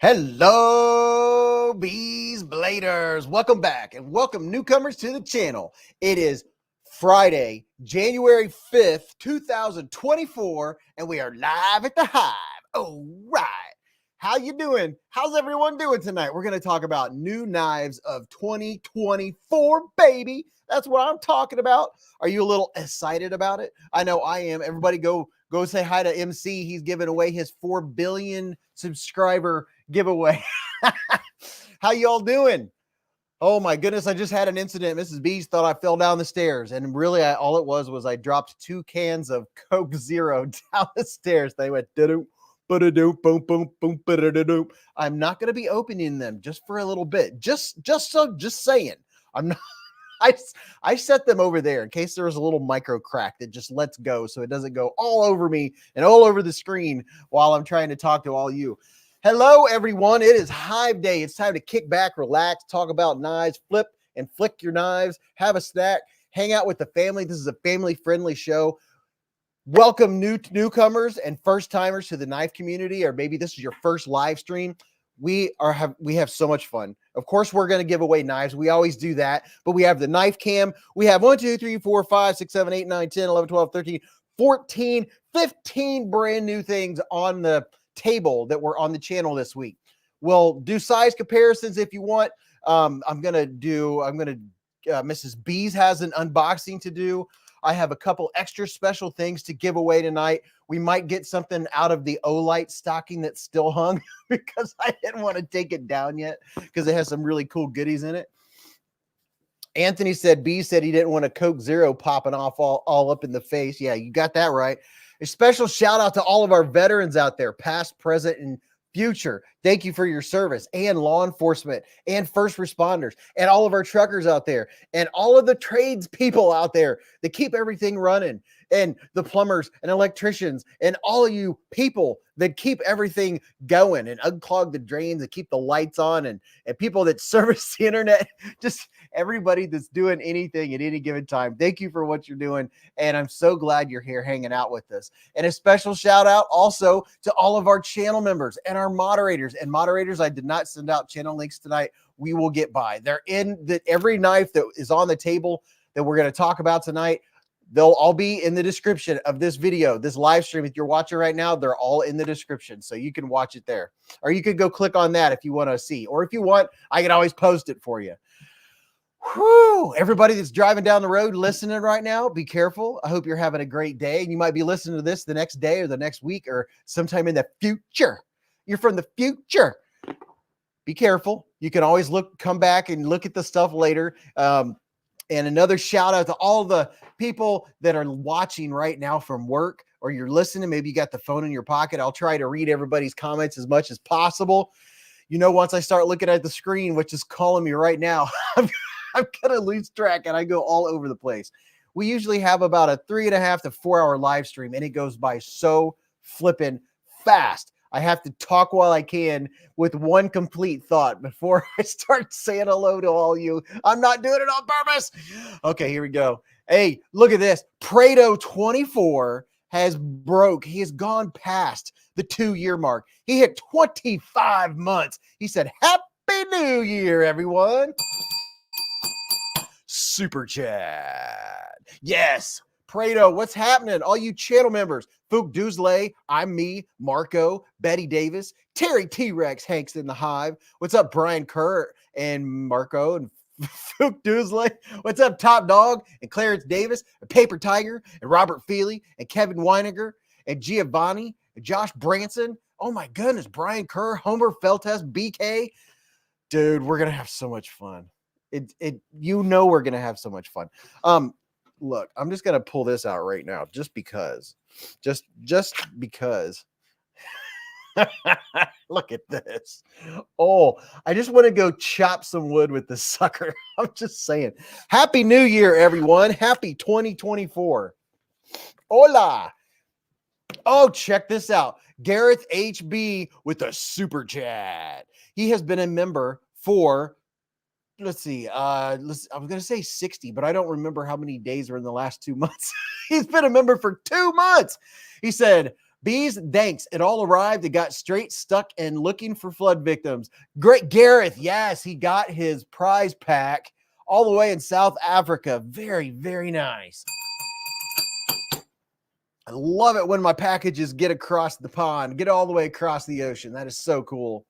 Hello, Beez Bladers. Welcome back and welcome newcomers to the channel. It is Friday, January 5th, 2024, and we are live at the Hive. All right. How you doing? How's everyone doing tonight? We're going to talk about new knives of 2024, baby. That's what I'm talking about. Are you a little excited about it? I know I am. Everybody go say hi to MC. He's giving away his 4 billion subscriber giveaway. How y'all doing? Oh my goodness, I just had an incident. Mrs. Beez thought I fell down the stairs, and really all it was I dropped 2 cans of Coke Zero down the stairs. They went boom, boom, boom, boom. I'm not going to be opening them just for a little bit. Just saying. I'm not. I set them over there in case there was a little micro crack that just lets go so it doesn't go all over me and all over the screen while I'm trying to talk to all you. Hello, everyone. It is Hive Day. It's time to kick back, relax, talk about knives, flip and flick your knives, have a snack, hang out with the family. This is a family-friendly show. Welcome newcomers and first-timers to the knife community, or maybe this is your first live stream. We have so much fun. Of course, we're going to give away knives. We always do that. But we have the knife cam. We have 1, 2, 3, 4, 5, 6, 7, 8, 9, 10, 11, 12, 13, 14, 15 brand new things on the table that were on the channel this week. We'll do size comparisons if you want. Mrs. Beez has an unboxing to do. I have a couple extra special things to give away tonight. We might get something out of the Olight stocking that's still hung because I didn't want to take it down yet because it has some really cool goodies in it. Anthony said, B said he didn't want a Coke Zero popping off all up in the face. Yeah, you got that right. A special shout out to all of our veterans out there, past, present, and future. Thank you for your service, and law enforcement and first responders and all of our truckers out there and all of the trades people out there that keep everything running, and the plumbers and electricians and all of you people that keep everything going and unclog the drains and keep the lights on, and people that service the internet, just everybody that's doing anything at any given time. Thank you for what you're doing. And I'm so glad you're here hanging out with us. And a special shout out also to all of our channel members and our moderators. And moderators, I did not send out channel links tonight. We will get by. They're in every knife that is on the table that we're going to talk about tonight. They'll all be in the description of this video, this live stream. If you're watching right now, they're all in the description, so you can watch it there. Or you could go click on that if you want to see. Or if you want, I can always post it for you. Whew. Everybody that's driving down the road listening right now, be careful. I hope you're having a great day. And you might be listening to this the next day or the next week or sometime in the future. You're from the future. Be careful. You can always come back and look at the stuff later. And another shout out to all the people that are watching right now from work, or you're listening. Maybe you got the phone in your pocket. I'll try to read everybody's comments as much as possible. You know, once I start looking at the screen, which is calling me right now, I'm going to lose track and I go all over the place. We usually have about a 3.5 to 4 hour live stream, and it goes by so flipping fast. I have to talk while I can with one complete thought before I start saying hello to all you. I'm not doing it on purpose. Okay, here we go. Hey, look at this. Prado24 he has gone past the 2-year mark. He hit 25 months. He said, Happy New Year, everyone. Super chat. Yes. Prado, what's happening? All you channel members, Fook Duzley, I'm me, Marco, Betty Davis, Terry T-Rex, Hank's in the Hive. What's up, Brian Kerr and Marco and Fook Duzley? What's up, Top Dog and Clarence Davis and Paper Tiger and Robert Feely and Kevin Weininger and Giovanni and Josh Branson? Oh my goodness, Brian Kerr, Homer Feltes, BK. Dude, we're going to have so much fun. We're going to have so much fun. Look, I'm just going to pull this out right now just because. Just because. Look at this. Oh, I just want to go chop some wood with this sucker. I'm just saying. Happy New Year, everyone. Happy 2024. Hola. Oh, check this out. Gareth HB with a super chat. He has been a member for, let's see, I was going to say 60, but I don't remember how many days are in the last 2 months. He's been a member for 2 months. He said, Beez, thanks. It all arrived. It got straight stuck and looking for flood victims. Great Gareth. Yes, he got his prize pack all the way in South Africa. Very, very nice. I love it when my packages get across the pond, get all the way across the ocean. That is so cool.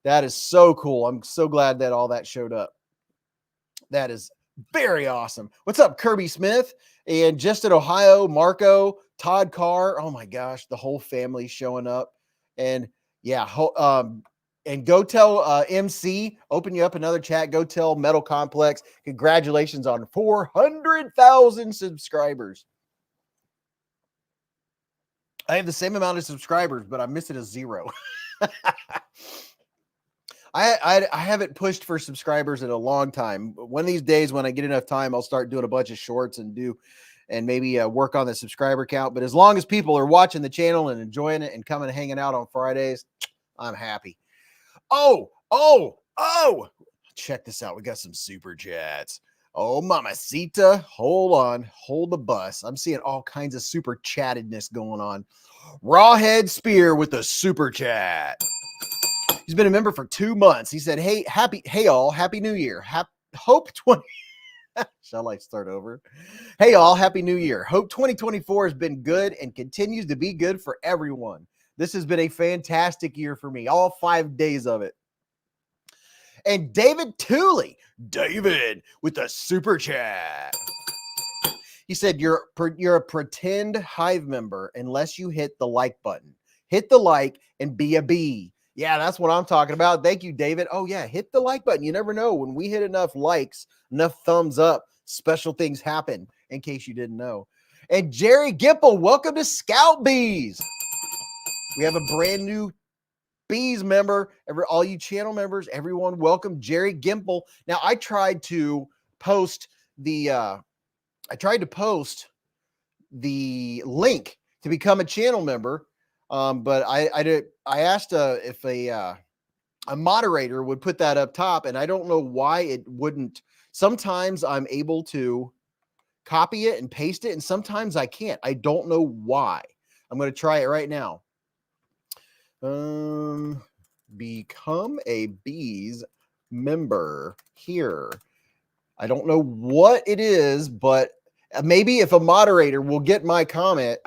That is so cool. I'm so glad that all that showed up. That is very awesome. What's up, Kirby Smith? And just in Ohio, Marco, Todd Carr. Oh my gosh, the whole family showing up. And yeah, and go tell MC, open you up another chat. Go tell Metal Complex, congratulations on 400,000 subscribers. I have the same amount of subscribers, but I'm missing a 0. I haven't pushed for subscribers in a long time. One of these days when I get enough time, I'll start doing a bunch of shorts and maybe work on the subscriber count. But as long as people are watching the channel and enjoying it and coming and hanging out on Fridays, I'm happy. Oh, check this out. We got some super chats. Oh, mamacita. Hold on. Hold the bus. I'm seeing all kinds of super chattedness going on. Rawhead Spear with a super chat. He's been a member for 2 months. He said, hey all, happy new year. Hope 20. Shall I start over? Hey all, happy new year. Hope 2024 has been good and continues to be good for everyone. This has been a fantastic year for me, all 5 days of it. And David Tooley, David with a super chat. He said, you're a pretend Hive member unless you hit the like button. Hit the like and be a bee. Yeah, that's what I'm talking about. Thank you, David. Oh, yeah, hit the like button. You never know. When we hit enough likes, enough thumbs up, special things happen, in case you didn't know. And Jerry Gimple, welcome to Scout Bees. We have a brand new Bees member. All you channel members, everyone, welcome Jerry Gimple. Now, I tried to post the link to become a channel member. But I asked if a moderator would put that up top, and I don't know why it wouldn't. Sometimes I'm able to copy it and paste it, and sometimes I can't. I don't know why. I'm going to try it right now. Become a Bees member here. I don't know what it is, but maybe if a moderator will get my comment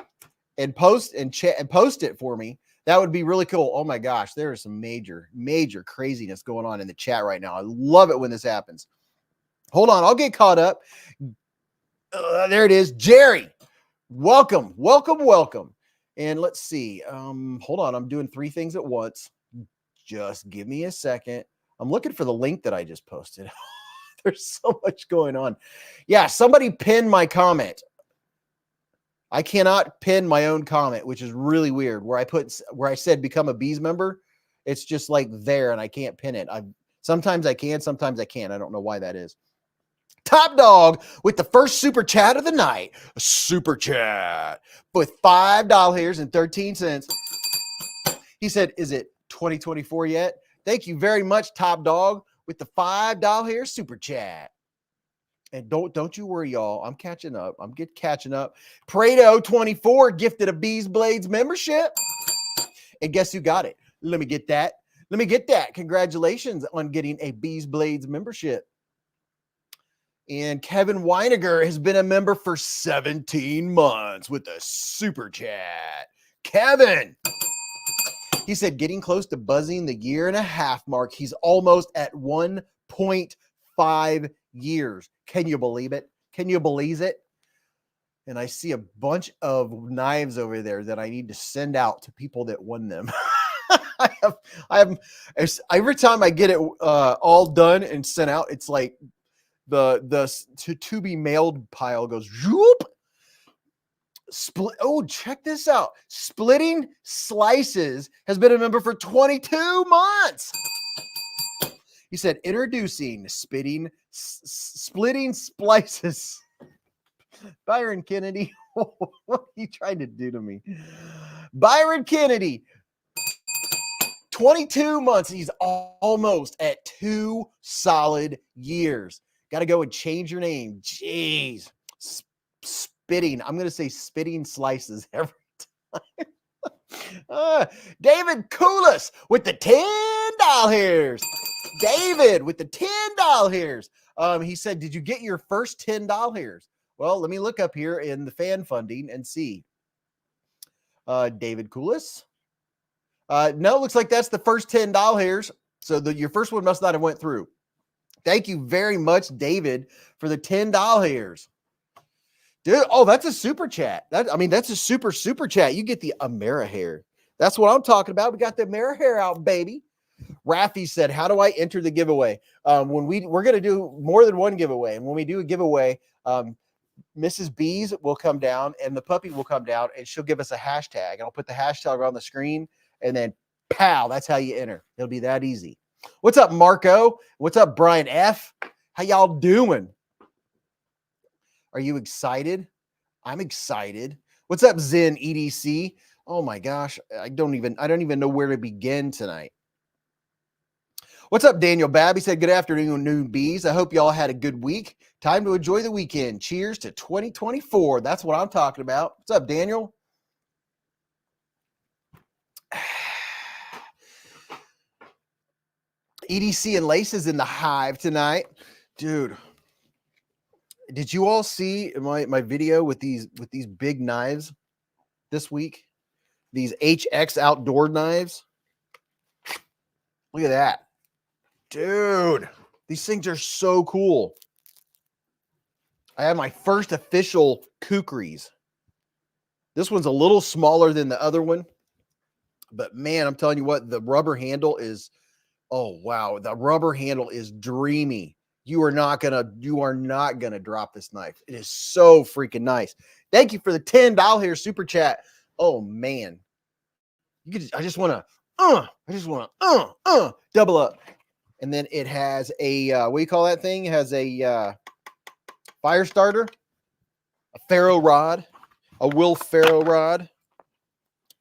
and post and chat and post it for me, that would be really cool. Oh my gosh, there is some major craziness going on in the chat right now. I love it when this happens. Hold on, I'll get caught up. There it is. Jerry, welcome. And let's see. Hold on, I'm doing 3 things at once. Just give me a second. I'm looking for the link that I just posted. There's so much going on. Yeah, somebody pinned my comment. I cannot pin my own comment, which is really weird. Where I said become a Bees member, it's just like there, and I can't pin it. Sometimes I can, sometimes I can't. I don't know why that is. Top Dog with the first super chat of the night. A super chat with $5.13. He said, "Is it 2024 yet?" Thank you very much, Top Dog, with the $5 super chat. And don't you worry, y'all. I'm catching up. I'm catching up. Prado24 gifted a Beez Blades membership. And guess who got it? Let me get that. Congratulations on getting a Beez Blades membership. And Kevin Weiniger has been a member for 17 months with a super chat. Kevin, he said, getting close to buzzing the 1.5 year mark. He's almost at 1.5 years. Can you believe it? Can you believe it? And I see a bunch of knives over there that I need to send out to people that won them. I have every time I get it all done and sent out, it's like the to be mailed pile goes whoop. Oh, check this out. Splitting Slices has been a member for 22 months. He said, introducing splitting splices. Byron Kennedy, what are you trying to do to me? Byron Kennedy, 22 months. He's almost at 2 solid years. Got to go and change your name. Jeez. Spitting. I'm going to say spitting slices every time. David Coolis with the $10 hairs. David with the $10 hairs. He said, did you get your first $10 hairs? Well, let me look up here in the fan funding and see. David Coolis. No, it looks like that's the first $10 hairs. So your first one must not have went through. Thank you very much, David, for the $10 hairs. Dude, oh, that's a super chat. That's a super chat. You get the Amera hair. That's what I'm talking about. We got the Amera hair out, baby. Rafi said, how do I enter the giveaway? We're going to do more than one giveaway. And when we do a giveaway, Mrs. Beez will come down and the puppy will come down and she'll give us a hashtag. And I'll put the hashtag on the screen and then pow, that's how you enter. It'll be that easy. What's up, Marco? What's up, Brian F? How y'all doing? Are you excited? I'm excited. What's up, Zen EDC? Oh my gosh, I don't even know where to begin tonight. What's up, Daniel Babb? He said, good afternoon, Bees. I hope y'all had a good week. Time to enjoy the weekend. Cheers to 2024. That's what I'm talking about. What's up, Daniel? EDC and Lace is in the hive tonight. Dude, did you all see my video with these big knives this week? These HX outdoor knives. Look at that. Dude, these things are so cool. I have my first official kukris. This one's a little smaller than the other one. But man, I'm telling you what, the rubber handle is, oh wow, the rubber handle is dreamy. You are not gonna drop this knife. It is so freaking nice. Thank you for the $10 here super chat. Oh man, I just want to double up. And then it has a what do you call that thing? It has a fire starter, a ferro rod, a Will Ferro rod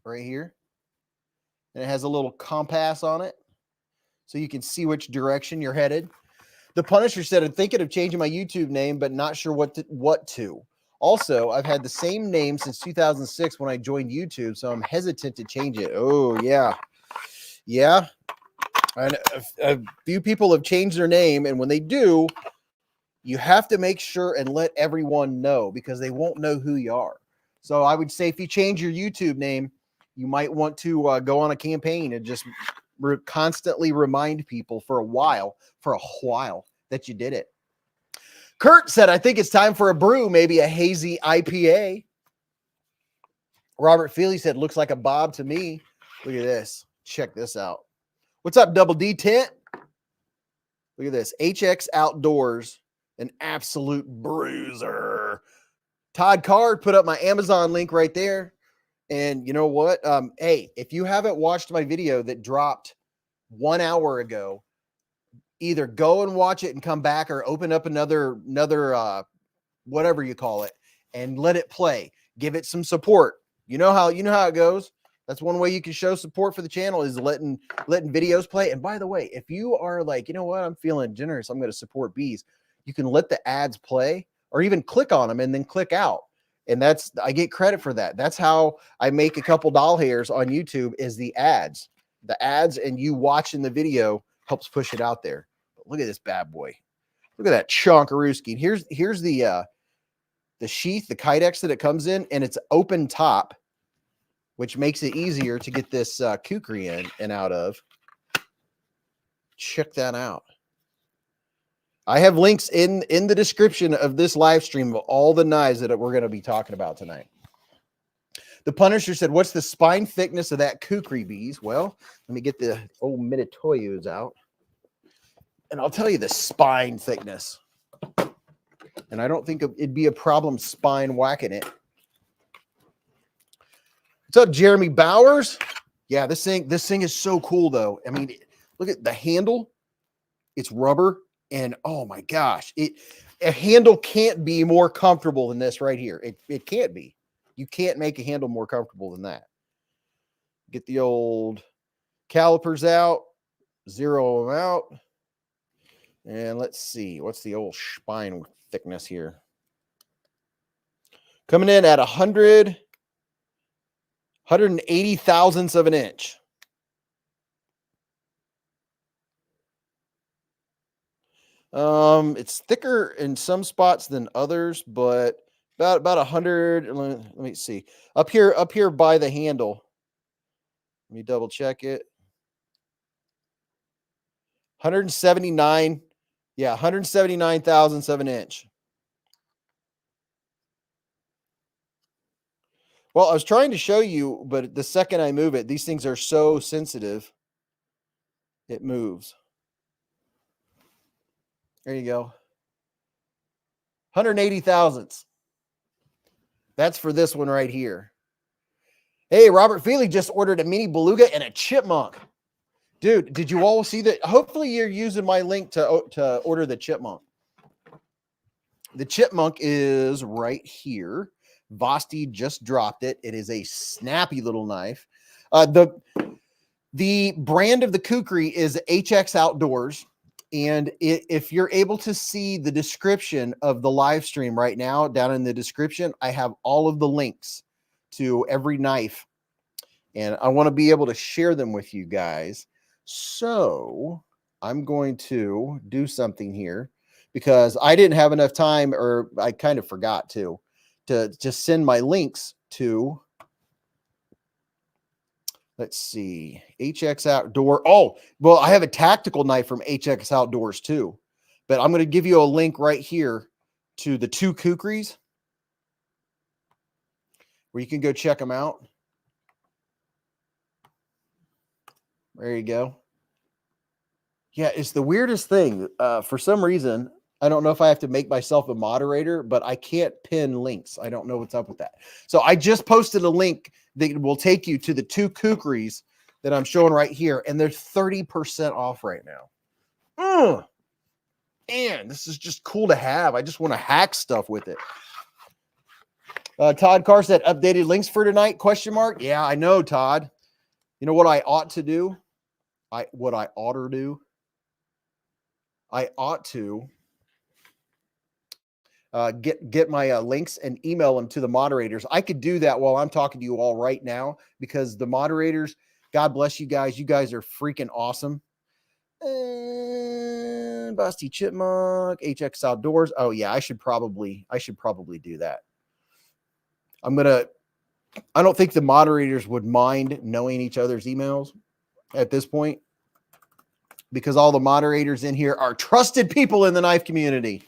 right here, and it has a little compass on it, so you can see which direction you're headed. The Punisher said, I'm thinking of changing my YouTube name, but not sure what to. Also, I've had the same name since 2006 when I joined YouTube, so I'm hesitant to change it. Oh, yeah. Yeah. And a few people have changed their name, and when they do, you have to make sure and let everyone know because they won't know who you are. So I would say if you change your YouTube name, you might want to go on a campaign and just constantly remind people for a while that you did it. Kurt said, I think it's time for a brew, maybe a hazy IPA. Robert Feely said, looks like a Bob to me. Look at this. Check this out. What's up, Double D Tent? Look at this. HX Outdoors, an absolute bruiser. Todd Card put up my Amazon link right there. And you know what? Hey, if you haven't watched my video that dropped 1 hour ago, either go and watch it and come back or open up another whatever you call it and let it play. Give it some support. You know how it goes. That's one way you can show support for the channel is letting videos play. And by the way, if you are like, you know what, I'm feeling generous, I'm going to support Bees, you can let the ads play or even click on them and then click out. And I get credit for that. That's how I make a couple doll hairs on YouTube is the ads. The ads and you watching the video helps push it out there. But look at this bad boy. Look at that chonkarooski. Here's the sheath, the Kydex that it comes in, and it's open top, which makes it easier to get this kukri in and out of. Check that out. I have links in the description of this live stream of all the knives that we're going to be talking about tonight. The Punisher said, what's the spine thickness of that kukri, Bees? Well, let me get the old Minotoyos out. And I'll tell you the spine thickness. And I don't think it'd be a problem spine whacking it. What's up, Jeremy Bowers? Yeah, this thing is so cool, though. I mean, look at the handle. It's rubber. And oh my gosh, a handle can't be more comfortable than this right here. It can't be. You can't make a handle more comfortable than that. Get the old calipers out, zero them out. And let's see, what's the old spine thickness here? Coming in at 100 180 thousandths of an inch. It's thicker in some spots than others, but about 100. Let me see. Up here by the handle. Let me double check it. 179. Yeah, 179 thousandths of an inch. Well, I was trying to show you, but the second I move it, these things are so sensitive. It moves. There you go. 180 thousandths. That's for this one right here. Hey, Robert Feely just ordered a mini beluga and a chipmunk. Dude, did you all see that? Hopefully you're using my link to order the chipmunk. The chipmunk is right here. Vosteed just dropped it. It is a snappy little knife. The brand of the kukri is HX Outdoors. And if you're able to see the description of the live stream right now, down in the description, I have all of the links to every knife. And I want to be able to share them with you guys. So I'm going to do something here because I didn't have enough time, or I kind of forgot to just send my links to, let's see, HX Outdoor. Oh, well, I have a tactical knife from HX Outdoors too, but I'm going to give you a link right here to the 2 kukris where you can go check them out. There you go. Yeah, it's the weirdest thing. For some reason, I don't know if I have to make myself a moderator, but I can't pin links. I don't know what's up with that. So I just posted a link that will take you to the 2 kukris that I'm showing right here, and they're 30% off right now. Man, this is just cool to have. I just want to hack stuff with it. Todd Carr said, updated links for tonight, question mark. Yeah, I know, Todd. You know what I ought to do? I ought to get my links and email them to the moderators. I could do that while I'm talking to you all right now, because the moderators, God bless you guys. You guys are freaking awesome. Busty Chipmunk, HX Outdoors. Oh yeah, I should probably do that. I don't think the moderators would mind knowing each other's emails at this point, because all the moderators in here are trusted people in the knife community.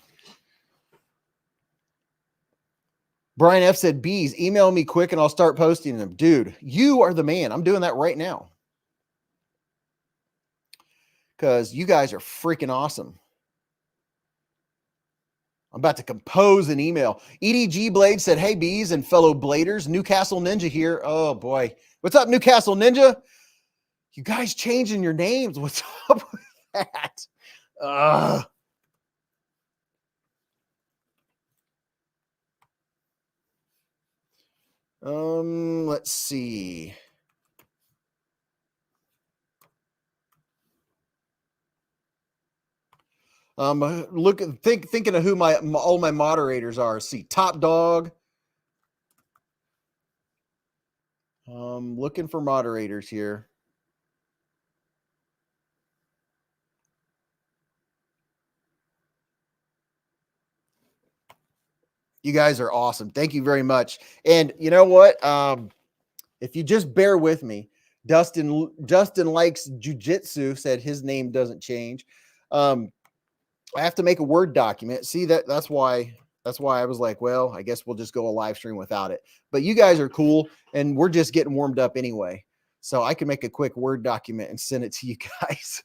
Brian F said, Beez, email me quick and I'll start posting them. Dude, you are the man. I'm doing that right now, because you guys are freaking awesome. I'm about to compose an email. EDG Blade said, hey, Beez and fellow bladers, Newcastle Ninja here. Oh, boy. What's up, Newcastle Ninja? You guys changing your names. What's up with that? Let's see. Thinking of who all my moderators are. See, Top Dog. Looking for moderators here. You guys are awesome. Thank you very much. And you know what? If you just bear with me, Dustin likes jujitsu, said his name doesn't change. I have to make a Word document. See, that's why I was like, well, I guess we'll just go a live stream without it. But you guys are cool, and we're just getting warmed up anyway. So I can make a quick Word document and send it to you guys.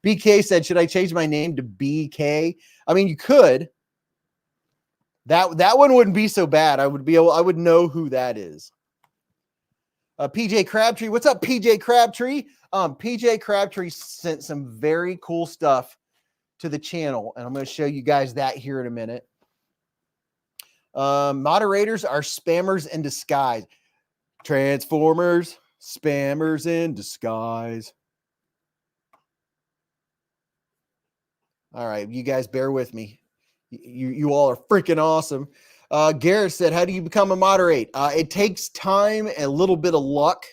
BK said, should I change my name to BK? I mean, you could. That one wouldn't be so bad. I would know who that is. PJ Crabtree, what's up, PJ Crabtree? PJ Crabtree sent some very cool stuff to the channel, and I'm going to show you guys that here in a minute. Moderators are spammers in disguise. Transformers, spammers in disguise. All right, you guys bear with me. You all are freaking awesome. Garrett said, how do you become a moderate? It takes time and a little bit of luck.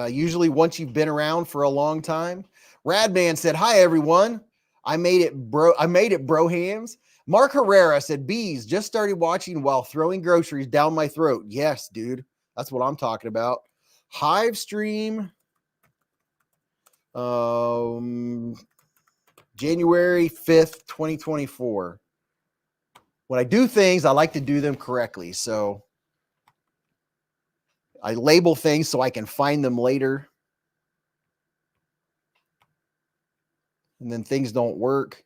Usually once you've been around for a long time. Radman said, hi, everyone. I made it, bro hams. Mark Herrera said, Beez, just started watching while throwing groceries down my throat. Yes, dude. That's what I'm talking about. Hive stream. January 5th, 2024. When I do things, I like to do them correctly. So I label things so I can find them later. And then things don't work.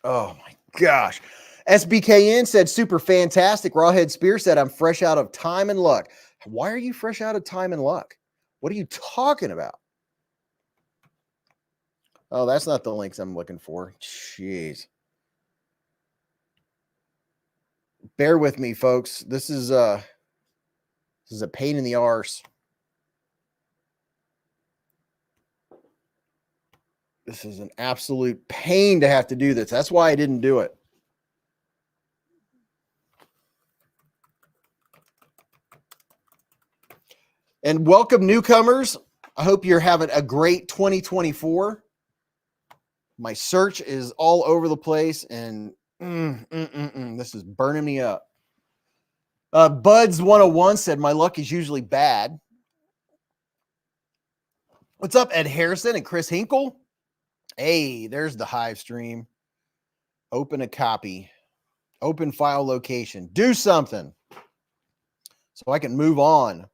Oh my gosh. SBKN said, super fantastic. Rawhead Spear said, I'm fresh out of time and luck. Why are you fresh out of time and luck? What are you talking about? Oh, that's not the links I'm looking for. Jeez. Bear with me, folks. This is a pain in the arse. This is an absolute pain to have to do this. That's why I didn't do it. And welcome, newcomers. I hope you're having a great 2024. My search is all over the place, and this is burning me up. Buds101 said, my luck is usually bad. What's up, Ed Harrison and Chris Hinkle? Hey, there's the Hive stream. Open a copy. Open file location. Do something so I can move on.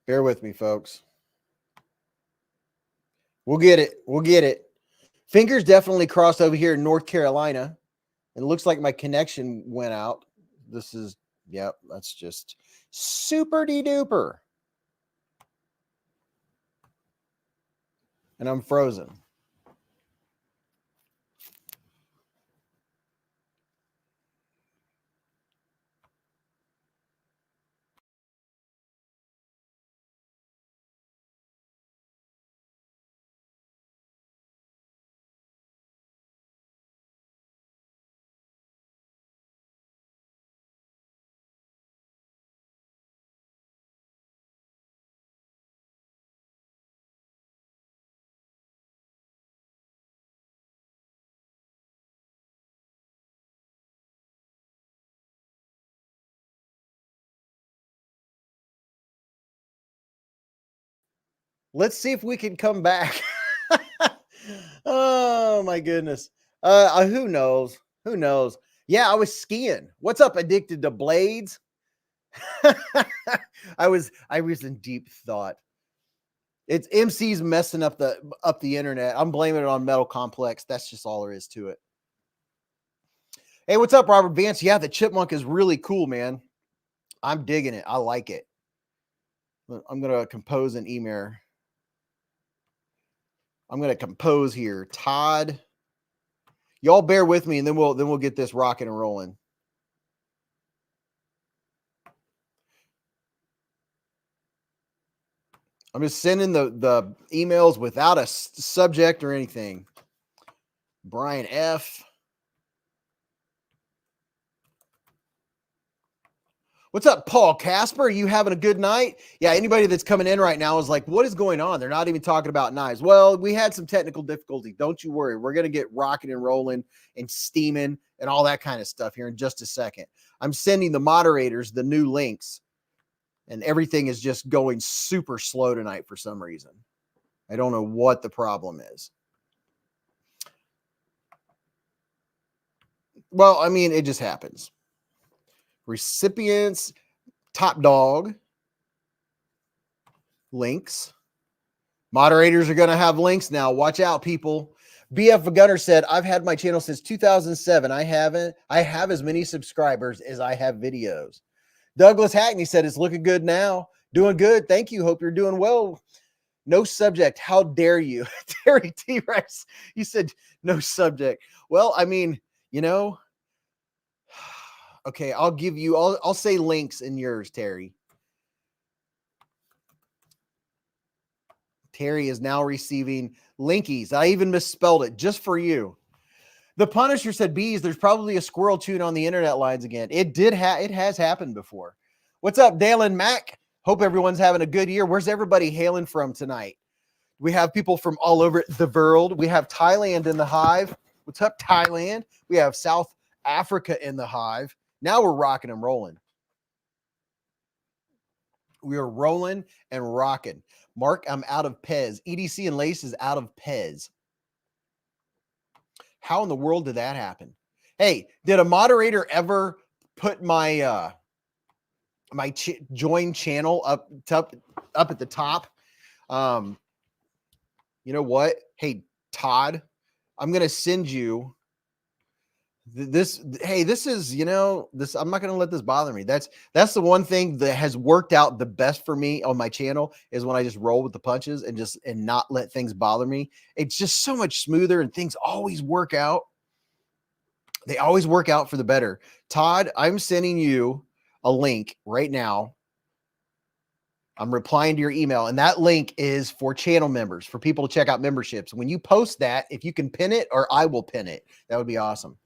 Bear with me, folks. We'll get it. We'll get it. Fingers definitely crossed over here in North Carolina. It looks like my connection went out. This is, yep, that's just super duper. And I'm frozen. Let's see if we can come back. Oh my goodness. Who knows? Who knows? Yeah, I was skiing. What's up, Addicted to Blades? I was in deep thought. It's MC's messing up the internet. I'm blaming it on Metal Complex. That's just all there is to it. Hey, what's up, Robert Vance? Yeah, the chipmunk is really cool, man. I'm digging it. I like it. I'm gonna compose an email. I'm gonna compose here. Todd, y'all bear with me, and then we'll get this rocking and rolling. I'm just sending the emails without a subject or anything. Brian F. What's up, Paul Casper? Are you having a good night? Yeah, anybody that's coming in right now is like, what is going on? They're not even talking about knives. Well, we had some technical difficulty. Don't you worry. We're going to get rocking and rolling and steaming and all that kind of stuff here in just a second. I'm sending the moderators the new links, and everything is just going super slow tonight for some reason. I don't know what the problem is. Well, I mean, it just happens. Recipients, top dog, links. Moderators are going to have links now. Watch out, people. BF Gunner said, I've had my channel since 2007. I have as many subscribers as I have videos. Douglas Hackney said, it's looking good now. Doing good. Thank you. Hope you're doing well. No subject. How dare you? Terry T-Rex. He said, no subject. Well, I mean, you know, okay, I'll say links in yours, Terry. Terry is now receiving linkies. I even misspelled it just for you. The Punisher said, Beez, there's probably a squirrel tune on the internet lines again. It has happened before. What's up, Dale and Mac? Hope everyone's having a good year. Where's everybody hailing from tonight? We have people from all over the world. We have Thailand in the hive. What's up, Thailand? We have South Africa in the hive. Now we're rocking and rolling. We are rolling and rocking. Mark, I'm out of Pez. EDC and Lace is out of Pez. How in the world did that happen? Hey, did a moderator ever put my join channel up at the top? You know what? Hey, Todd, I'm going to send you this. Hey, this is, you know, this, I'm not going to let this bother me. That's the one thing that has worked out the best for me on my channel is when I just roll with the punches and not let things bother me. It's just so much smoother and things always work out. They always work out for the better. Todd, I'm sending you a link right now. I'm replying to your email, and that link is for channel members, for people to check out memberships. When you post that, if you can pin it, or I will pin it, that would be awesome.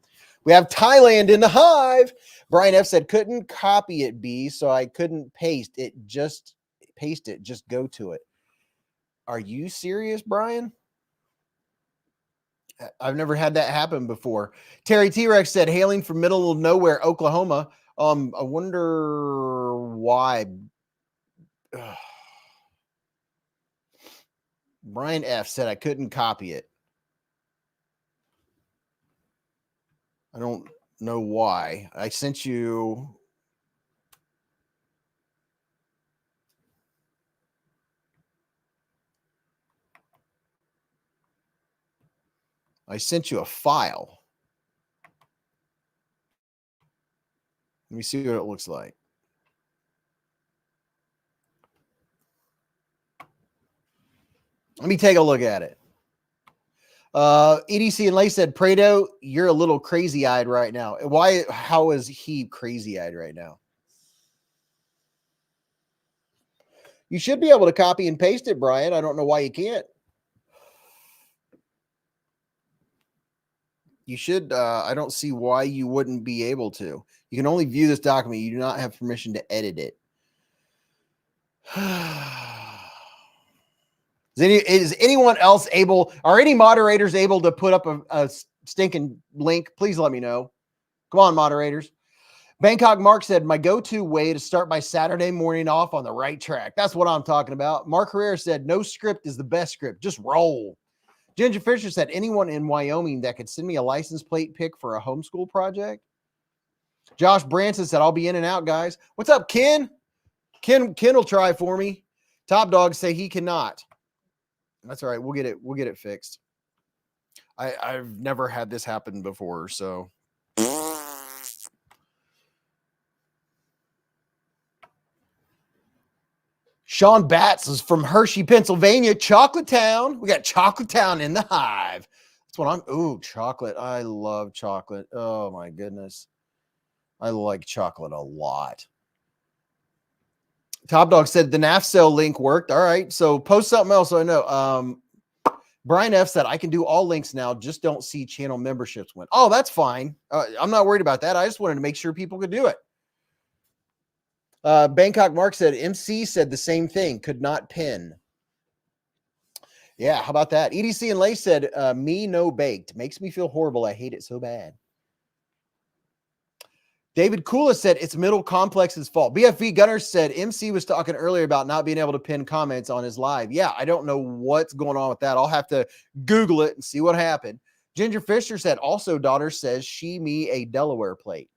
We have Thailand in the hive. Brian F said, couldn't copy it, B, so I couldn't paste it. Just paste it. Just go to it. Are you serious, Brian? I've never had that happen before. Terry T-Rex said, hailing from middle of nowhere, Oklahoma. I wonder why. Ugh. Brian F said I couldn't copy it. I don't know why. I sent you. I sent you a file. Let me see what it looks like. Let me take a look at it. EDC and Lay said, Prado, you're a little crazy-eyed right now. Why? How is he crazy-eyed right now? You should be able to copy and paste it, Brian. I don't know why you can't. You should. I don't see why you wouldn't be able to. You can only view this document. You do not have permission to edit it. Is anyone else able, are any moderators able to put up a stinking link? Please let me know. Come on, moderators. Bangkok Mark said, my go-to way to start my Saturday morning off on the right track. That's what I'm talking about. Mark Herrera said, no script is the best script. Just roll. Ginger Fisher said, anyone in Wyoming that could send me a license plate pick for a homeschool project? Josh Branson said, I'll be in and out, guys. What's up, Ken? Ken will try for me. Top Dog say he cannot. That's all right. We'll get it fixed. I've never had this happen before, so. Sean Batts is from Hershey, Pennsylvania, Chocolate Town. We got Chocolate Town in the hive. That's what I'm. Ooh, chocolate. I love chocolate. Oh my goodness. I like chocolate a lot. Top Dog said the NAFCEL link worked. All right. So post something else so I know. Brian F said, I can do all links now. Just don't see channel memberships win. Oh, that's fine. I'm not worried about that. I just wanted to make sure people could do it. Bangkok Mark said, MC said the same thing. Could not pin. Yeah, how about that? EDC and Lay said, me no baked. Makes me feel horrible. I hate it so bad. David Kula said, it's Middle Complex's fault. BFV Gunner said, MC was talking earlier about not being able to pin comments on his live. Yeah, I don't know what's going on with that. I'll have to Google it and see what happened. Ginger Fisher said, also daughter says she me a Delaware plate.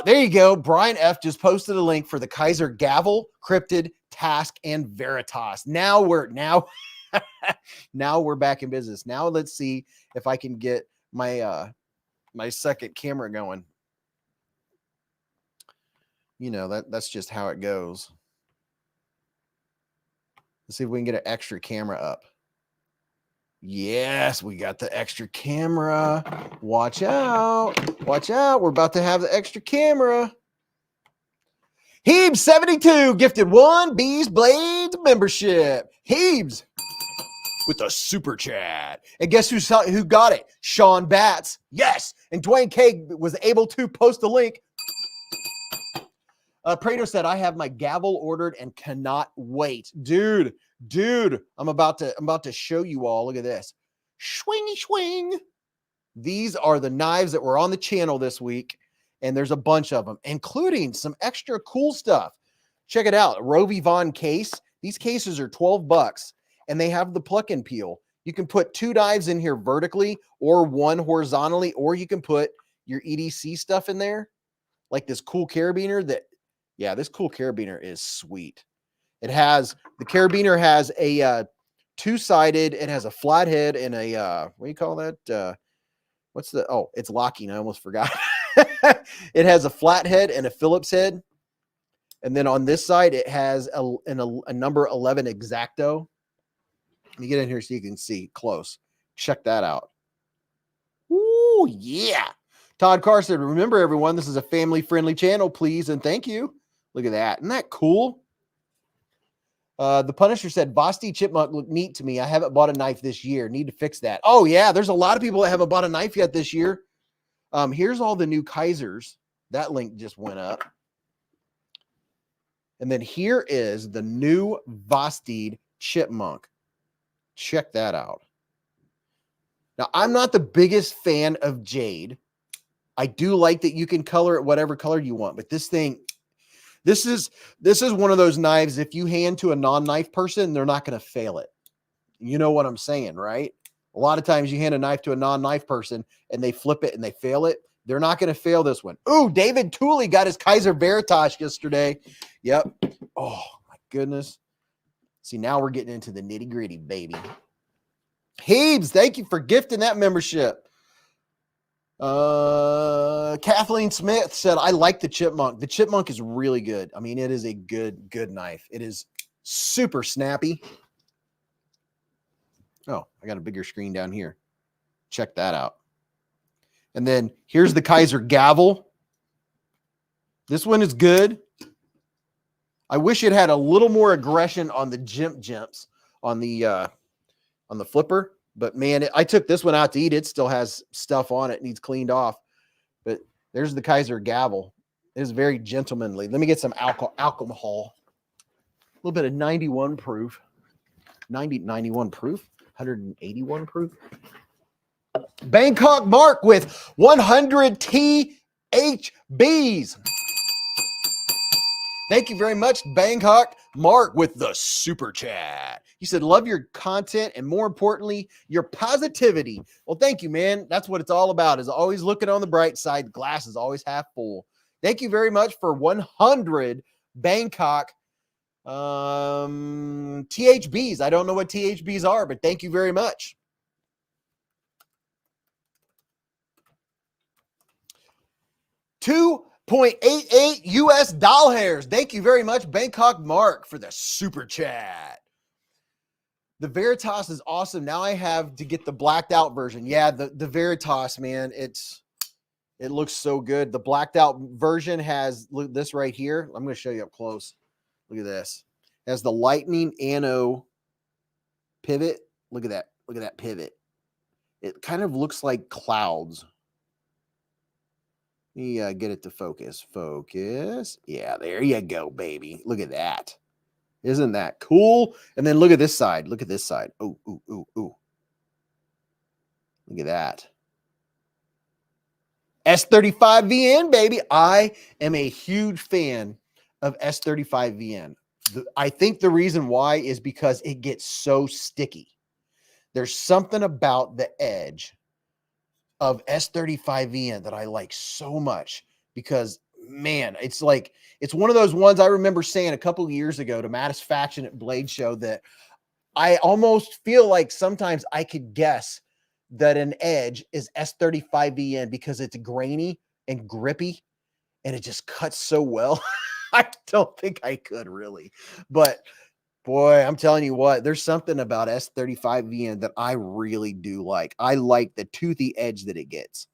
There you go. Brian F just posted a link for the Kizer Gavel, Cryptid, Task, and Veritas. Now Now we're back in business. Now let's see if I can get my my second camera going. You know, that's just how it goes. Let's see if we can get an extra camera up. Yes, we got the extra camera. Watch out. Watch out. We're about to have the extra camera. Heebs72 gifted 1 Beez Blades membership. Heebs with a super chat. And guess who got it? Sean Batts. Yes. And Dwayne K was able to post a link. Prado said, I have my gavel ordered and cannot wait. Dude, I'm about to show you all. Look at this. Swingy swing. These are the knives that were on the channel this week, and there's a bunch of them, including some extra cool stuff. Check it out. Rovi Von case. These cases are $12, and they have the pluck and peel. You can put 2 knives in here vertically or 1 horizontally, or you can put your EDC stuff in there, like this cool carabiner that, yeah, this cool carabiner is sweet. It has, the carabiner has a 2-sided, it has a flathead and a, what do you call that? What's the, oh, it's locking. I almost forgot. It has a flathead and a Phillips head. And then on this side, it has a number 11 X-Acto. Let me get in here so you can see close. Check that out. Ooh, yeah. Todd Carr said, remember everyone, this is a family-friendly channel, please and thank you. Look at that. Isn't that cool? The Punisher said, Vosteed Chipmunk looked neat to me. I haven't bought a knife this year. Need to fix that. Oh, yeah. There's a lot of people that haven't bought a knife yet this year. Here's all the new Kizers. That link just went up. And then here is the new Vosteed Chipmunk. Check that out. Now, I'm not the biggest fan of jade. I do like that you can color it whatever color you want, but this thing, this is one of those knives, if you hand to a non-knife person, they're not going to fail it. You know what I'm saying, right? A lot of times you hand a knife to a non-knife person and they flip it and they fail it. They're not going to fail this one. Ooh, David Tooley got his Kizer Veritas yesterday. Yep. Oh, my goodness. See, now we're getting into the nitty-gritty, baby. Heebs, thank you for gifting that membership. Kathleen Smith said, I like the Chipmunk. The Chipmunk is really good. I mean, it is a good knife. It is super snappy. Oh, I got a bigger screen down here. Check that out. And then here's the Kizer gavel. This one is good. I wish it had a little more aggression on the jimps on the flipper. But man, I took this one out to eat. It still has stuff on it. Needs cleaned off. But there's the Kizer gavel. It is very gentlemanly. Let me get some alcohol. A little bit of 91 proof. 91 proof. 181 proof. Bangkok Mark with 100 THBs. Thank you very much, Bangkok Mark, with the super chat. He said, love your content and more importantly, your positivity. Well, thank you, man. That's what it's all about, is always looking on the bright side. Glass is always half full. Thank you very much for 100 Bangkok THBs. I don't know what THBs are, but thank you very much. $2.88 US doll hairs. Thank you very much, Bangkok Mark, for the super chat. The Veritas is awesome. Now I have to get the blacked out version. Yeah, the Veritas, man, it looks so good. The blacked out version has, look, this right here. I'm going to show you up close. Look at this. It has the lightning anno pivot. Look at that. Look at that pivot. It kind of looks like clouds. Let me get it to focus. Focus. Yeah, there you go, baby. Look at that. Isn't that cool? And then look at this side. Look at this side. Ooh, ooh, ooh, ooh. Look at that. S35VN, baby. I am a huge fan of S35VN. I think the reason why is because it gets so sticky. There's something about the edge of S35VN that I like so much because, man, it's like, it's one of those ones I remember saying a couple of years ago to Mattis Faction at Blade Show that I almost feel like sometimes I could guess that an edge is S35VN because it's grainy and grippy and it just cuts so well. I don't think I could really, but boy, I'm telling you what, there's something about S35VN that I really do like. I like the toothy edge that it gets.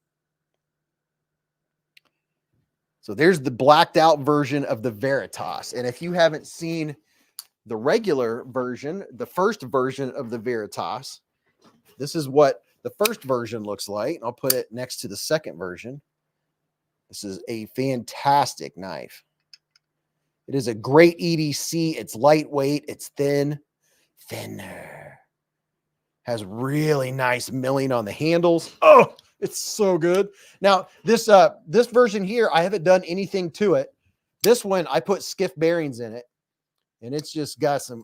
So there's the blacked out version of the Veritas. And if you haven't seen the regular version, the first version of the Veritas, this is what the first version looks like. I'll put it next to the second version. This is a fantastic knife. It is a great EDC. It's lightweight. It's thinner. Has really nice milling on the handles. Oh, it's so good. Now, this version here, I haven't done anything to it. This one, I put skiff bearings in it, and it's just got some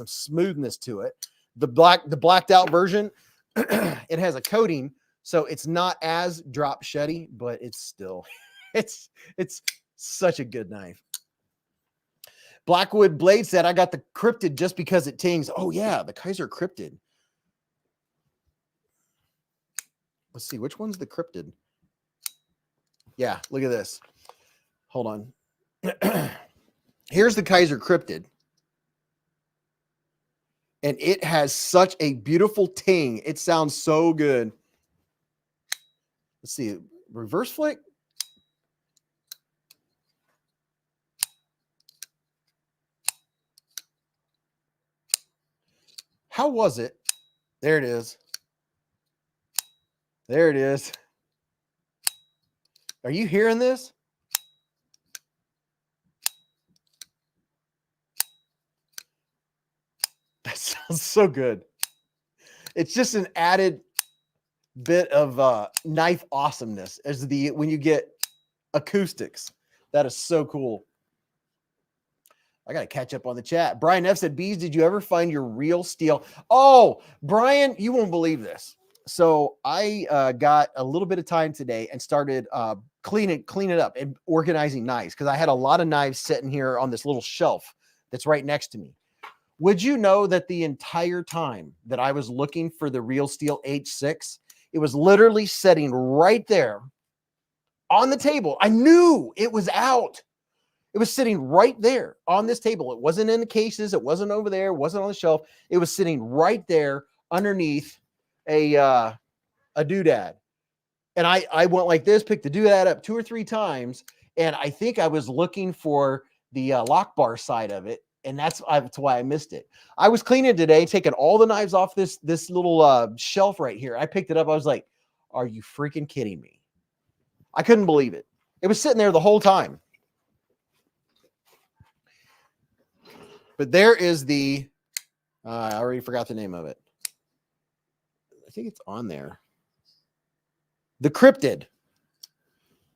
smoothness to it. The blacked out version, it has a coating, so it's not as drop sheddy, but it's still, it's such a good knife. Blackwood Blade said, I got the cryptid just because it tings. Oh yeah, the Kizer cryptid. Let's see, which one's the cryptid? Yeah, look at this. Hold on. Here's the Kizer cryptid. And it has such a beautiful ting. It sounds so good. Let's see, reverse flick. How was it? There it is. There it is. Are you hearing this? That sounds so good. It's just an added bit of knife awesomeness as when you get acoustics. That is so cool. I got to catch up on the chat. Brian F said, Beez, did you ever find your real steel? Oh, Brian, you won't believe this. So I got a little bit of time today and started cleaning it up and organizing knives because I had a lot of knives sitting here on this little shelf that's right next to me. Would you know that the entire time that I was looking for the Real Steel H6, it was literally sitting right there on the table. I knew it was out. It was sitting right there on this table. It wasn't in the cases. It wasn't over there. It wasn't on the shelf. It was sitting right there underneath a doodad. And I went like this, picked the doodad up 2 or 3 times. And I think I was looking for the lock bar side of it. And that's why I missed it. I was cleaning today, taking all the knives off this little shelf right here. I picked it up. I was like, are you freaking kidding me? I couldn't believe it. It was sitting there the whole time. But there is the, I already forgot the name of it. I think it's on there. The cryptid.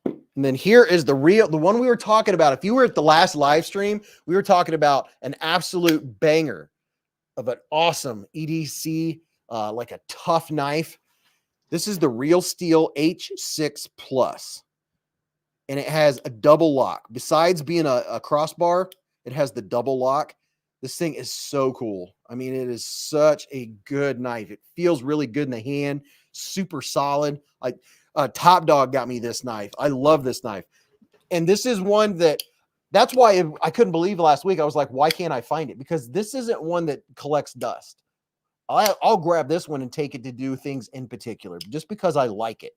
And then here is the one we were talking about. If you were at the last live stream, we were talking about an absolute banger of an awesome EDC, like a tough knife. This is the Real Steel H6 Plus. And it has a double lock. Besides being a crossbar, it has the double lock. This thing is so cool. I mean, it is such a good knife. It feels really good in the hand. Super solid. Like Top Dog got me this knife. I love this knife. And this is one that's why I couldn't believe last week. I was like, why can't I find it? Because this isn't one that collects dust. I'll grab this one and take it to do things in particular, just because I like it.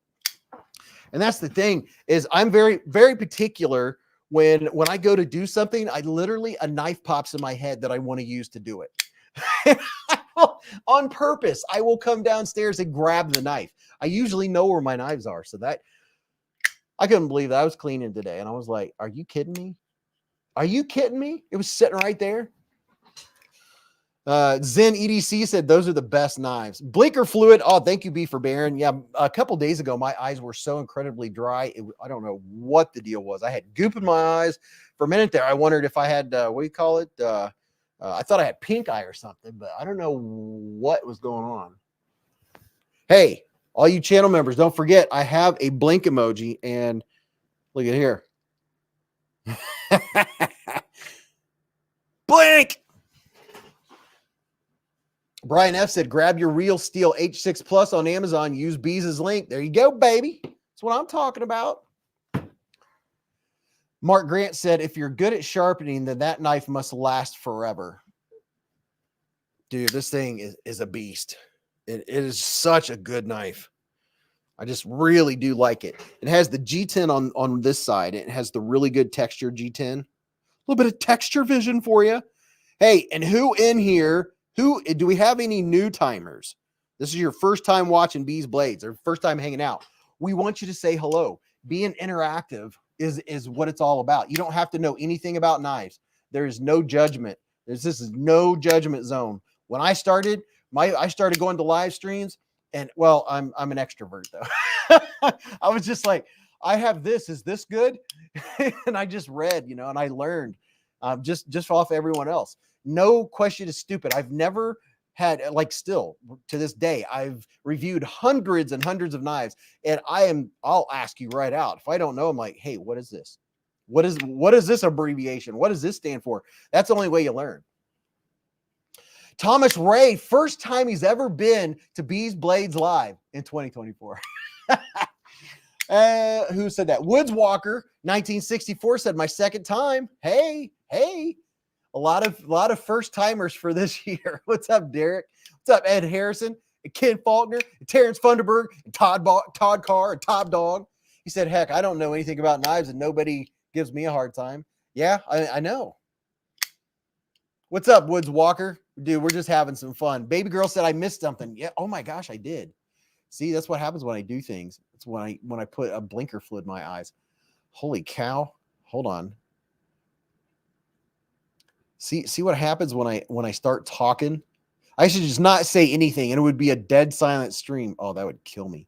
And that's the thing is I'm very, very particular when I go to do something, a knife pops in my head that I want to use to do it. On purpose, I will come downstairs and grab the knife. I usually know where my knives are. So that I couldn't believe that. I was cleaning today and I was like, are you kidding me? Are you kidding me? It was sitting right there. Zen EDC said those are the best knives. Blinker fluid. Oh, thank you, B, for Baron. Yeah, a couple days ago, my eyes were so incredibly dry. I don't know what the deal was. I had goop in my eyes for a minute there. I wondered if I had what do you call it? I thought I had pink eye or something, but I don't know what was going on. Hey, all you channel members, don't forget I have a blink emoji, and look at here. Blink. Brian F said, grab your Real Steel H6 Plus on Amazon. Use Beez's link. There you go, baby. That's what I'm talking about. Mark Grant said, if you're good at sharpening, then that knife must last forever. Dude, this thing is a beast. It is such a good knife. I just really do like it. It has the G10 on this side. It has the really good texture G10. A little bit of texture vision for you. Hey, and who in here, do we have any new timers? This is your first time watching Beez Blades or first time hanging out. We want you to say hello. Being interactive is what it's all about. You don't have to know anything about knives. There is no judgment. This is no judgment zone. When I started, I started going to live streams, and well, I'm an extrovert though. I was just like, I have this. Is this good? And I just read, you know, and I learned just off everyone else. No question is stupid. I've never had, like, still to this day, I've reviewed hundreds and hundreds of knives, and I'll ask you right out. If I don't know, I'm like, hey, what is this? What is this abbreviation? What does this stand for? That's the only way you learn. Thomas Ray, first time he's ever been to Beez Blades Live in 2024. Who said that? Woods Walker, 1964 said, my second time. Hey. A lot of first timers for this year. What's up, Derek? What's up, Ed Harrison, and Ken Faulkner, and Terrence Funderburg, and Todd Carr, and Top Dog. He said, heck, I don't know anything about knives, and nobody gives me a hard time. Yeah, I know. What's up, Woods Walker? Dude, we're just having some fun. Baby girl said I missed something. Yeah, oh my gosh, I did. See, that's what happens when I do things. It's when I put a blinker fluid in my eyes. Holy cow. Hold on. See what happens when I start talking? I should just not say anything, and it would be a dead silent stream. Oh, that would kill me.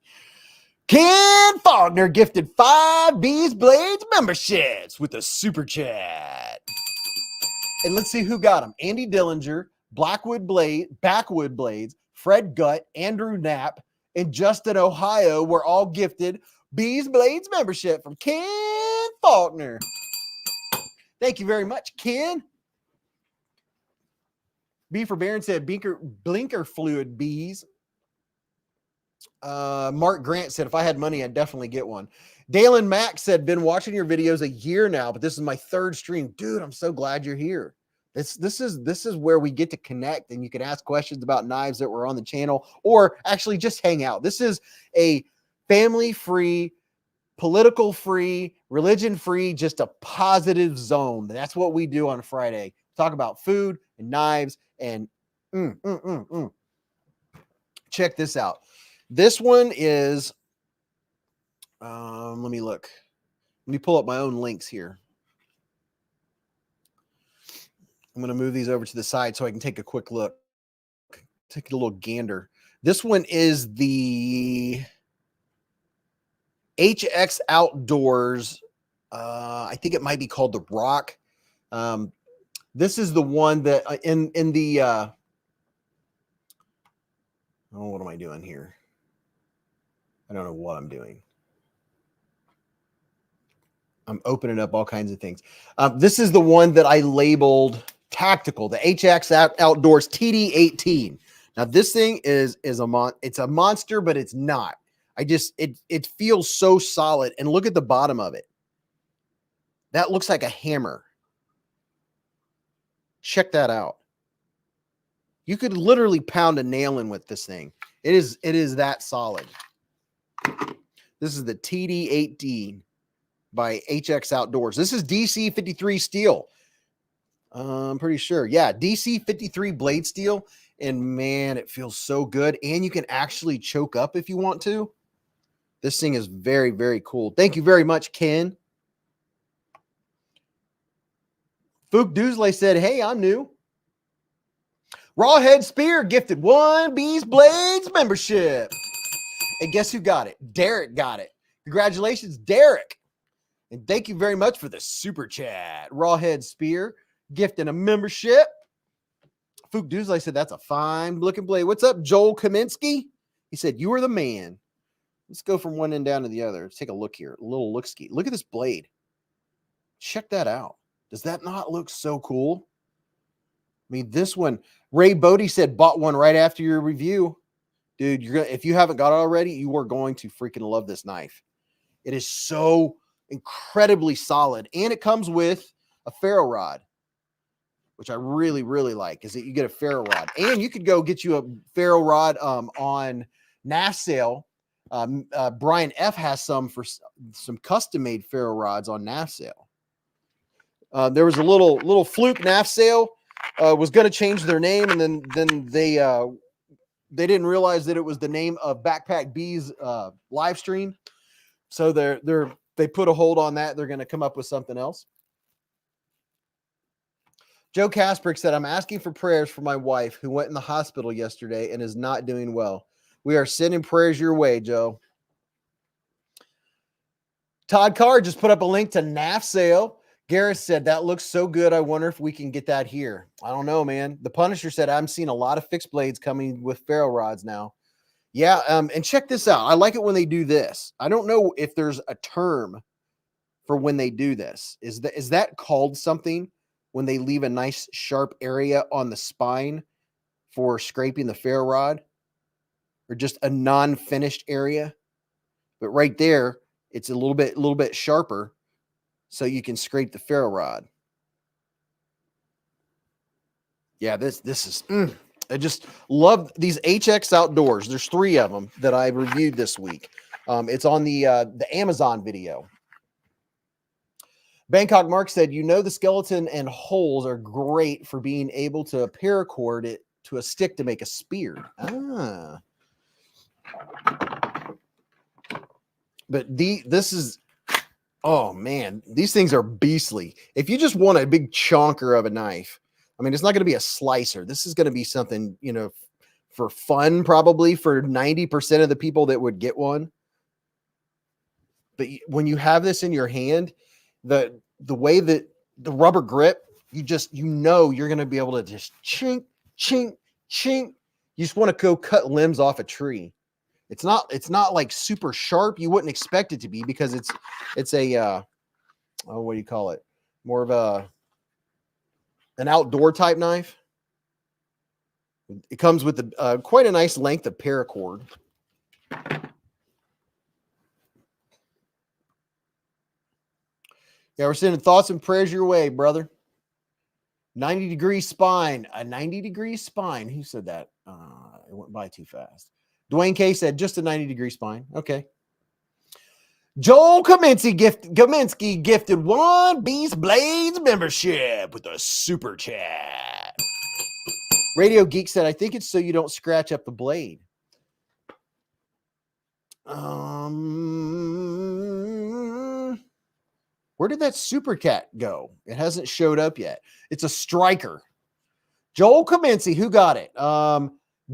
Ken Faulkner gifted 5 Beez Blades memberships with a super chat. And let's see who got them. Andy Dillinger, Backwood Blades, Fred Gutt, Andrew Knapp, and Justin Ohio were all gifted Beez Blades membership from Ken Faulkner. Thank you very much, Ken. B for Baron said blinker fluid bees. Mark Grant said, if I had money, I'd definitely get one. Dalen Mack said, been watching your videos a year now, but this is my 3rd stream. Dude, I'm so glad you're here. This is where we get to connect, and you can ask questions about knives that were on the channel, or actually just hang out. This is a family-free, political-free, religion-free, just a positive zone. That's what we do on Friday. Talk about food and knives and check this out. This one is, let me look. Let me pull up my own links here. I'm going to move these over to the side so I can take a quick look. Take a little gander. This one is the HX Outdoors. I think it might be called the Rock. This is the one that in the, oh, what am I doing here? I don't know what I'm doing. I'm opening up all kinds of things. This is the one that I labeled tactical, the HX Outdoors TD18. Now this thing is it's a monster, but it's not. It feels so solid. And look at the bottom of it. That looks like a hammer. Check that out. You could literally pound a nail in with this thing. It is that solid. This is the TD18 by HX Outdoors. This is DC 53 steel. I'm pretty sure. Yeah, DC 53 blade steel. And man, it feels so good. And you can actually choke up if you want to. This thing is very, very cool. Thank you very much, Ken. Fook Doosley said, hey, I'm new. Rawhead Spear gifted 1 Beez Blades membership. And guess who got it? Derek got it. Congratulations, Derek. And thank you very much for the super chat. Rawhead Spear gifting a membership. Fook Doosley said, that's a fine looking blade. What's up, Joel Kaminsky? He said, you are the man. Let's go from one end down to the other. Let's take a look here. A little look-ski. Look at this blade. Check that out. Does that not look so cool? mean, this one, Ray Bodie said, bought one right after your review. Dude, you're gonna, if you haven't got it already, you are going to freaking love this knife. It is so incredibly solid. And it comes with a ferro rod, which I really, really like, is that you get a ferro rod. And you could go get you a ferro rod on NAF sale. Brian F has some for some custom-made ferro rods on NAF sale. There was a little fluke NAF sale. Was going to change their name, and then they didn't realize that it was the name of Backpack Beez live stream. So they put a hold on that. They're going to come up with something else. Joe Kasprick said, I'm asking for prayers for my wife who went in the hospital yesterday and is not doing well. We are sending prayers your way, Joe. Todd Carr just put up a link to NAF sale. Gareth said, that looks so good. I wonder if we can get that here. I don't know, man. The Punisher said, I'm seeing a lot of fixed blades coming with ferro rods now. Yeah, and check this out. I like it when they do this. I don't know if there's a term for when they do this. Is that called something when they leave a nice sharp area on the spine for scraping the ferro rod, or just a non-finished area? But right there, it's a little bit sharper, so you can scrape the ferro rod. Yeah, this is, I just love these HX Outdoors. There's 3 of them that I reviewed this week. It's on the Amazon video. Bangkok Mark said, the skeleton and holes are great for being able to paracord it to a stick to make a spear. Ah. But this is, oh man, these things are beastly. If you just want a big chonker of a knife, I mean, it's not going to be a slicer. This is going to be something, for fun, probably for 90% of the people that would get one. But when you have this in your hand, the way that the rubber grip, you're going to be able to just chink, chink, chink. You just want to go cut limbs off a tree. It's not like super sharp. You wouldn't expect it to be, because it's a what do you call it? More of an outdoor type knife. It comes with quite a nice length of paracord. Yeah, we're sending thoughts and prayers your way, brother. 90-degree spine. A 90-degree spine. Who said that? It went by too fast. Dwayne K said, just a 90-degree spine. Okay. Joel Kaminsky gifted 1 Beez Blades membership with a super chat. Radio Geek said, I think it's so you don't scratch up the blade. Where did that super cat go? It hasn't showed up yet. It's a striker. Joel Kaminsky, who got it?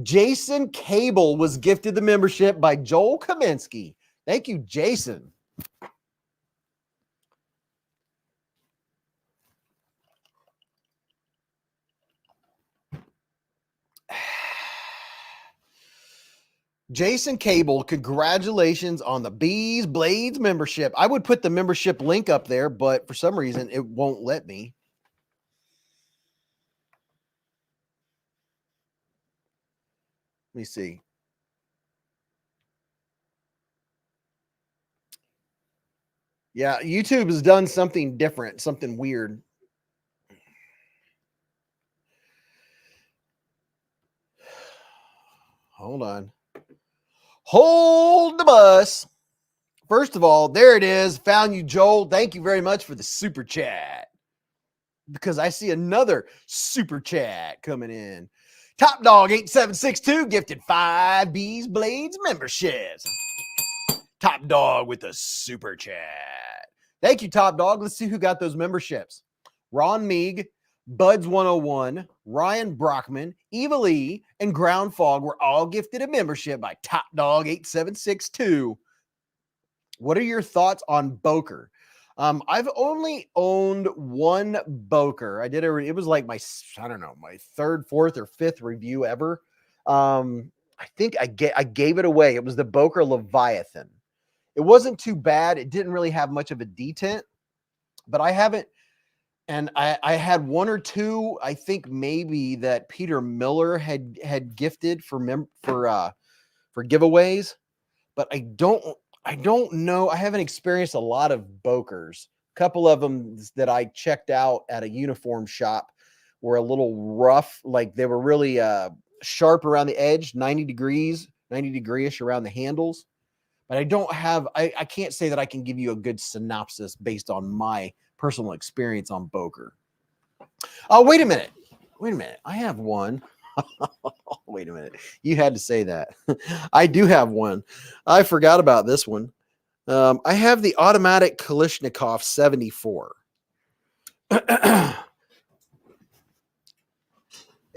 Jason Cable was gifted the membership by Joel Kaminsky. Thank you, Jason. Jason Cable, congratulations on the Beez Blades membership. I would put the membership link up there, but for some reason it won't let me. Let me see. Yeah, YouTube has done something different, something weird. Hold on. Hold the bus. First of all, there it is. Found you, Joel. Thank you very much for the super chat. Because I see another super chat coming in. Top Dog 8762 gifted 5 Beez Blades memberships. Top Dog with a super chat. Thank you, Top Dog. Let's see who got those memberships. Ron Meeg, Buds 101, Ryan Brockman, Eva Lee, and Ground Fog were all gifted a membership by Top Dog 8762. What are your thoughts on Boker? I've only owned 1 Boker. It was like my 3rd, 4th, or 5th review ever. I think I gave it away. It was the Boker Leviathan. It wasn't too bad. It didn't really have much of a detent, but I haven't And I had one or two, I think maybe that Peter Miller had gifted for giveaways, but I don't know. I haven't experienced a lot of Bokers. A couple of them that I checked out at a uniform shop were a little rough, like they were really sharp around the edge, 90 degree-ish around the handles. But I don't have, I can't say that I can give you a good synopsis based on my personal experience on Boker. Oh, wait a minute. I have one. Wait a minute. You had to say that. I do have one. I forgot about this one. I have the automatic Kalashnikov 74.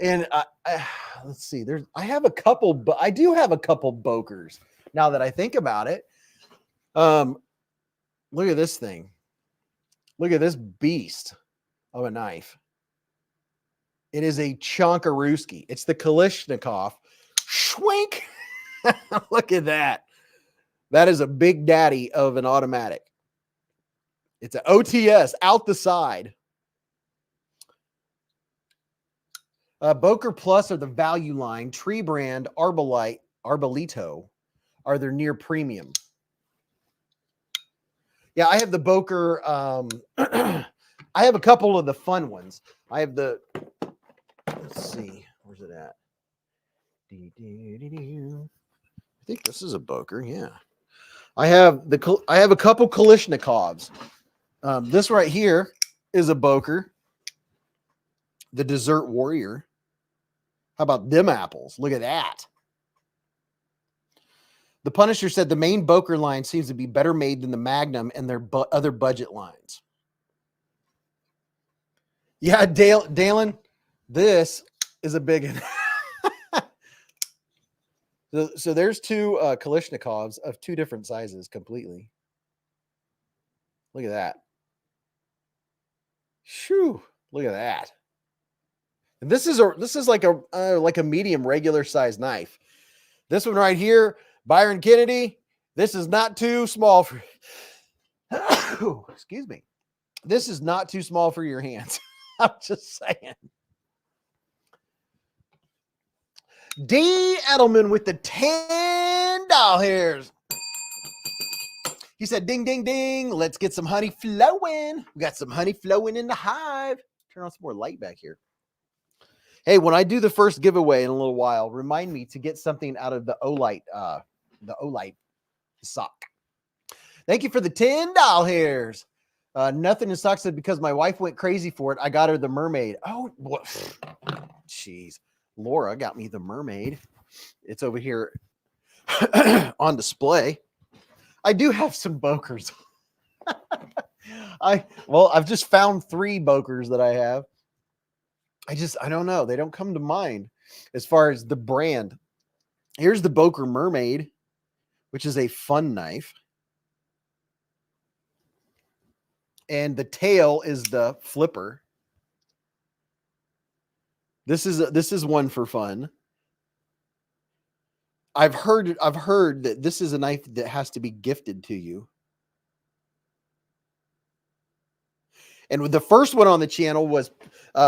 And let's see. I have a couple, but I do have a couple Bokers now that I think about it. Look at this thing. Look at this beast of a knife. It is a Chonkarooski. It's the Kalashnikov. Schwink. Look at that. That is a big daddy of an automatic. It's an OTS out the side. Boker Plus are the value line. Tree brand Arbolito are their near premium. Yeah, I have the Boker. I have a couple of the fun ones. I have the, let's see, where's it at? I think this is a Boker, yeah. I have a couple Kalashnikovs. This right here is a Boker, the Desert Warrior. How about them apples? Look at that. The Punisher said the main Boker line seems to be better made than the Magnum and their other budget lines. Yeah, Dalen, this is a big one. So there's two Kalashnikovs of two different sizes completely. Look at that. Shoo, look at that. And this is like a medium regular size knife. This one right here, Byron Kennedy, this is not too small for excuse me. This is not too small for your hands. I'm just saying. D. Edelman with the $10 hairs. He said, ding, ding, ding. Let's get some honey flowing. We got some honey flowing in the hive. Turn on some more light back here. Hey, when I do the first giveaway in a little while, remind me to get something out of the Olight sock. Thank you for the $10 hairs. Nothing in stock said because my wife went crazy for it. I got her the mermaid. Oh, jeez. Laura got me the mermaid. It's over here on display. I do have some Bokers. I've just found 3 Bokers that I have. I don't know. They don't come to mind as far as the brand. Here's the Boker Mermaid, which is a fun knife. And the tail is the flipper. This is one for fun. I've heard that this is a knife that has to be gifted to you. And the first one on the channel was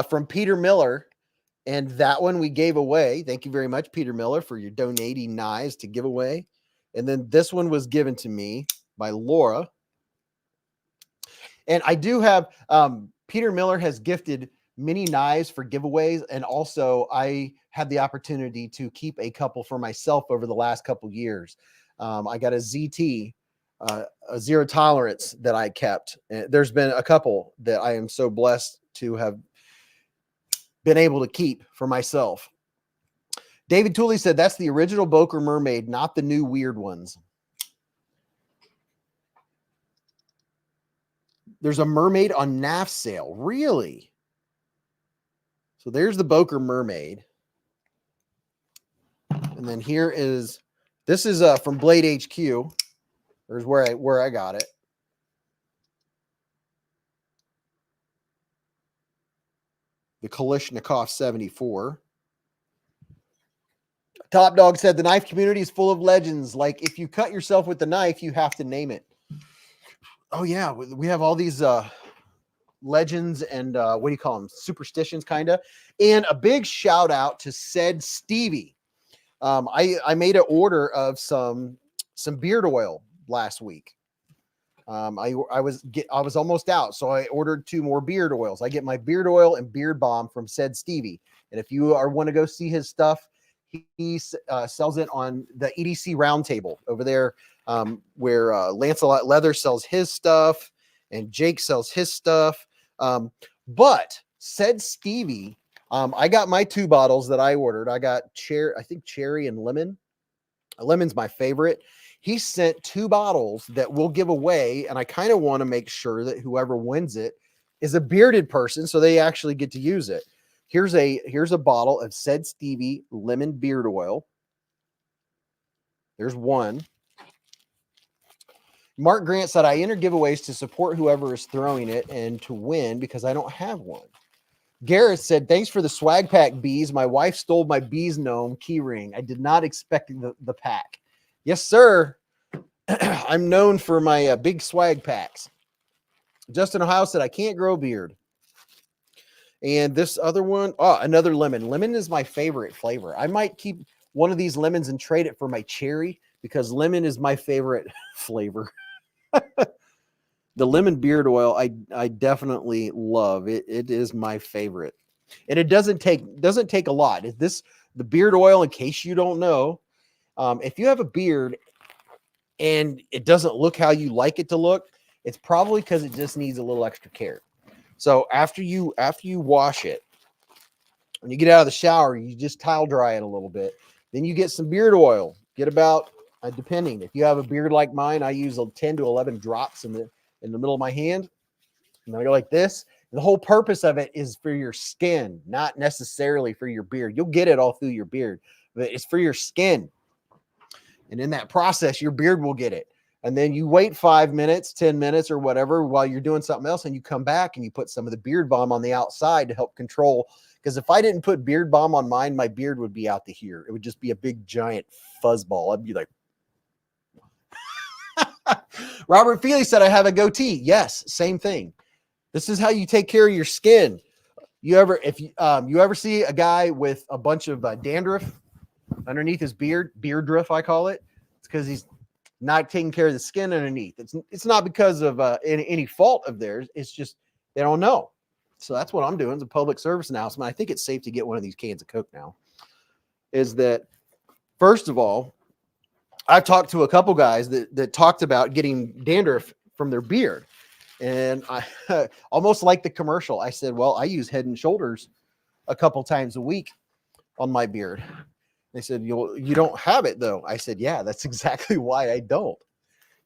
from Peter Miller, and that one we gave away. Thank you very much, Peter Miller, for your donating knives to give away. And then this one was given to me by Laura. And I do have, Peter Miller has gifted many knives for giveaways. And also I had the opportunity to keep a couple for myself over the last couple years. I got a ZT, a zero tolerance that I kept. There's been a couple that I am so blessed to have been able to keep for myself. David Tooley said that's the original Boker Mermaid, not the new weird ones. There's a mermaid on NAF sale. Really? So there's the Boker Mermaid. And then here is, this is from Blade HQ. There's where I got it. The Kalashnikov 74. Top Dog said the knife community is full of legends. Like if you cut yourself with the knife, you have to name it. Oh yeah, we have all these legends and what do you call them? Superstitions, kind of. And a big shout out to said Stevie. I made an order of some beard oil last week. I was almost out, so I ordered 2 more beard oils. I get my beard oil and beard balm from said Stevie. And if you want to go see his stuff, he sells it on the EDC Roundtable over there, where Lancelot Leather sells his stuff and Jake sells his stuff. But said Stevie, I got my 2 bottles that I ordered. I got cherry and lemon. Lemon's my favorite. He sent 2 bottles that we'll give away, and I kind of want to make sure that whoever wins it is a bearded person, so they actually get to use it. Here's a bottle of said Stevie lemon beard oil. There's 1. Mark Grant said, I enter giveaways to support whoever is throwing it and to win because I don't have one. Garrett said, thanks for the swag pack, Beez. My wife stole my Beez gnome key ring. I did not expect the pack. Yes, sir. I'm known for my big swag packs. Justin Ohio said, I can't grow a beard. And this other one, another lemon. Lemon is my favorite flavor. I might keep one of these lemons and trade it for my cherry because lemon is my favorite flavor. The lemon beard oil, I definitely love it. It is my favorite. And it doesn't take a lot. The beard oil, in case you don't know, if you have a beard and it doesn't look how you like it to look, it's probably because it just needs a little extra care. So after you wash it, when you get out of the shower, you just towel dry it a little bit. Then you get some beard oil. Get about, depending, if you have a beard like mine, I use 10 to 11 drops in the middle of my hand. And then I go like this. The whole purpose of it is for your skin, not necessarily for your beard. You'll get it all through your beard, but it's for your skin. And in that process, your beard will get it. And then you wait 5 minutes, 10 minutes or whatever while you're doing something else. And you come back and you put some of the beard balm on the outside to help control. Because if I didn't put beard balm on mine, my beard would be out to here. It would just be a big giant fuzzball. I'd be like, Robert Feely said, I have a goatee. Yes, same thing. This is how you take care of your skin. If you ever see a guy with a bunch of dandruff underneath his beard drift, I call it. It's because he's not taking care of the skin underneath. It's not because of any fault of theirs. It's just they don't know. So that's what I'm doing. It's a public service announcement. I think it's safe to get one of these cans of Coke now. Is that, first of all, I've talked to a couple guys that talked about getting dandruff from their beard. And I almost like the commercial. I said, well, I use Head and Shoulders a couple times a week on my beard. They said, you don't have it though. I said, yeah, that's exactly why I don't.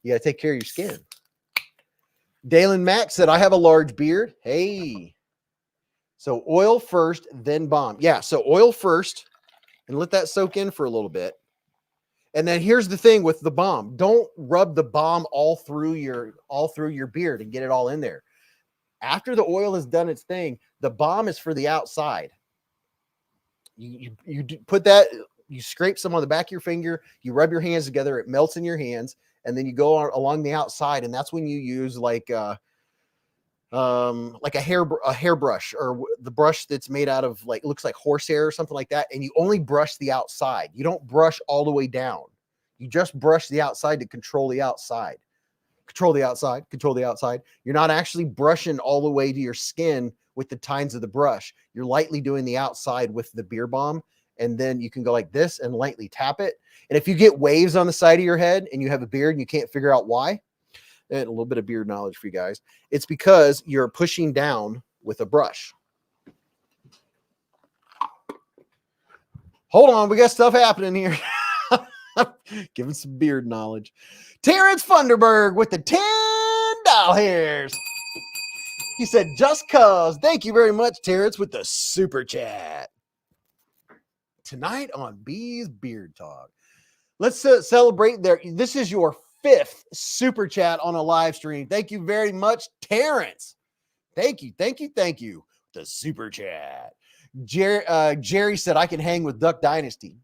You got to take care of your skin. Dalen Mack said, I have a large beard. Hey. So oil first, then balm. Yeah. So oil first and let that soak in for a little bit. And then here's the thing with the balm. Don't rub the balm all through your beard and get it all in there. After the oil has done its thing, the balm is for the outside. You put that, you scrape some on the back of your finger, you rub your hands together, it melts in your hands, and then you go along the outside, and that's when you use like a hairbrush or the brush that's made out of like, looks like horsehair or something like that. And you only brush the outside. You don't brush all the way down. You just brush the outside to control the outside. Control the outside, control the outside. You're not actually brushing all the way to your skin with the tines of the brush. You're lightly doing the outside with the beer balm. And then you can go like this and lightly tap it. And if you get waves on the side of your head and you have a beard and you can't figure out why, and a little bit of beard knowledge for you guys, it's because you're pushing down with a brush. Hold on, we got stuff happening here. Giving some beard knowledge. Terrence Funderburg with the $10 hairs. He said, just cause. Thank you very much, Terrence, with the super chat. Tonight on Beez Beard Talk. Let's celebrate there. This is your 5th super chat on a live stream. Thank you very much, Terrence. Thank you. The super chat. Jerry said, I can hang with Duck Dynasty.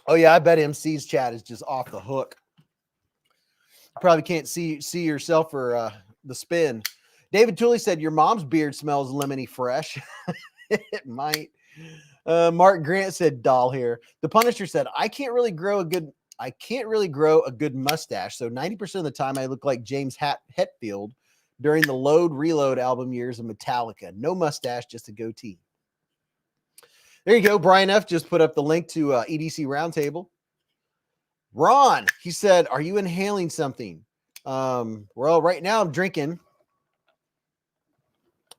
Oh yeah, I bet MC's chat is just off the hook. You probably can't see yourself or the spin. David Tooley said, your mom's beard smells lemony fresh. It might. Mark Grant said, doll hair. The Punisher said, I can't really grow a good mustache. So 90% of the time I look like James Hetfield during the Load Reload album years of Metallica. No mustache, just a goatee. There you go. Brian F. just put up the link to EDC Roundtable. Ron, he said, are you inhaling something? Well, right now I'm drinking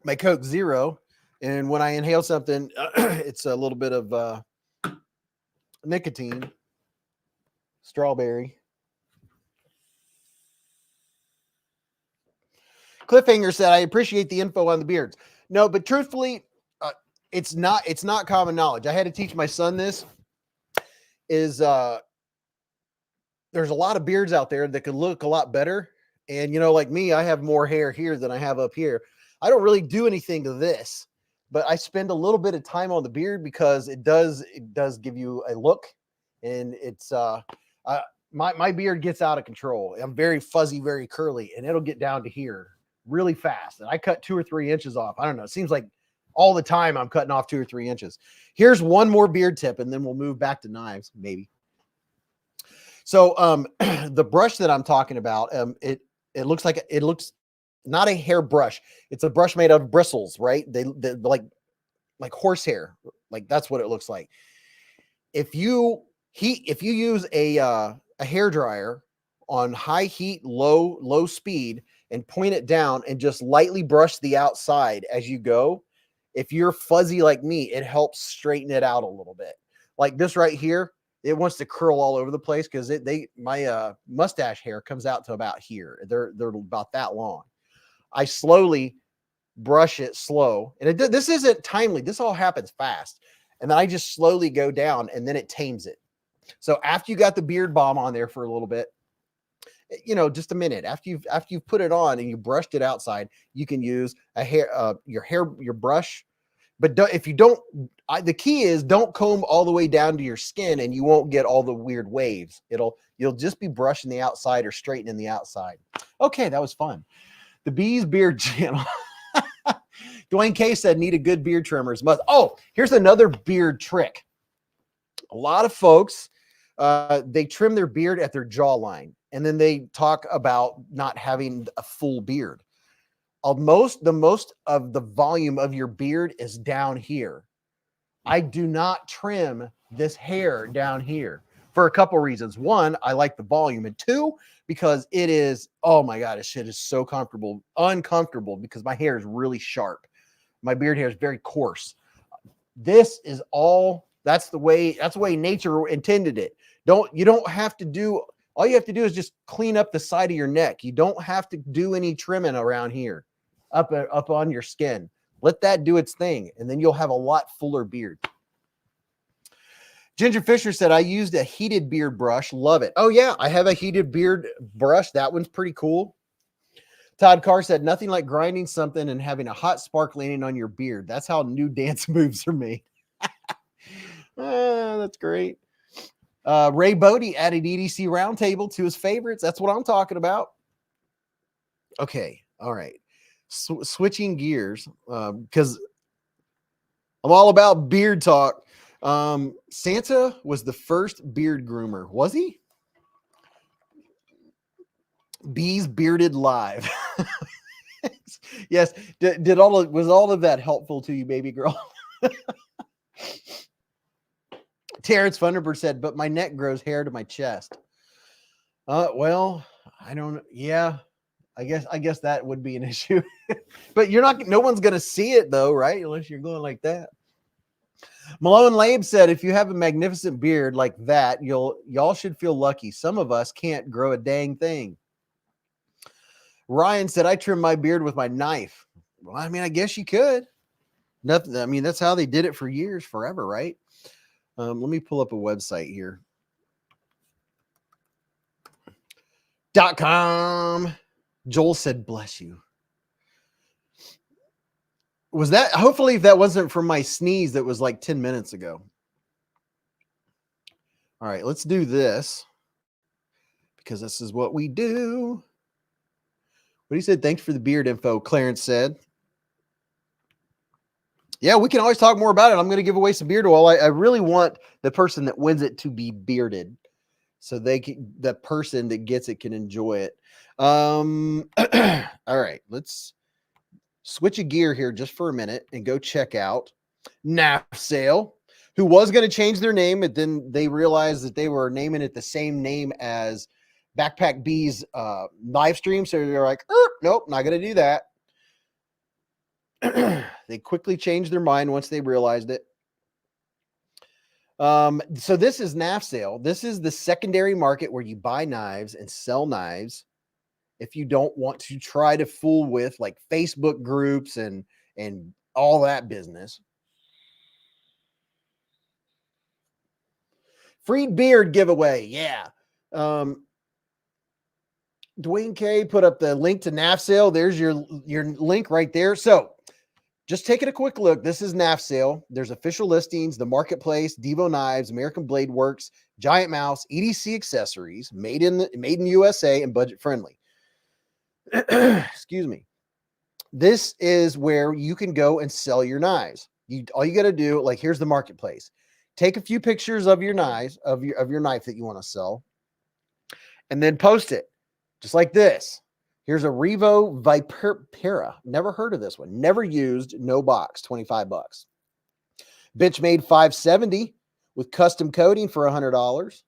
my Coke Zero. And when I inhale something, it's a little bit of nicotine. Strawberry. Cliffhanger said, I appreciate the info on the beards. No, but truthfully, it's not common knowledge. I had to teach my son this. There's a lot of beards out there that could look a lot better. And, you know, like me, I have more hair here than I have up here. I don't really do anything to this, but I spend a little bit of time on the beard because it does give you a look, and it's my beard gets out of control. I'm very fuzzy, very curly, and it'll get down to here really fast. And I cut 2 or 3 inches off. I don't know. It seems like all the time I'm cutting off 2 or 3 inches. Here's one more beard tip, and then we'll move back to knives, maybe. So the brush that I'm talking about, it looks not a hair brush. It's a brush made out of bristles, right? They like horsehair. Like that's what it looks like. If you use a hair dryer on high heat, low speed, and point it down and just lightly brush the outside as you go, if you're fuzzy like me, it helps straighten it out a little bit. Like this right here, it wants to curl all over the place because my mustache hair comes out to about here. They're about that long. I slowly brush it slow, and this isn't timely. This all happens fast, and then I just slowly go down, and then it tames it. So after you got the beard balm on there for a little bit, you know, just a minute after you've put it on and you brushed it outside, you can use your brush. But if you don't, the key is don't comb all the way down to your skin, and you won't get all the weird waves. You'll just be brushing the outside or straightening the outside. Okay, that was fun. The Beez Beard Channel. Dwayne K said, need a good beard trimmers. Oh, here's another beard trick. A lot of folks, they trim their beard at their jawline, and then they talk about not having a full beard. The most of the volume of your beard is down here. I do not trim this hair down here for a couple reasons. One, I like the volume, and two, because it is, oh my God, this shit is so uncomfortable because my hair is really sharp. My beard hair is very coarse. This is that's the way nature intended it. You don't have to do, all you have to do is just clean up the side of your neck. You don't have to do any trimming around here, up on your skin. Let that do its thing, and then you'll have a lot fuller beard. Ginger Fisher said, I used a heated beard brush. Love it. Oh, yeah, I have a heated beard brush. That one's pretty cool. Todd Carr said, nothing like grinding something and having a hot spark landing on your beard. That's how new dance moves are made. That's great. Ray Bodie added EDC Roundtable to his favorites. That's what I'm talking about. Okay. All right. Switching gears, because I'm all about beard talk. Santa was the first beard groomer. Was he? Bees bearded live. Yes. Was all of that helpful to you, baby girl? Terrence Thunderbird said, but my neck grows hair to my chest. Well, I don't. Yeah, I guess that would be an issue. But no one's going to see it though, right? Unless you're going like that. Malone Labe said, if you have a magnificent beard like that, y'all should feel lucky. Some of us can't grow a dang thing. Ryan said, I trim my beard with my knife. Well, I mean, I guess you could. Nothing. I mean, that's how they did it for years, forever, right? Let me pull up a website here. .com. Joel said, bless you. Was that, hopefully if that wasn't from my sneeze that was like 10 minutes ago. All right, let's do this because this is what we do. But he said, thanks for the beard info, Clarence said. Yeah, we can always talk more about it. I'm going to give away some beard oil. I really want the person that wins it to be bearded, so the person that gets it can enjoy it. All right, let's switch a gear here just for a minute and go check out Nafsale, who was going to change their name, but then they realized that they were naming it the same name as Backpack Bees live stream. So they're like, nope, not going to do that. They quickly changed their mind once they realized it. So this is Nafsale. This is the secondary market where you buy knives and sell knives. If you don't want to try to fool with like Facebook groups and all that business. Free beard giveaway. Yeah. Dwayne K put up the link to Nafsale. There's your link right there. So just taking a quick look. This is Nafsale. There's official listings, the marketplace, Devo Knives, American Blade Works, Giant Mouse, EDC accessories, made in USA and budget friendly. Excuse me. This is where you can go and sell your knives. All you got to do, like, here's the marketplace. Take a few pictures of your knives, of your knife that you want to sell, and then post it just like this. Here's a Revo Vipera. Never heard of this one. Never used. No box. 25 bucks. Benchmade 570 with custom coating for $100.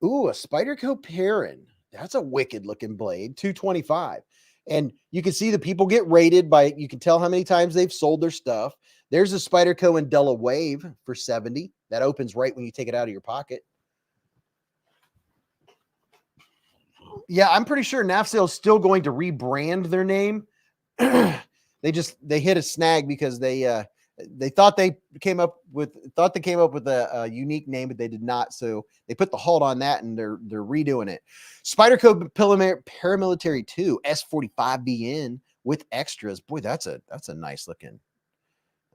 Ooh, a Spyderco Perrin. That's a wicked looking blade. 225. And you can see the people get rated by, you can tell how many times they've sold their stuff. There's a Spyderco Indela Wave for 70. That opens right when you take it out of your pocket. Yeah, I'm pretty sure Nafsale is still going to rebrand their name. They hit a snag because they thought they came up with a unique name, but they did not. So they put the halt on that, and they're redoing it. Spyderco Paramilitary 2 S45BN with extras. Boy, that's a nice looking.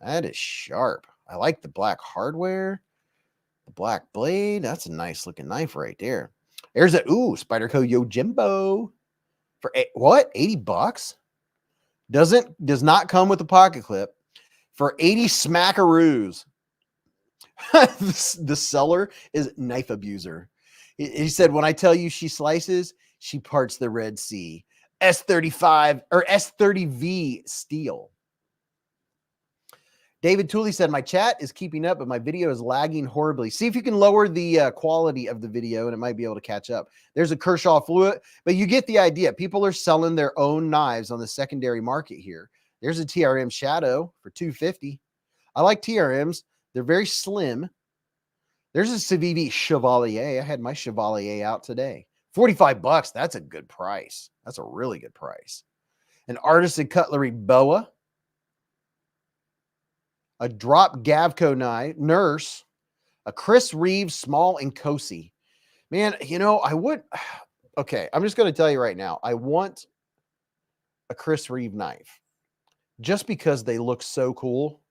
That is sharp. I like the black hardware, the black blade. That's a nice looking knife right there. There's a Spyderco Yojimbo for what? 80 bucks. Does not come with a pocket clip. For 80 smackaroos. The seller is knife abuser. He said, when I tell you she slices, she parts the Red Sea. S35 or S30V steel. David Tooley said, my chat is keeping up, but my video is lagging horribly. See if you can lower the quality of the video, and it might be able to catch up. There's a Kershaw Fluid, but you get the idea. People are selling their own knives on the secondary market here. There's a TRM Shadow for $250. I like TRMs. They're very slim. There's a Civivi Chevalier. I had my Chevalier out today. 45 bucks. That's a good price. That's a really good price. An Artisan Cutlery Boa. A Drop Gavco knife, Nurse. A Chris Reeves Small and Cosi. Man, I would. Okay, I'm just going to tell you right now. I want a Chris Reeve knife. Just because they look so cool.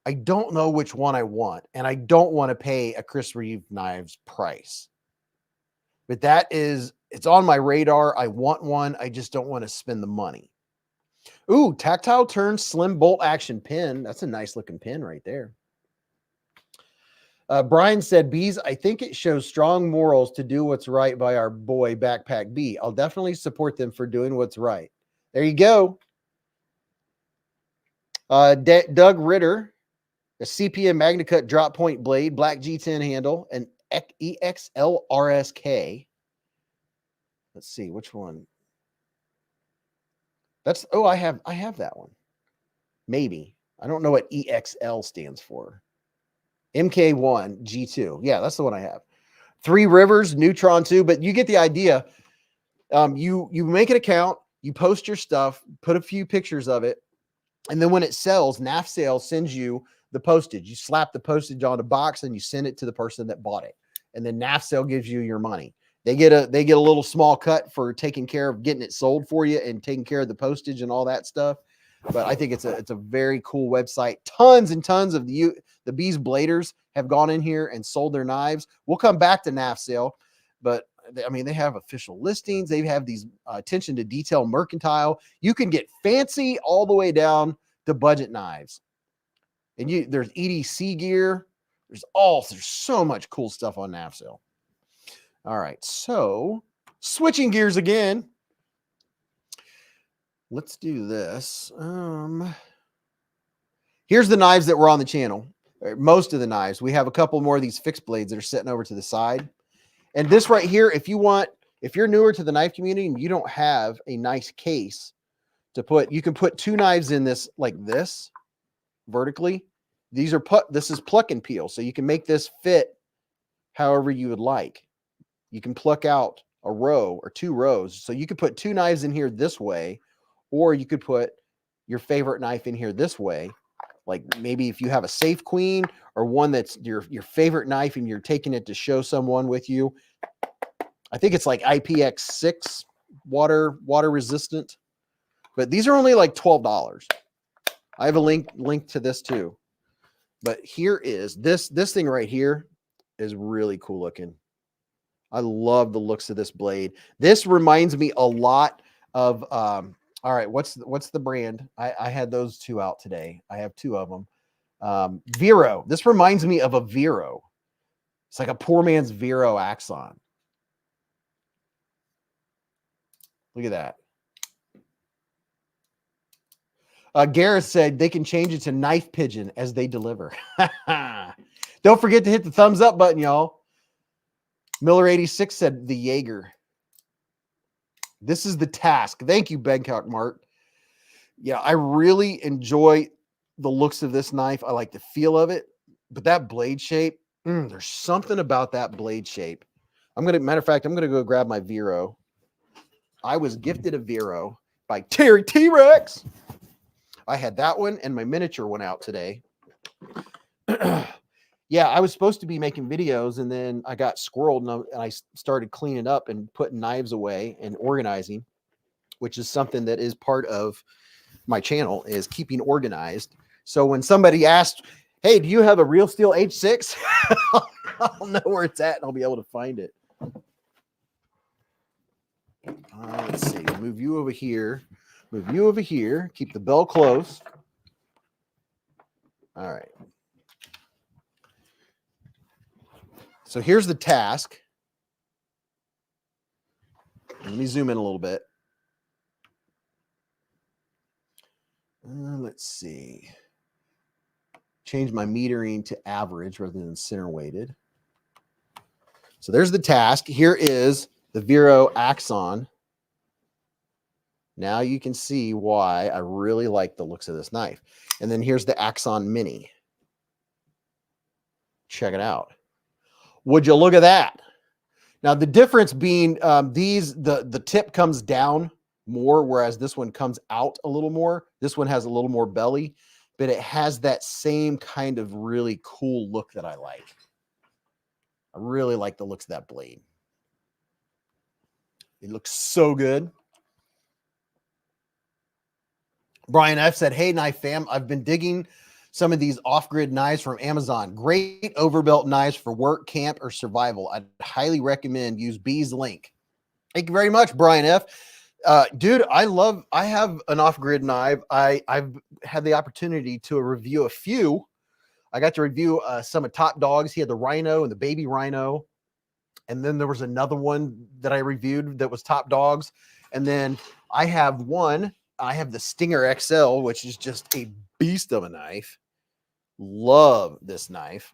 I don't know which one I want, and I don't want to pay a Chris Reeve knives price. But it's on my radar. I want one. I just don't want to spend the money. Ooh, tactile turn slim bolt action pin. That's a nice looking pin right there. Brian said, Beez, I think it shows strong morals to do what's right by our boy Backpack B. I'll definitely support them for doing what's right. There you go. Doug Ritter, a CPM MagnaCut drop point blade, black G10 handle, an EXL RSK. Let's see which one. That's I have that one. Maybe. I don't know what EXL stands for. MK1 G2. Yeah, that's the one I have. Three Rivers, Neutron 2, but you get the idea. You make an account, you post your stuff, put a few pictures of it, and then when it sells, Nafsale sends you the postage. You slap the postage on a box and you send it to the person that bought it. And then Nafsale gives you your money. They get a little small cut for taking care of getting it sold for you and taking care of the postage and all that stuff. But I think it's a very cool website. Tons and tons of the Beez Bladers have gone in here and sold their knives. We'll come back to Nafsale, but I mean, they have official listings. They have these attention to detail mercantile. You can get fancy all the way down to budget knives. And there's EDC gear. There's so much cool stuff on NAF sale. All right, so switching gears again. Let's do this. Here's the knives that were on the channel. Most of the knives. We have a couple more of these fixed blades that are sitting over to the side. And this right here, if you're newer to the knife community and you don't have a nice case to put, you can put 2 knives in this like this vertically. This is pluck and peel. So you can make this fit however you would like. You can pluck out a row or 2 rows. So you could put 2 knives in here this way, or you could put your favorite knife in here this way. Like maybe if you have a safe queen or one that's your favorite knife and you're taking it to show someone with you. I think it's like IPX6 water resistant, but these are only like $12. I have a link to this too. But here is this thing right here is really cool looking. I love the looks of this blade. This reminds me a lot of all right, what's the brand? I had those 2 out today. I have 2 of them. Vero. This reminds me of a Vero. It's like a poor man's Vero Axon. Look at that. Gareth said they can change it to knife pigeon as they deliver. Don't forget to hit the thumbs up button, y'all. Miller86 said the Jaeger. This is the task. Thank you, Bangkok Mart. Yeah, I really enjoy the looks of this knife. I like the feel of it, but that blade shape, there's something about that blade shape. Matter of fact, I'm going to go grab my Vero. I was gifted a Vero by Terry T-Rex. I had that one and my miniature one out today. Yeah, I was supposed to be making videos and then I got squirreled and I started cleaning up and putting knives away and organizing, which is something that is part of my channel, is keeping organized. So when somebody asked, hey, do you have a Real Steel H6? I'll know where it's at and I'll be able to find it. Let's see, move you over here. Move you over here. Keep the bell close. All right. So here's the task. Let me zoom in a little bit. Let's see. Change my metering to average rather than center weighted. So there's the task. Here is the Vero Axon. Now you can see why I really like the looks of this knife. And then here's the Axon Mini. Check it out. Would you look at that? Now the difference being the tip comes down more, whereas this one comes out a little more. This one has a little more belly, but it has that same kind of really cool look that I like. I really like the looks of that blade. It looks so good. Brian F said, hey, knife fam, I've been digging some of these off-grid knives from Amazon. Great overbelt knives for work, camp, or survival. I'd highly recommend use Beez link. Thank you very much, Brian F. Dude, I have an off-grid knife. I've had the opportunity to review a few. I got to review some of Top Dog's. He had the Rhino and the baby Rhino. And then there was another one that I reviewed that was Top Dog's. And then I have the Stinger XL, which is just a beast of a knife. Love this knife.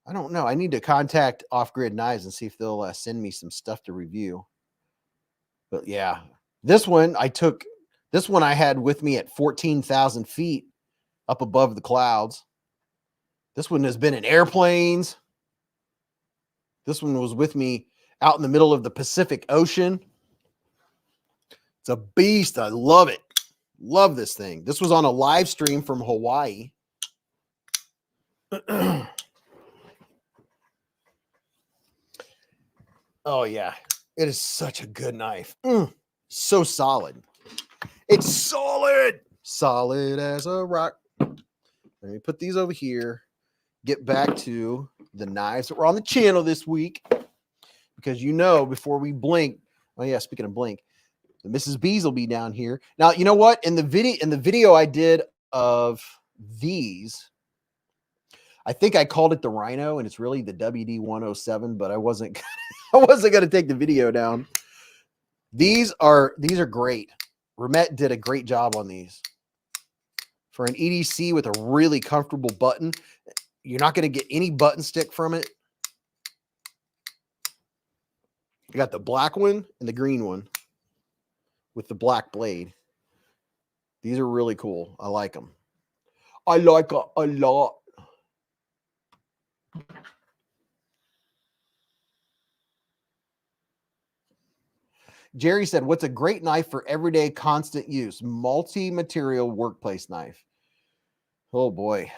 I don't know. I need to contact Off-Grid Knives and see if they'll send me some stuff to review. But yeah, this one I had with me at 14,000 feet up above the clouds. This one has been in airplanes. This one was with me out in the middle of the Pacific Ocean. It's a beast. I love it. Love this thing. This was on a live stream from Hawaii. Oh, yeah. It is such a good knife. So solid. It's solid. Solid as a rock. Let me put these over here. Get back to the knives that were on the channel this week, because you know before we blink. Oh yeah, speaking of blink, the Mrs. Beez will be down here. Now, you know what? In the video I did of these, I think I called it the Rhino, and it's really the WD-107, but I wasn't gonna take the video down. These are great. Remet did a great job on these. For an EDC with a really comfortable button, you're not going to get any button stick from it. You got the black one and the green one with the black blade. These are really cool. I like them. I like it a lot. Jerry said, what's a great knife for everyday constant use? Multi-material workplace knife. Oh boy.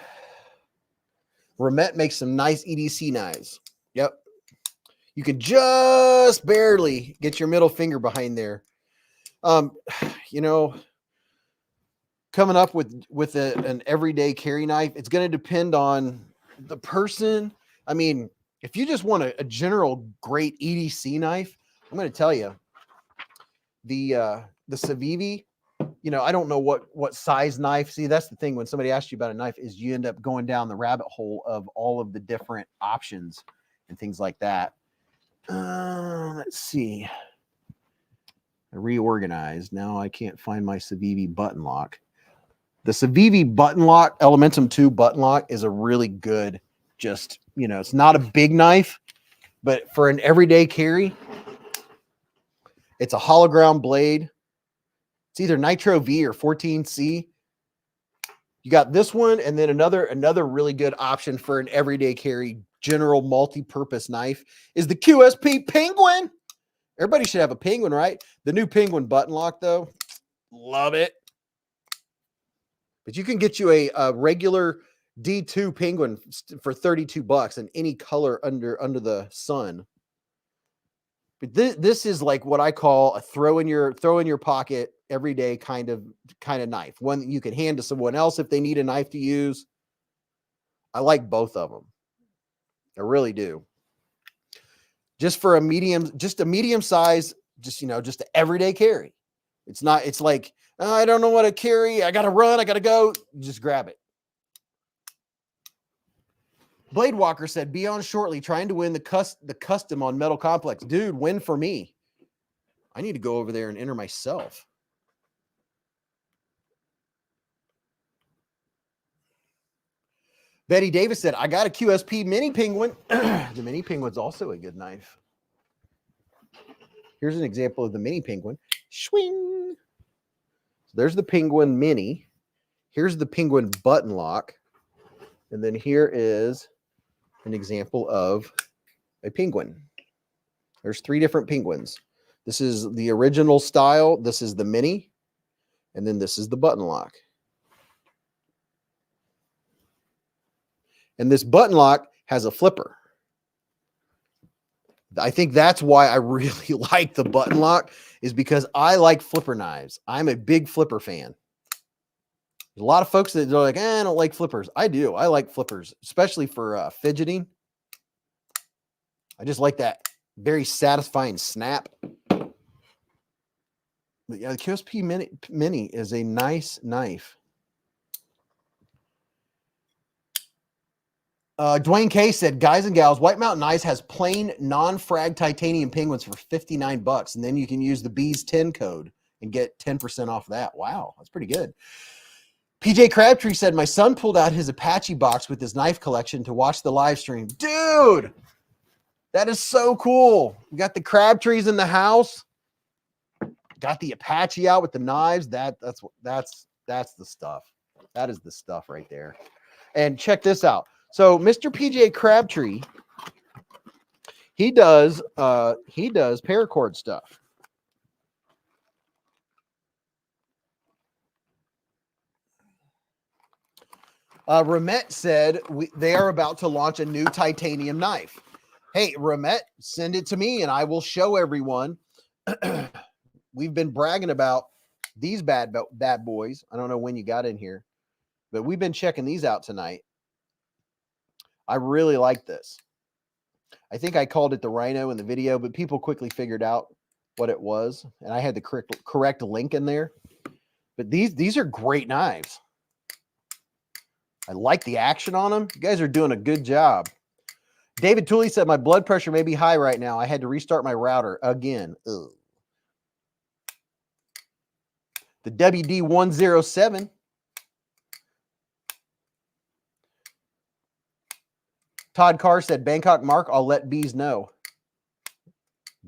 Remet makes some nice EDC knives. Yep. You could just barely get your middle finger behind there. You know, coming up with an everyday carry knife, it's going to depend on the person. I mean, if you just want a general great EDC knife, I'm going to tell you, the Civivi, you know, I don't know what size knife. See, that's the thing when somebody asks you about a knife is you end up going down the rabbit hole of all of the different options and things like that. Let's see. I reorganized. Now I can't find my Civivi button lock. The Civivi button lock, Elementum 2 button lock is a really good, just, you know, it's not a big knife, but for an everyday carry, it's a hollow ground blade. It's either Nitro V or 14C. You got this one, and then another really good option for an everyday carry, general multi-purpose knife is the QSP Penguin. Everybody should have a Penguin, right? The new Penguin button lock, though, love it. But you can get you a regular D2 Penguin for $32 in any color under the sun. But this is like what I call a throw in your pocket everyday kind of knife. One that you can hand to someone else if they need a knife to use. I like both of them. I really do. Just for a medium size, just, you know, just an everyday carry. It's like, oh, I don't know what to carry. I got to run. I got to go. Just grab it. Blade Walker said, be on shortly, trying to win the custom on Metal Complex. Dude, win for me. I need to go over there and enter myself. Betty Davis said, I got a QSP Mini Penguin. The Mini Penguin's also a good knife. Here's an example of the Mini Penguin. Swing. So there's the Penguin Mini. Here's the Penguin button lock. And then here is an example of a penguin. There's 3 different penguins. This is the original style. This is the Mini. And then this is the button lock. And this button lock has a flipper. I think that's why I really like the button lock, is because I like flipper knives. I'm a big flipper fan. There's a lot of folks that are like, I don't like flippers. I do. I like flippers, especially for fidgeting. I just like that very satisfying snap. But yeah, the QSP Mini is a nice knife. Dwayne K said, guys and gals, White Mountain Ice has plain non-frag titanium penguins for $59. And then you can use the Beez 10 code and get 10% off that. Wow, that's pretty good. PJ Crabtree said, my son pulled out his Apache box with his knife collection to watch the live stream. Dude, that is so cool. We got the Crabtrees in the house. Got the Apache out with the knives. That's the stuff. That is the stuff right there. And check this out. So Mr. PJ Crabtree, he does paracord stuff. Remet said they are about to launch a new titanium knife. Hey, Remet, send it to me and I will show everyone. We've been bragging about these bad boys. I don't know when you got in here, but we've been checking these out tonight. I really like this. I think I called it the Rhino in the video, but people quickly figured out what it was, and I had the correct link in there. But these are great knives. I like the action on them. You guys are doing a good job. David Tooley said, my blood pressure may be high right now. I had to restart my router again. Ugh. The WD107. Todd Carr said, Bangkok Mark, I'll let Beez know.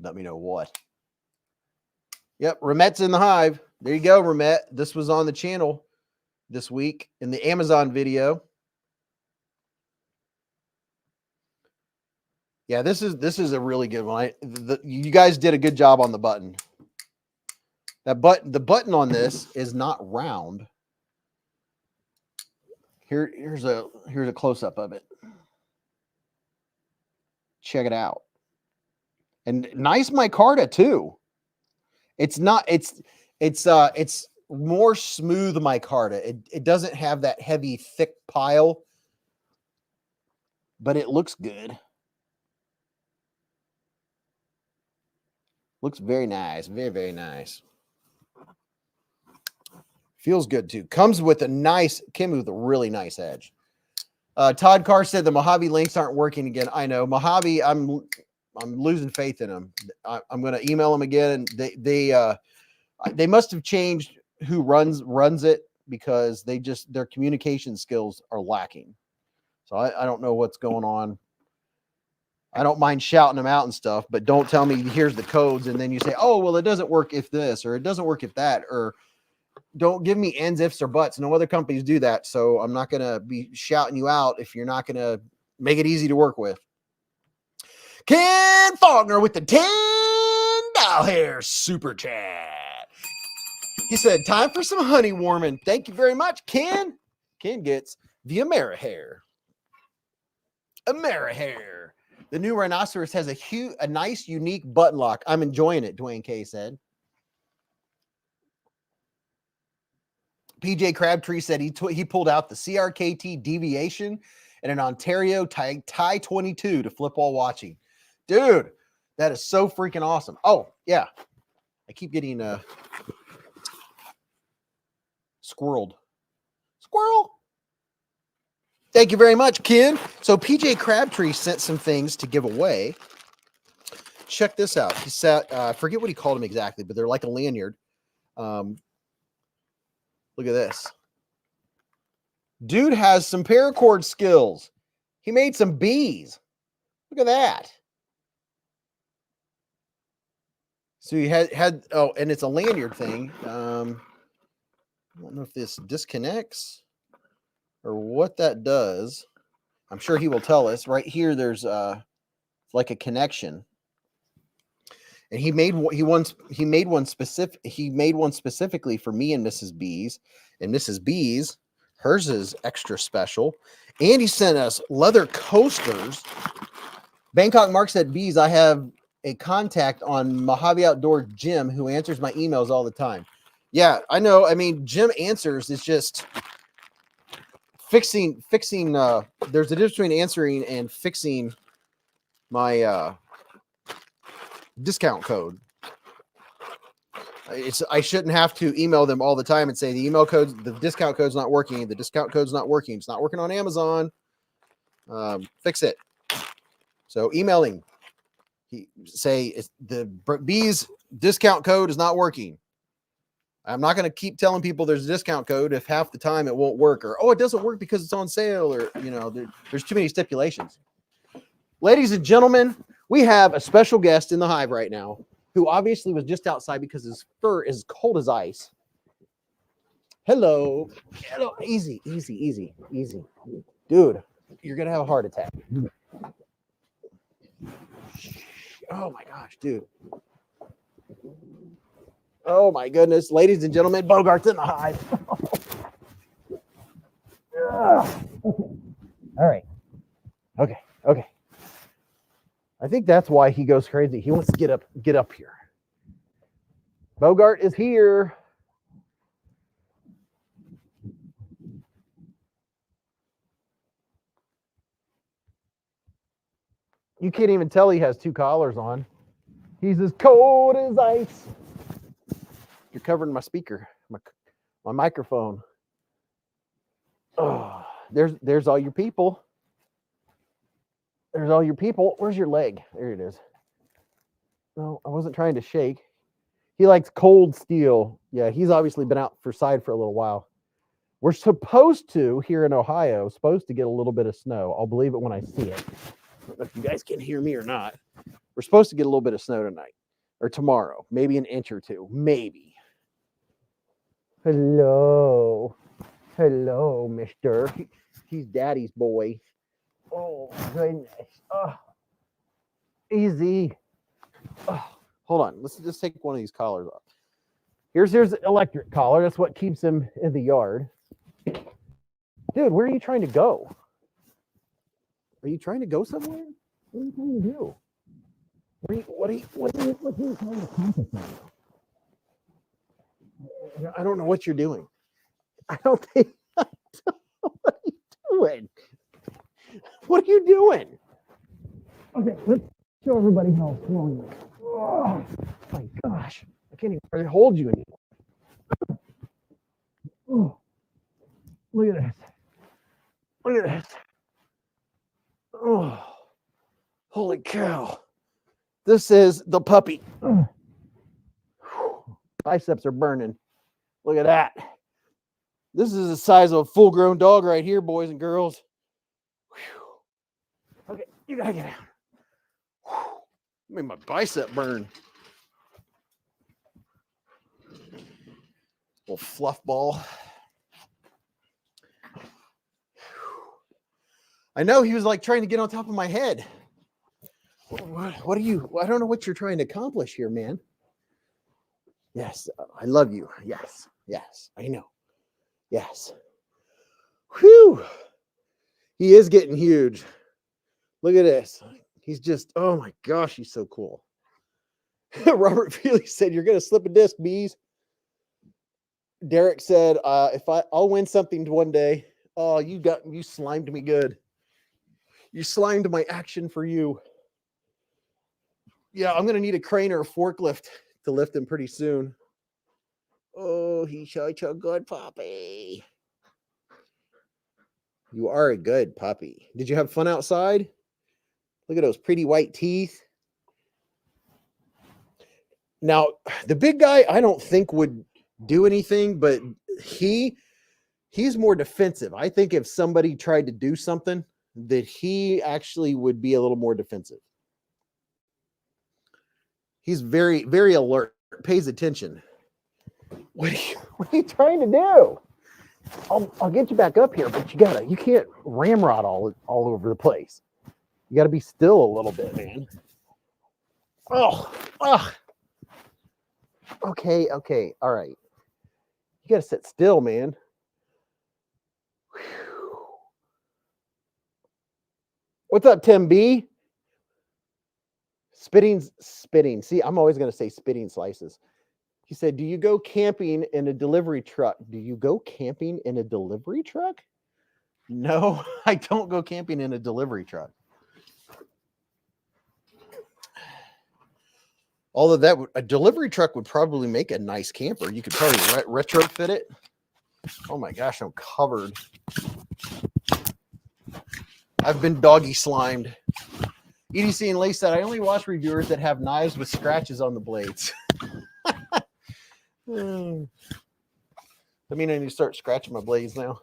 Let me know what. Yep, Ramet's in the hive. There you go, Ramet. This was on the channel this week in the Amazon video. Yeah, this is a really good one. You guys did a good job on the button. The button on this is not round. Here's a close up of it. Check it out. And nice micarta too. It's more smooth micarta. It doesn't have that heavy thick pile, but it looks good. Looks very nice. Very, very nice. Feels good too. Comes with a nice, came with a really nice edge. Todd Carr said the Mojave links aren't working again. I know Mojave. I'm losing faith in them. I'm going to email them again, and they must have changed who runs it, because their communication skills are lacking. So I don't know what's going on. I don't mind shouting them out and stuff, but don't tell me here's the codes and then you say, oh, well, it doesn't work if this, or it doesn't work if that, or don't give me ands, ifs, or buts. No other companies do that. So I'm not going to be shouting you out if you're not going to make it easy to work with. Ken Faulkner with the $10 hair super chat. He said, time for some honey warming. Thank you very much, Ken. Ken gets the Amerihair. Amerihair. The new Rhinoceros has a nice, unique button lock. I'm enjoying it, Dwayne K said. PJ Crabtree said he pulled out the CRKT deviation and an Ontario tie 22 to flip while watching. Dude, that is so freaking awesome. Oh, yeah. I keep getting squirreled. Squirrel. Thank you very much, Ken. So PJ Crabtree sent some things to give away. Check this out. He said, I forget what he called them exactly, but they're like a lanyard. Look at this. Dude has some paracord skills. He made some bees. Look at that. So he had oh, and it's a lanyard thing. I don't know if this disconnects or what that does. I'm sure he will tell us. Right here, there's like a connection. And he made one specifically for me and Mrs. Beez. And Mrs. Beez, hers is extra special. And he sent us leather coasters. Bangkok Mark said, Beez, I have a contact on Mojave Outdoor Jim who answers my emails all the time. Yeah, I know. I mean, Jim answers. It's just fixing there's a difference between answering and fixing my discount code. I shouldn't have to email them all the time and say the discount code's not working. The discount code's not working. It's not working on Amazon. Fix it. So emailing, say the Beez discount code is not working. I'm not going to keep telling people there's a discount code if half the time it won't work, or, oh, it doesn't work because it's on sale, or, you know, there's too many stipulations. Ladies and gentlemen, we have a special guest in the hive right now who obviously was just outside because his fur is cold as ice. Hello. Hello. Easy, easy, easy, easy. Dude, you're going to have a heart attack. Oh my gosh, dude. Oh my goodness. Ladies and gentlemen, Bogart's in the hive. All right. Okay. Okay. I think that's why he goes crazy. He wants to get up here. Bogart is here. You can't even tell he has 2 collars on. He's as cold as ice. You're covering my speaker, my microphone. Oh, there's all your people. There's all your people. Where's your leg? There it is. No, I wasn't trying to shake. He likes cold steel. Yeah, he's obviously been out for side for a little while. We're supposed to, here in Ohio, supposed to get a little bit of snow. I'll believe it when I see it. I don't know if you guys can hear me or not. We're supposed to get a little bit of snow tonight or tomorrow, maybe an inch or two, maybe. Hello. Hello, mister. He's daddy's boy. Oh, goodness. Oh, easy. Oh, hold on. Let's just take one of these collars off. Here's his electric collar. That's what keeps him in the yard. Dude, where are you trying to go? Are you trying to go somewhere? What are you trying to do? What are you trying to accomplish right now? I don't know what you're doing. I don't think. What are you doing? What are you doing? Okay, let's show everybody how strong you are. Oh my gosh. I can't even hold you anymore. Oh, look at this. Look at this. Oh, holy cow. This is the puppy. Biceps are burning. Look at that. This is the size of a full-grown dog right here, boys and girls. Whew. Okay, you gotta get out. Made my bicep burn. Little fluff ball. I know he was like trying to get on top of my head. What are you? I don't know what you're trying to accomplish here, man. Yes, I love you. Yes, yes, I know. Yes. Whew. He is getting huge. Look at this. He's just, oh my gosh, he's so cool. Robert Feely said, you're going to slip a disc, Beez. Derek said, I'll win something one day. Oh, you slimed me good. You slimed my action for you. Yeah, I'm going to need a crane or a forklift to lift him pretty soon. Oh, he's such a good puppy. You are a good puppy. Did you have fun outside? Look at those pretty white teeth. Now, the big guy, I don't think would do anything, but he's more defensive. I think if somebody tried to do something, that he actually would be a little more defensive. He's very, very alert, pays attention. What are you trying to do? I'll get you back up here, but you can't ramrod all over the place. You got to be still a little bit, man. Oh. Okay, all right. You got to sit still, man. Whew. What's up, Tim B? Spitting. See, I'm always going to say spitting slices. He said, do you go camping in a delivery truck? Do you go camping in a delivery truck? No, I don't go camping in a delivery truck. Although a delivery truck would probably make a nice camper. You could probably retrofit it. Oh my gosh, I'm covered. I've been doggy slimed. EDC and Lace said, I only watch reviewers that have knives with scratches on the blades. I mean, I need to start scratching my blades now.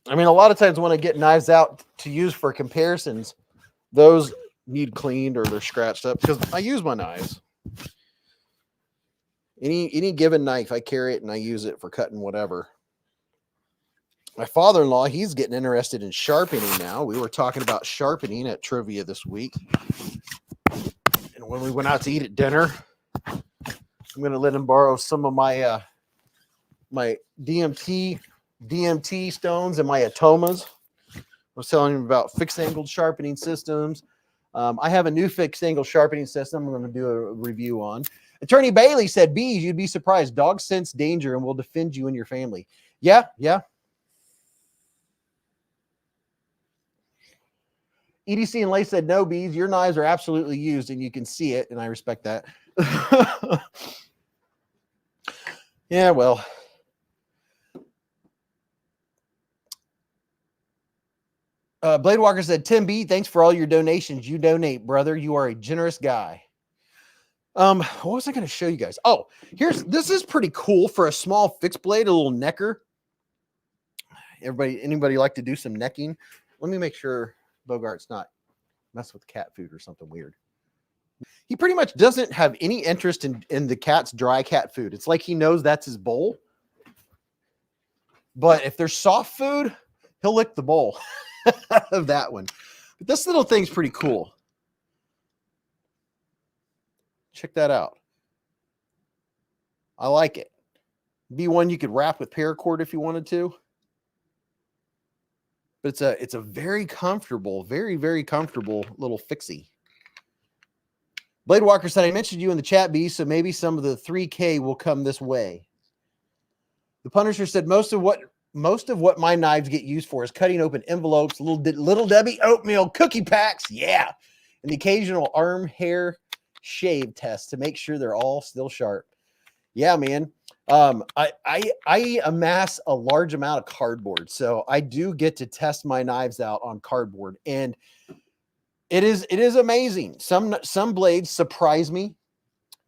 I mean, a lot of times when I get knives out to use for comparisons, those need cleaned or they're scratched up because I use my knives. Any given knife, I carry it and I use it for cutting whatever. My father-in-law, he's getting interested in sharpening now. We were talking about sharpening at trivia this week. And when we went out to eat at dinner, I'm going to let him borrow some of my my DMT stones and my atomas. I was telling him about fixed angled sharpening systems. I have a new fixed angle sharpening system I'm going to do a review on. Attorney Bailey said, Beez, you'd be surprised. Dogs sense danger and will defend you and your family. Yeah. EDC and Lay said, no, Beez, your knives are absolutely used and you can see it. And I respect that. Yeah, well. Blade Walker said, Tim B, thanks for all your donations. You donate, brother. You are a generous guy. What was I going to show you guys? Oh, this is pretty cool for a small fixed blade, a little necker. Anybody like to do some necking? Let me make sure Bogart's not mess with cat food or something weird. He pretty much doesn't have any interest in the cat's dry cat food. It's like he knows that's his bowl. But if there's soft food, he'll lick the bowl of that one. But this little thing's pretty cool. Check that out. I like it. Be one you could wrap with paracord if you wanted to. But it's a very comfortable, very, very comfortable little fixie. Blade Walker said, I mentioned you in the chat, B, so maybe some of the 3K will come this way. The Punisher said, most of what my knives get used for is cutting open envelopes, little Debbie oatmeal cookie packs, yeah, and the occasional arm hair shave test to make sure they're all still sharp. Yeah, man. I amass a large amount of cardboard, so I do get to test my knives out on cardboard, and it is amazing. Some blades surprise me,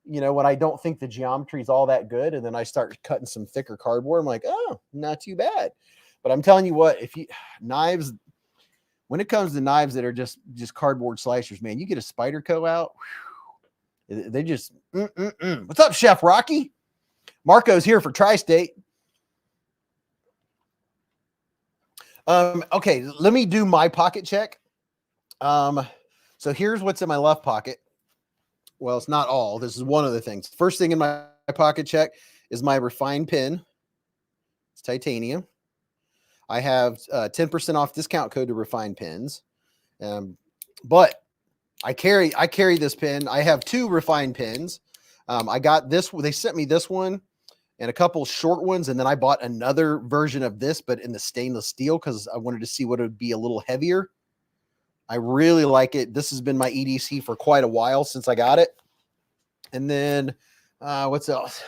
you know, when I don't think the geometry is all that good, and then I start cutting some thicker cardboard. I'm like, oh, not too bad. But I'm telling you what, if you knives, when it comes to knives that are just cardboard slicers, man, you get a Spyderco out, whew, they just What's up, Chef Rocky? Marco's here for Tri-State. Okay, let me do my pocket check. So here's what's in my left pocket. Well, it's not all. This is one of the things. First thing in my pocket check is my refined pin. It's titanium. I have 10% off discount code to refined pins. But I carry this pin. I have 2 refined pins. I got this. They sent me this one and a couple short ones, and then I bought another version of this, but in the stainless steel because I wanted to see what it would be a little heavier. I really like it. This has been my EDC for quite a while since I got it. And then what's else?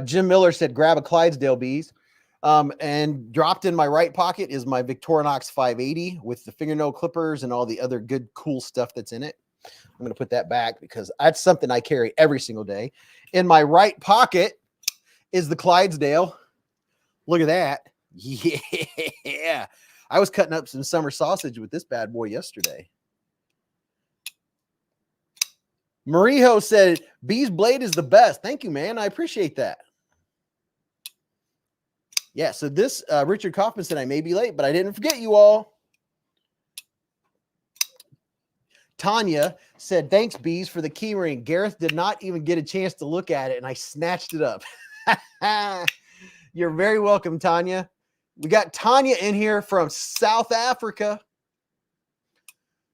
Jim Miller said, grab a Clydesdale, Beez. And dropped in my right pocket is my Victorinox 580 with the fingernail clippers and all the other good, cool stuff that's in it. I'm going to put that back because that's something I carry every single day. In my right pocket is the Clydesdale. Look at that. Yeah. I was cutting up some summer sausage with this bad boy yesterday. Marijo said, Beez Blade is the best. Thank you, man. I appreciate that. Yeah, so this, Richard Kaufman said, I may be late, but I didn't forget you all. Tanya said, thanks, Beez, for the key ring. Gareth did not even get a chance to look at it, and I snatched it up. You're very welcome, Tanya. We got Tanya in here from South Africa.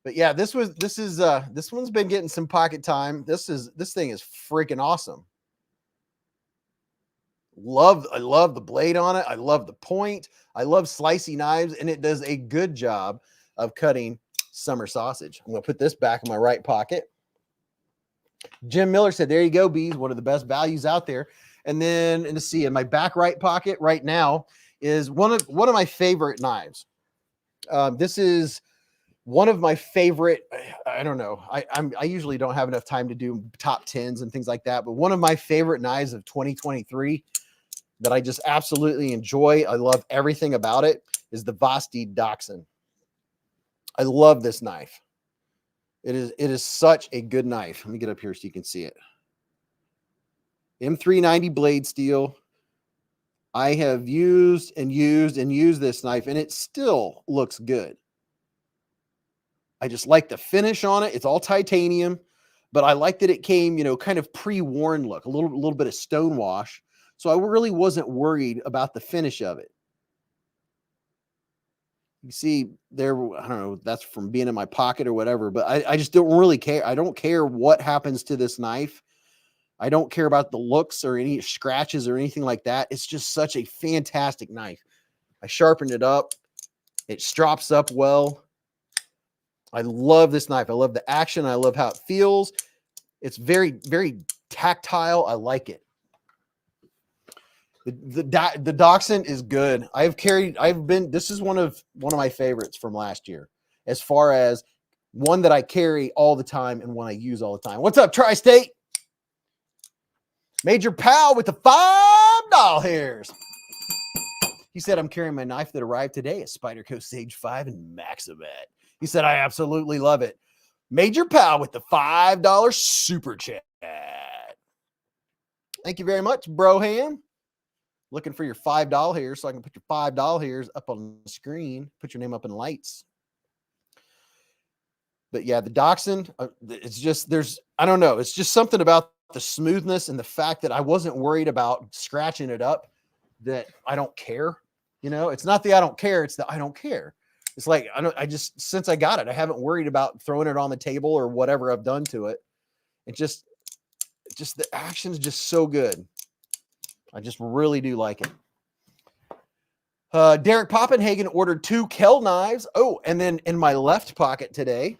But yeah, this one's been getting some pocket time. This thing is freaking awesome. I love the blade on it. I love the point. I love slicey knives, and it does a good job of cutting summer sausage. I'm going to put this back in my right pocket. Jim Miller said, there you go, Beez, one of the best values out there. And then, and to see, in my back right pocket right now is one of my favorite knives. This is one of my favorite, I don't know. I usually don't have enough time to do top 10s and things like that, but one of my favorite knives of 2023 that I just absolutely enjoy, I love everything about it, is the Vosteed Dachshund. I love this knife. It is such a good knife. Let me get up here so you can see it. M390 blade steel. I have used this knife, and it still looks good. I just like the finish on it. It's all titanium, but I like that it came, you know, kind of pre-worn look, a little bit of stone wash. So I really wasn't worried about the finish of it. You see there, I don't know, that's from being in my pocket or whatever, but I just don't really care. I don't care what happens to this knife. I don't care about the looks or any scratches or anything like that. It's just such a fantastic knife. I sharpened it up. It strops up well. I love this knife. I love the action. I love how it feels. It's very, very tactile. I like it. The Dachshund is good. This is one of my favorites from last year, as far as one that I carry all the time and one I use all the time. What's up, Tri-State? Major Pal with the $5 hairs. He said, I'm carrying my knife that arrived today, a Spyderco Sage 5 and Maxamet. He said, I absolutely love it. Major Pal with the $5 super chat. Thank you very much, Broham. Looking for your $5 here so I can put your $5 hairs up on the screen, put your name up in lights. But yeah, the Dachshund, it's just, I don't know. It's just something about the smoothness and the fact that I wasn't worried about scratching it up, that I don't care. You know, it's not the I don't care. It's the I don't care. It's like, since I got it, I haven't worried about throwing it on the table or whatever I've done to it. It just the action is just so good. I just really do like it. Derek Poppenhagen ordered 2 Kell knives. Oh, and then in my left pocket today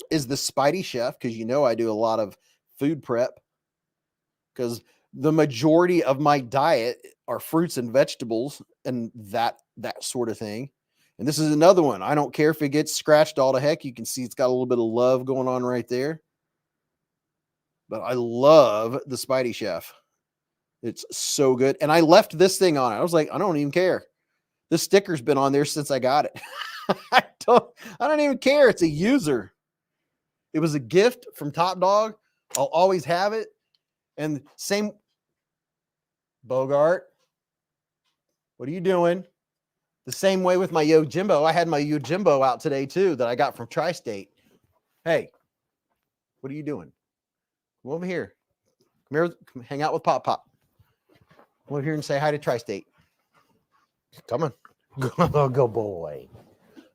is the Spidey Chef, because you know I do a lot of food prep, because the majority of my diet are fruits and vegetables and that sort of thing. And this is another one. I don't care if it gets scratched all to heck. You can see it's got a little bit of love going on right there. But I love the Spidey Chef. It's so good. And I left this thing on it. I was like, I don't even care. This sticker's been on there since I got it. I don't even care. It's a user. It was a gift from Top Dog. I'll always have it. And same, Bogart, what are you doing? The same way with my Yojimbo. I had my Yojimbo out today too that I got from Tri-State. Hey, what are you doing? Come over here. Come here. Come hang out with Pop Pop. Come over here and say hi to Tri-State. Come on. Go boy.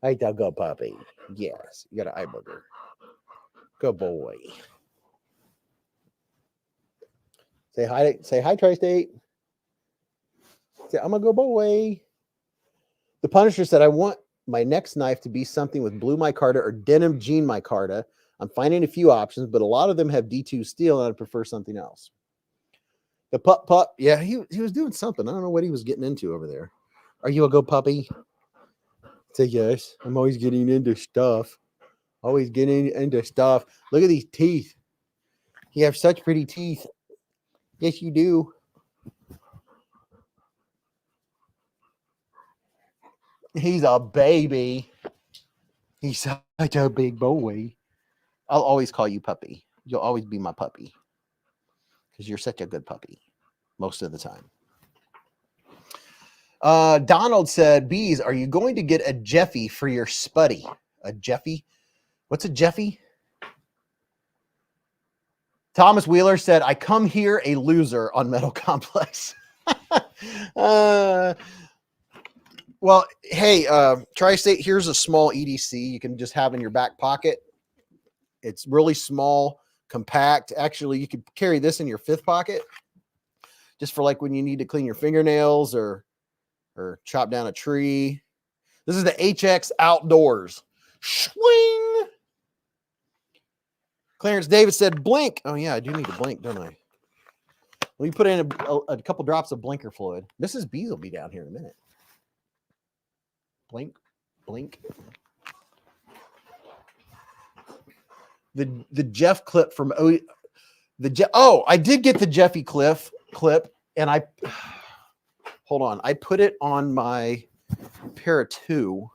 I think go puppy. Yes. You got an eye booger. Go boy. Say hi, Tri-State. Say, I'm gonna go boy. The Punisher said, I want my next knife to be something with blue micarta or denim jean micarta. I'm finding a few options, but a lot of them have D2 steel, and I'd prefer something else. The pup, yeah, he was doing something. I don't know what he was getting into over there. Are you a go puppy? Say yes. I'm always getting into stuff. Always getting into stuff. Look at these teeth. You have such pretty teeth. Yes, you do. He's a baby. He's such a big boy. I'll always call you puppy. You'll always be my puppy, because you're such a good puppy most of the time. Donald said, Beez, are you going to get a Jeffy for your Spuddy? A Jeffy? What's a Jeffy? Thomas Wheeler said, I come here a loser on Metal Complex. Well, hey, Tri-State, here's a small EDC you can just have in your back pocket. It's really small, compact. Actually, you could carry this in your 5th pocket just for like when you need to clean your fingernails or chop down a tree. This is the HX Outdoors. Swing! Clarence Davis said, blink. Oh, yeah, I do need to blink, don't I? Well, you put in a couple drops of blinker fluid. Mrs. Beez will be down here in a minute. Blink, blink. The Jeff clip from I did get the Jeffy clip, and hold on. I put it on my Para 2.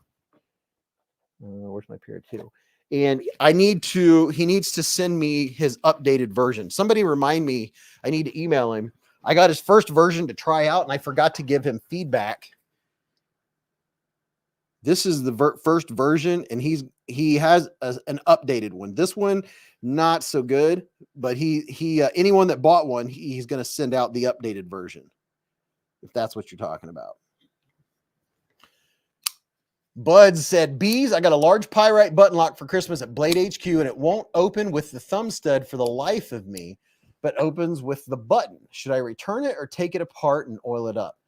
Where's my Para 2? And he needs to send me his updated version. Somebody remind me, I need to email him. I got his first version to try out, and I forgot to give him feedback. This is the first version, and he has an updated one. This one, not so good, but anyone that bought one, he's going to send out the updated version, if that's what you're talking about. Bud said, Beez, I got a large pyrite button lock for Christmas at Blade HQ, and it won't open with the thumb stud for the life of me, but opens with the button. Should I return it or take it apart and oil it up?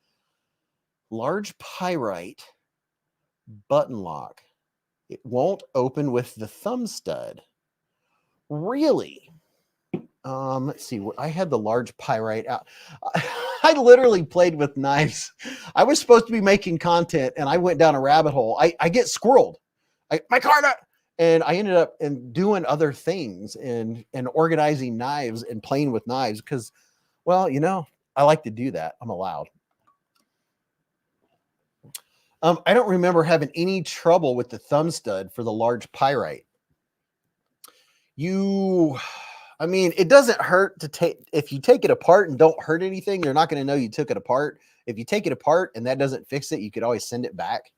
Large pyrite button lock. It won't open with the thumb stud. Really? Let's see. I had the large pyrite out. I literally played with knives. I was supposed to be making content, and I went down a rabbit hole. I get squirreled. My card, and I ended up doing other things and organizing knives and playing with knives because, well, you know, I like to do that. I'm allowed. I don't remember having any trouble with the thumb stud for the large pyrite. I mean, it doesn't hurt to take, if you take it apart and don't hurt anything, they're not going to know you took it apart. If you take it apart and that doesn't fix it, you could always send it back.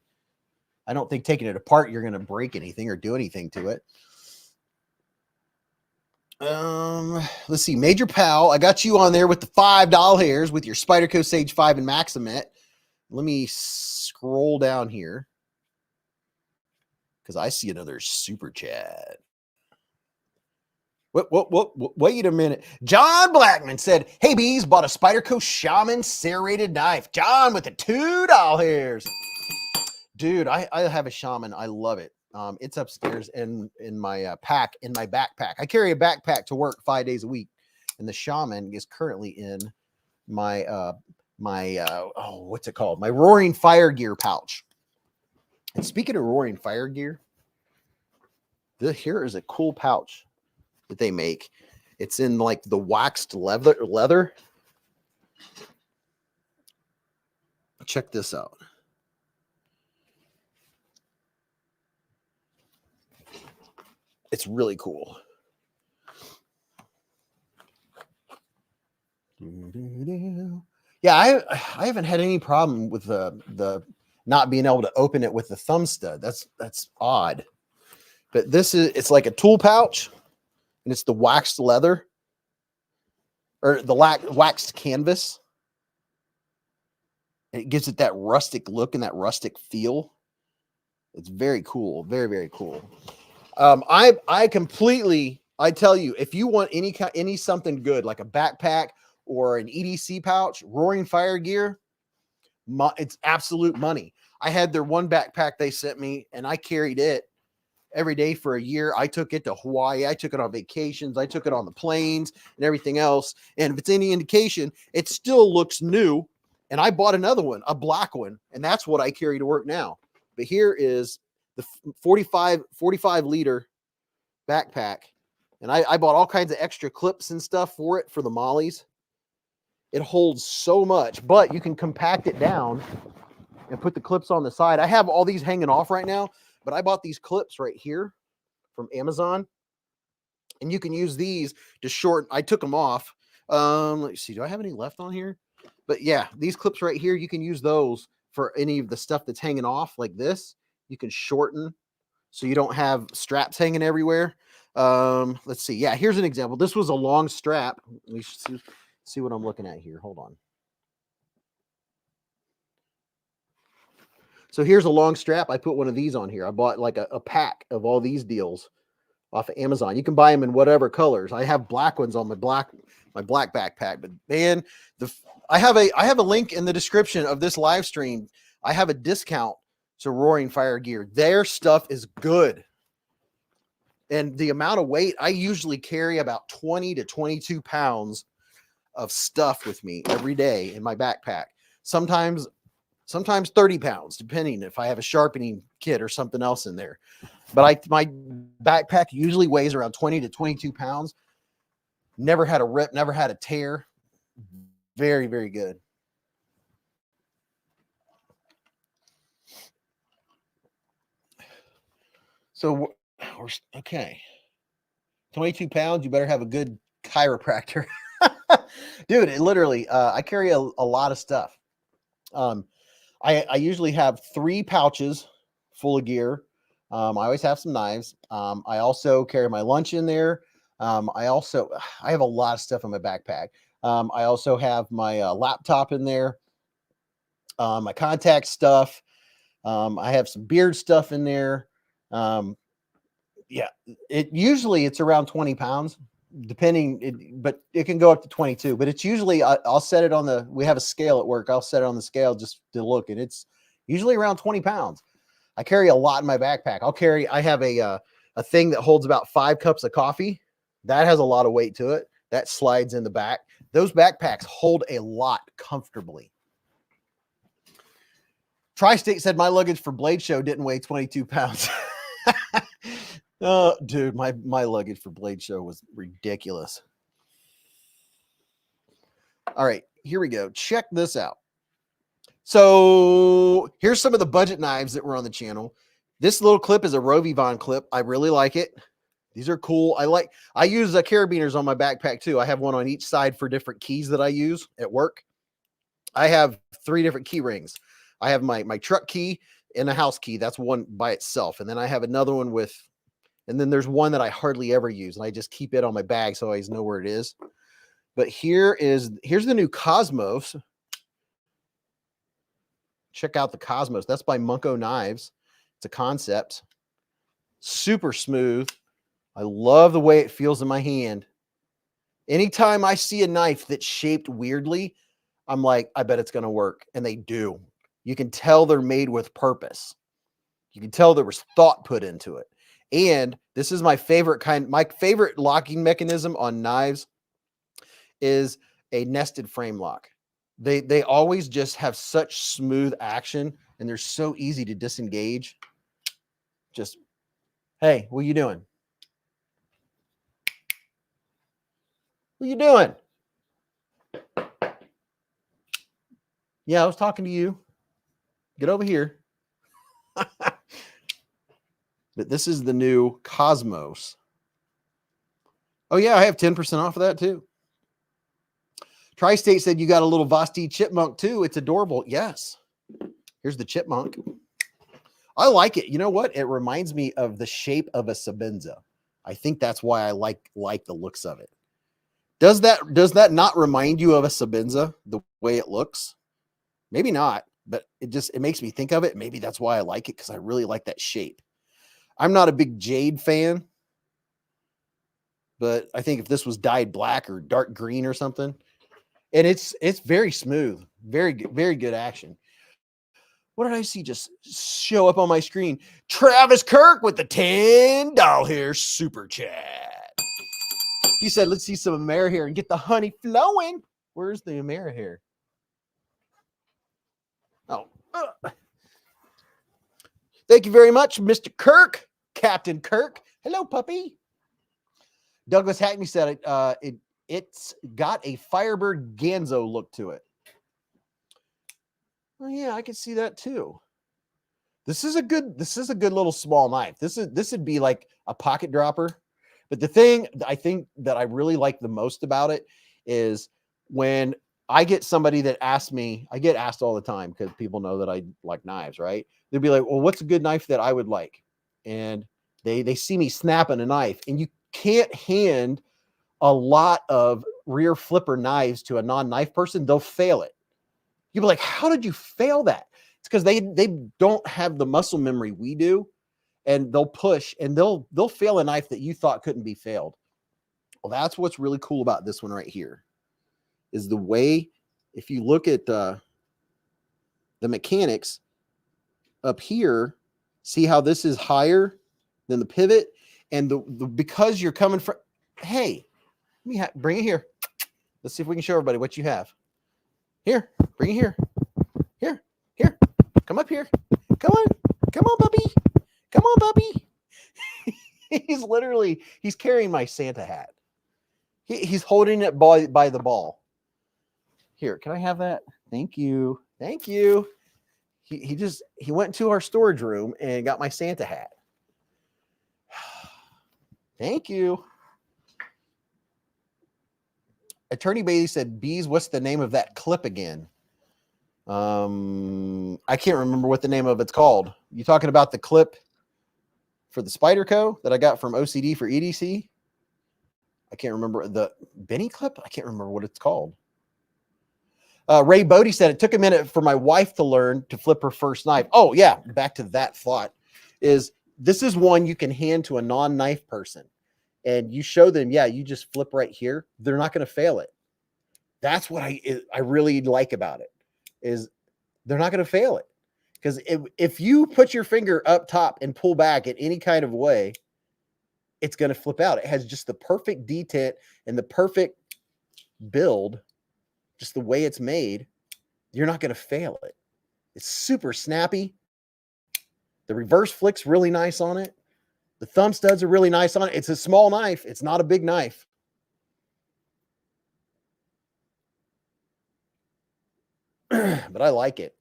I don't think taking it apart, you're going to break anything or do anything to it. Let's see. Major Pal, I got you on there with the $5 hairs with your Spyderco Sage 5 and Maximette. Let me scroll down here because I see another super chat. Wait a minute. John Blackman said, hey, Beez, bought a Spyderco Shaman serrated knife. John with the $2 hairs. Dude, I have a Shaman. I love it. It's upstairs in my pack, in my backpack. I carry a backpack to work 5 days a week, and the Shaman is currently in my what's it called? My Roaring Fire Gear pouch. And speaking of Roaring Fire Gear, here is a cool pouch that they make. It's in like the waxed leather. Check this out. It's really cool. Yeah, I haven't had any problem with the not being able to open it with the thumb stud. That's odd. But it's like a tool pouch, and it's the waxed leather or the waxed canvas. And it gives it that rustic look and that rustic feel. It's very cool. Very, very cool. I tell you, if you want any something good, like a backpack or an EDC pouch, Roaring Fire Gear, it's absolute money. I had their one backpack they sent me, and I carried it every day for a year. I took it to Hawaii. I took it on vacations. I took it on the planes and everything else. And if it's any indication, it still looks new. And I bought another one, a black one, and that's what I carry to work now. But here is the 45 liter backpack. And I bought all kinds of extra clips and stuff for it, for the mollies. It holds so much, but you can compact it down and put the clips on the side. I have all these hanging off right now, but I bought these clips right here from Amazon, and you can use these to shorten. I took them off. Let's see. Do I have any left on here? But yeah, these clips right here, you can use those for any of the stuff that's hanging off like this. You can shorten so you don't have straps hanging everywhere. Let's see. Yeah, here's an example. This was a long strap. Let me see what I'm looking at here. Hold on. So here's a long strap. I put one of these on here. I bought like a pack of all these deals off of Amazon. You can buy them in whatever colors. I have black ones on my black backpack, but man, I have a link in the description of this live stream. I have a discount to Roaring Fire Gear. Their stuff is good. And the amount of weight, I usually carry about 20 to 22 pounds of stuff with me every day in my backpack. Sometimes 30 pounds, depending if I have a sharpening kit or something else in there. But my backpack usually weighs around 20 to 22 pounds. Never had a rip, never had a tear. Very, very good. So, okay. 22 pounds, you better have a good chiropractor. Dude, it literally, I carry a lot of stuff. I usually have 3 pouches full of gear. I always have some knives. I also carry my lunch in there. I have a lot of stuff in my backpack. I also have my laptop in there, my contact stuff. I have some beard stuff in there. Yeah, it's around 20 pounds, but it can go up to 22, but it's usually, I'll set it on we have a scale at work. I'll set it on the scale just to look, and it's usually around 20 pounds. I carry a lot in my backpack. I have a thing that holds about 5 cups of coffee. That has a lot of weight to it. That slides in the back. Those backpacks hold a lot comfortably. Tri-State said my luggage for Blade Show didn't weigh 22 pounds. Oh, dude, my luggage for Blade Show was ridiculous. All right, here we go. Check this out. So here's some of the budget knives that were on the channel. This little clip is a Rovivon clip. I really like it. These are cool. I use carabiners on my backpack too. I have one on each side for different keys that I use at work. I have 3 different key rings. I have my truck key and a house key. That's one by itself. And then I have another one and then there's one that I hardly ever use. And I just keep it on my bag so I always know where it is. But here's the new Cosmos. Check out the Cosmos. That's by Munko Knives. It's a Kansept. Super smooth. I love the way it feels in my hand. Anytime I see a knife that's shaped weirdly, I'm like, I bet it's going to work. And they do. You can tell they're made with purpose. You can tell there was thought put into it. And this is my favorite kind. My favorite locking mechanism on knives is a nested frame lock. They always just have such smooth action, and they're so easy to disengage. Just, hey, what are you doing? What are you doing? Yeah, I was talking to you. Get over here. But this is the new Cosmos. Oh, yeah, I have 10% off of that, too. Tri-State said you got a little Vosteed chipmunk, too. It's adorable. Yes. Here's the chipmunk. I like it. You know what? It reminds me of the shape of a Sabenza. I think that's why I like the looks of it. Does that not remind you of a Sabenza, the way it looks? Maybe not, but it makes me think of it. Maybe that's why I like it, because I really like that shape. I'm not a big jade fan, but I think if this was dyed black or dark green or something, and it's very smooth, very good action. What did I see just show up on my screen? Travis Kirk with the $10 here super chat. He said, let's see some Amerihair and get the honey flowing. Where's the Amerihair? Oh, thank you very much, Mr. Kirk, Captain Kirk. Hello, puppy. Douglas Hackney said it's got a Firebird Ganzo look to it. Oh yeah, I can see that too. This is a good little small knife. This would be like a pocket dropper. But the thing I think that I really like the most about it is when I get somebody that asks me, I get asked all the time because people know that I like knives, right? They'd be like, well, what's a good knife that I would like? And they see me snapping a knife, and you can't hand a lot of rear flipper knives to a non-knife person. They'll fail it. You'll be like, how did you fail that? It's because they don't have the muscle memory we do, and they'll push and they'll fail a knife that you thought couldn't be failed. Well, that's what's really cool about this one right here. Is the way, if you look at the mechanics up here, see how this is higher than the pivot, and because you're coming from, hey, let me bring it here. Let's see if we can show everybody what you have. Here, bring it here. Here, come up here. Come on, puppy. Come on, puppy. He's carrying my Santa hat. He's holding it by the ball. Here, can I have that? Thank you. Thank you. He went to our storage room and got my Santa hat. Thank you. Attorney Bailey said, Beez, what's the name of that clip again? I can't remember what the name of it's called. You talking about the clip for the Spyderco that I got from OCD for EDC? I can't remember the Benny clip. I can't remember what it's called. Ray Bodie said it took a minute for my wife to learn to flip her first knife. Oh yeah. Back to that thought is this is one you can hand to a non-knife person and you show them, yeah, you just flip right here. They're not going to fail it. That's what I really like about it is they're not going to fail it Because if you put your finger up top and pull back in any kind of way, it's going to flip out. It has just the perfect detent and the perfect build, just the way it's made. You're not going to fail it. It's super snappy. The reverse flick's really nice on it. The thumb studs are really nice on it. It's a small knife. It's not a big knife. But I like it.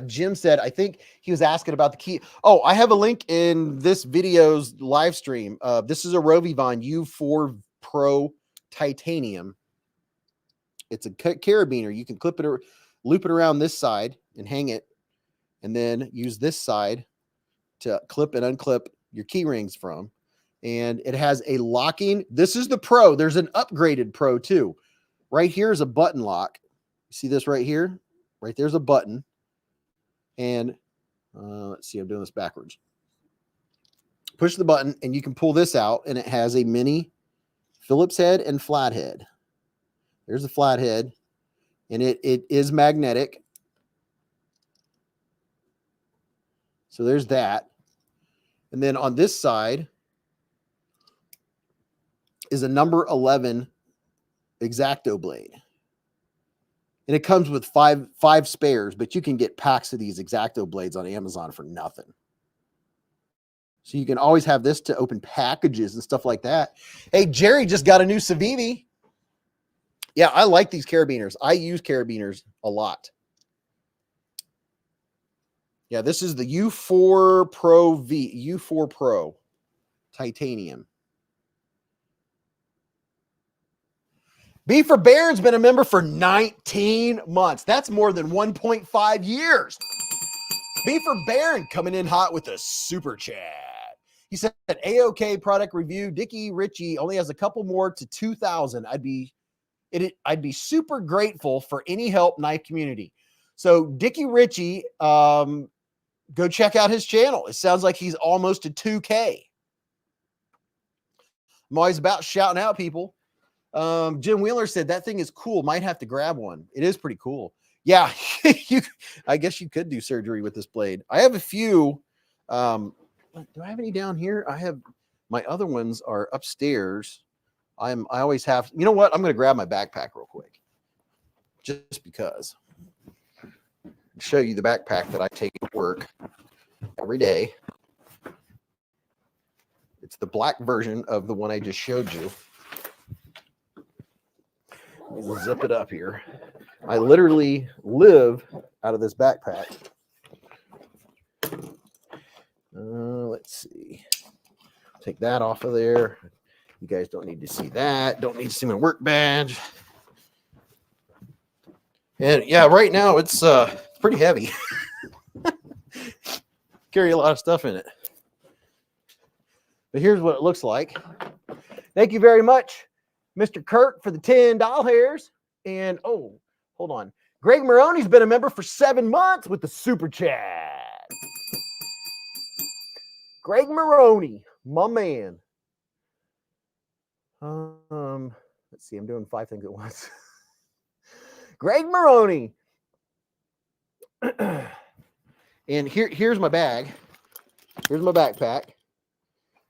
Jim said, I think he was asking about the key. Oh, I have a link in this video's live stream. This is a Rovivon U4 Pro Titanium. It's a carabiner. You can clip it or loop it around this side and hang it, and then use this side to clip and unclip your key rings from. And it has a locking. This is the Pro. There's an upgraded Pro too. Right here is a button lock. See this right here? Right there's a button. And let's see, I'm doing this backwards. Push the button and you can pull this out, and it has a mini Phillips head and flathead. There's the flathead, and it is magnetic. So there's that. And then on this side is a number 11 X-Acto blade. And it comes with five spares, but you can get packs of these X-Acto blades on Amazon for nothing. So you can always have this to open packages and stuff like that. Hey, Jerry just got a new Civivi. Yeah, I like these carabiners. I use carabiners a lot. Yeah, this is the U4 Pro U4 Pro Titanium. B for Baron's been a member for 19 months. That's more than 1.5 years. B for Baron coming in hot with a super chat. He said, A-OK product review. Dickie Ritchie only has a couple more to 2,000. I'd be super grateful for any help, knife community. So Dickie Ritchie, go check out his channel. It sounds like he's almost to 2K. I'm always about shouting out people. Jim Wheeler said that thing is cool. Might have to grab one. It is pretty cool. Yeah, I guess you could do surgery with this blade. I have a few. Do I have any down here? I have my other ones are upstairs. I always have. You know what? I'm going to grab my backpack real quick, just because. Show you the backpack that I take to work every day. It's the black version of the one I just showed you. We'll zip it up here. I literally live out of this backpack. Let's see. Take that off of there. You guys don't need to see that. Don't need to see my work badge. And yeah, right now it's pretty heavy. Carry a lot of stuff in it. But here's what it looks like. Thank you very much, Mr. Kirk, for the $10. And oh, hold on. Greg Maroney's been a member for 7 months with the super chat. Greg Maroney, my man. Let's see, I'm doing 5 things at once. Greg Maroney. And here's my bag. Here's my backpack.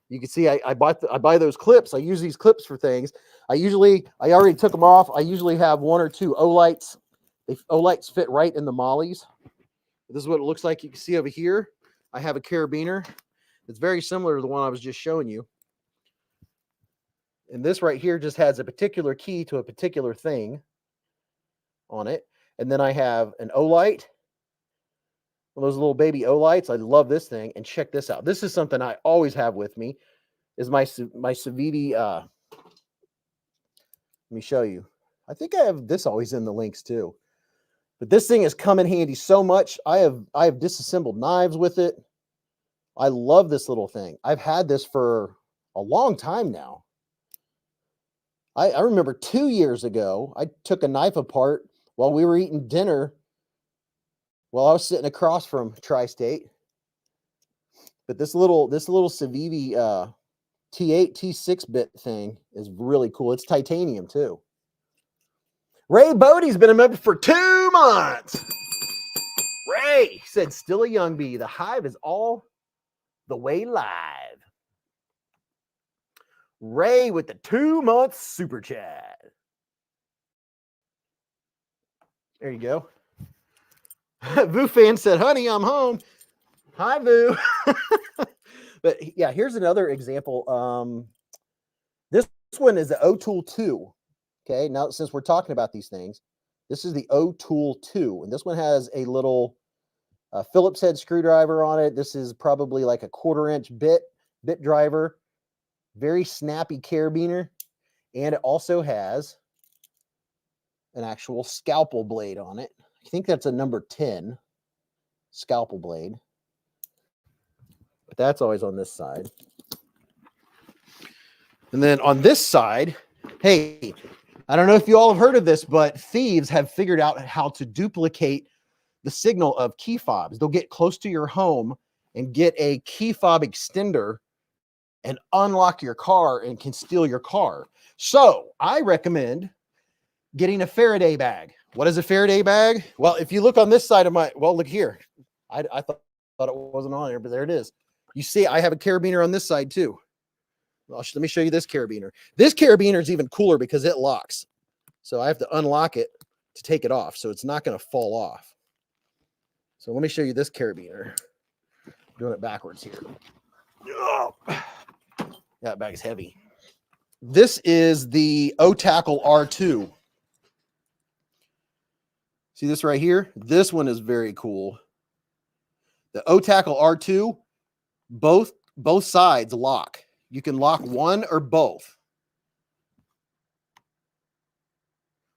You can see I buy those clips. I use these clips for things. I already took them off. I usually have 1 or 2 Olights. Olights fit right in the mollies. This is what it looks like. You can see over here, I have a carabiner. It's very similar to the one I was just showing you. And this right here just has a particular key to a particular thing on it. And then I have an Olight. One of those little baby Olights. I love this thing. And check this out. This is something I always have with me. Is my Civivi. Let me show you. I think I have this always in the links too. But this thing has come in handy so much. I have disassembled knives with it. I love this little thing. I've had this for a long time now. I remember 2 years ago, I took a knife apart while we were eating dinner while I was sitting across from Tri-State. But this little Civivi T8, T6 bit thing is really cool. It's titanium too. Ray Bodie's been a member for 2 months. Ray said, still a young bee. The hive is all the way live. Ray with the 2-month super chat. There you go. Vu fan said, honey, I'm home. Hi, Vu. But yeah, here's another example. This one is the O-Tool 2. Okay, now since we're talking about these things, this is the O-Tool 2. And this one has a little Phillips head screwdriver on it. This is probably like a 1/4-inch bit driver. Very snappy carabiner. And it also has an actual scalpel blade on it. I think that's a number 10 scalpel blade. But that's always on this side. And then on this side, hey, I don't know if you all have heard of this, but thieves have figured out how to duplicate the signal of key fobs. They'll get close to your home and get a key fob extender and unlock your car and can steal your car. So I recommend getting a Faraday bag. What is a Faraday bag? Well, if you look on this side of my, well, look here. I thought it wasn't on there, but there it is. You see, I have a carabiner on this side too. Let me show you this carabiner. This carabiner is even cooler because it locks. So I have to unlock it to take it off. So it's not going to fall off. So let me show you this carabiner. I'm doing it backwards here. Oh, that bag's heavy. This is the O-Tackle R2. See this right here? This one is very cool. The O-Tackle R2, both sides lock. You can lock one or both.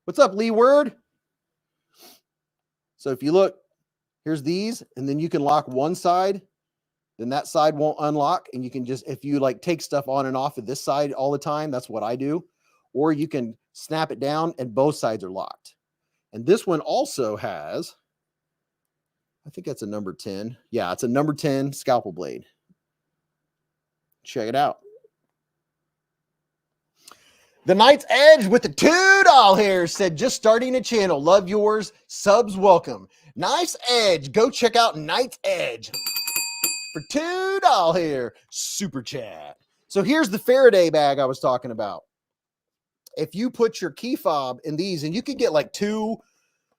What's up, Lee Word? So if you look, here's these, and then you can lock one side, then that side won't unlock, and you can just, if you like take stuff on and off of this side all the time, that's what I do. Or you can snap it down and both sides are locked. And this one also has, I think that's a number 10. Yeah, it's a number 10 scalpel blade. Check it out. The Knight's Edge with the $2 here said, just starting a channel. Love yours. Subs welcome. Nice Edge. Go check out Knight's Edge for $2 here. Super chat. So here's the Faraday bag I was talking about. If you put your key fob in these, and you could get like 2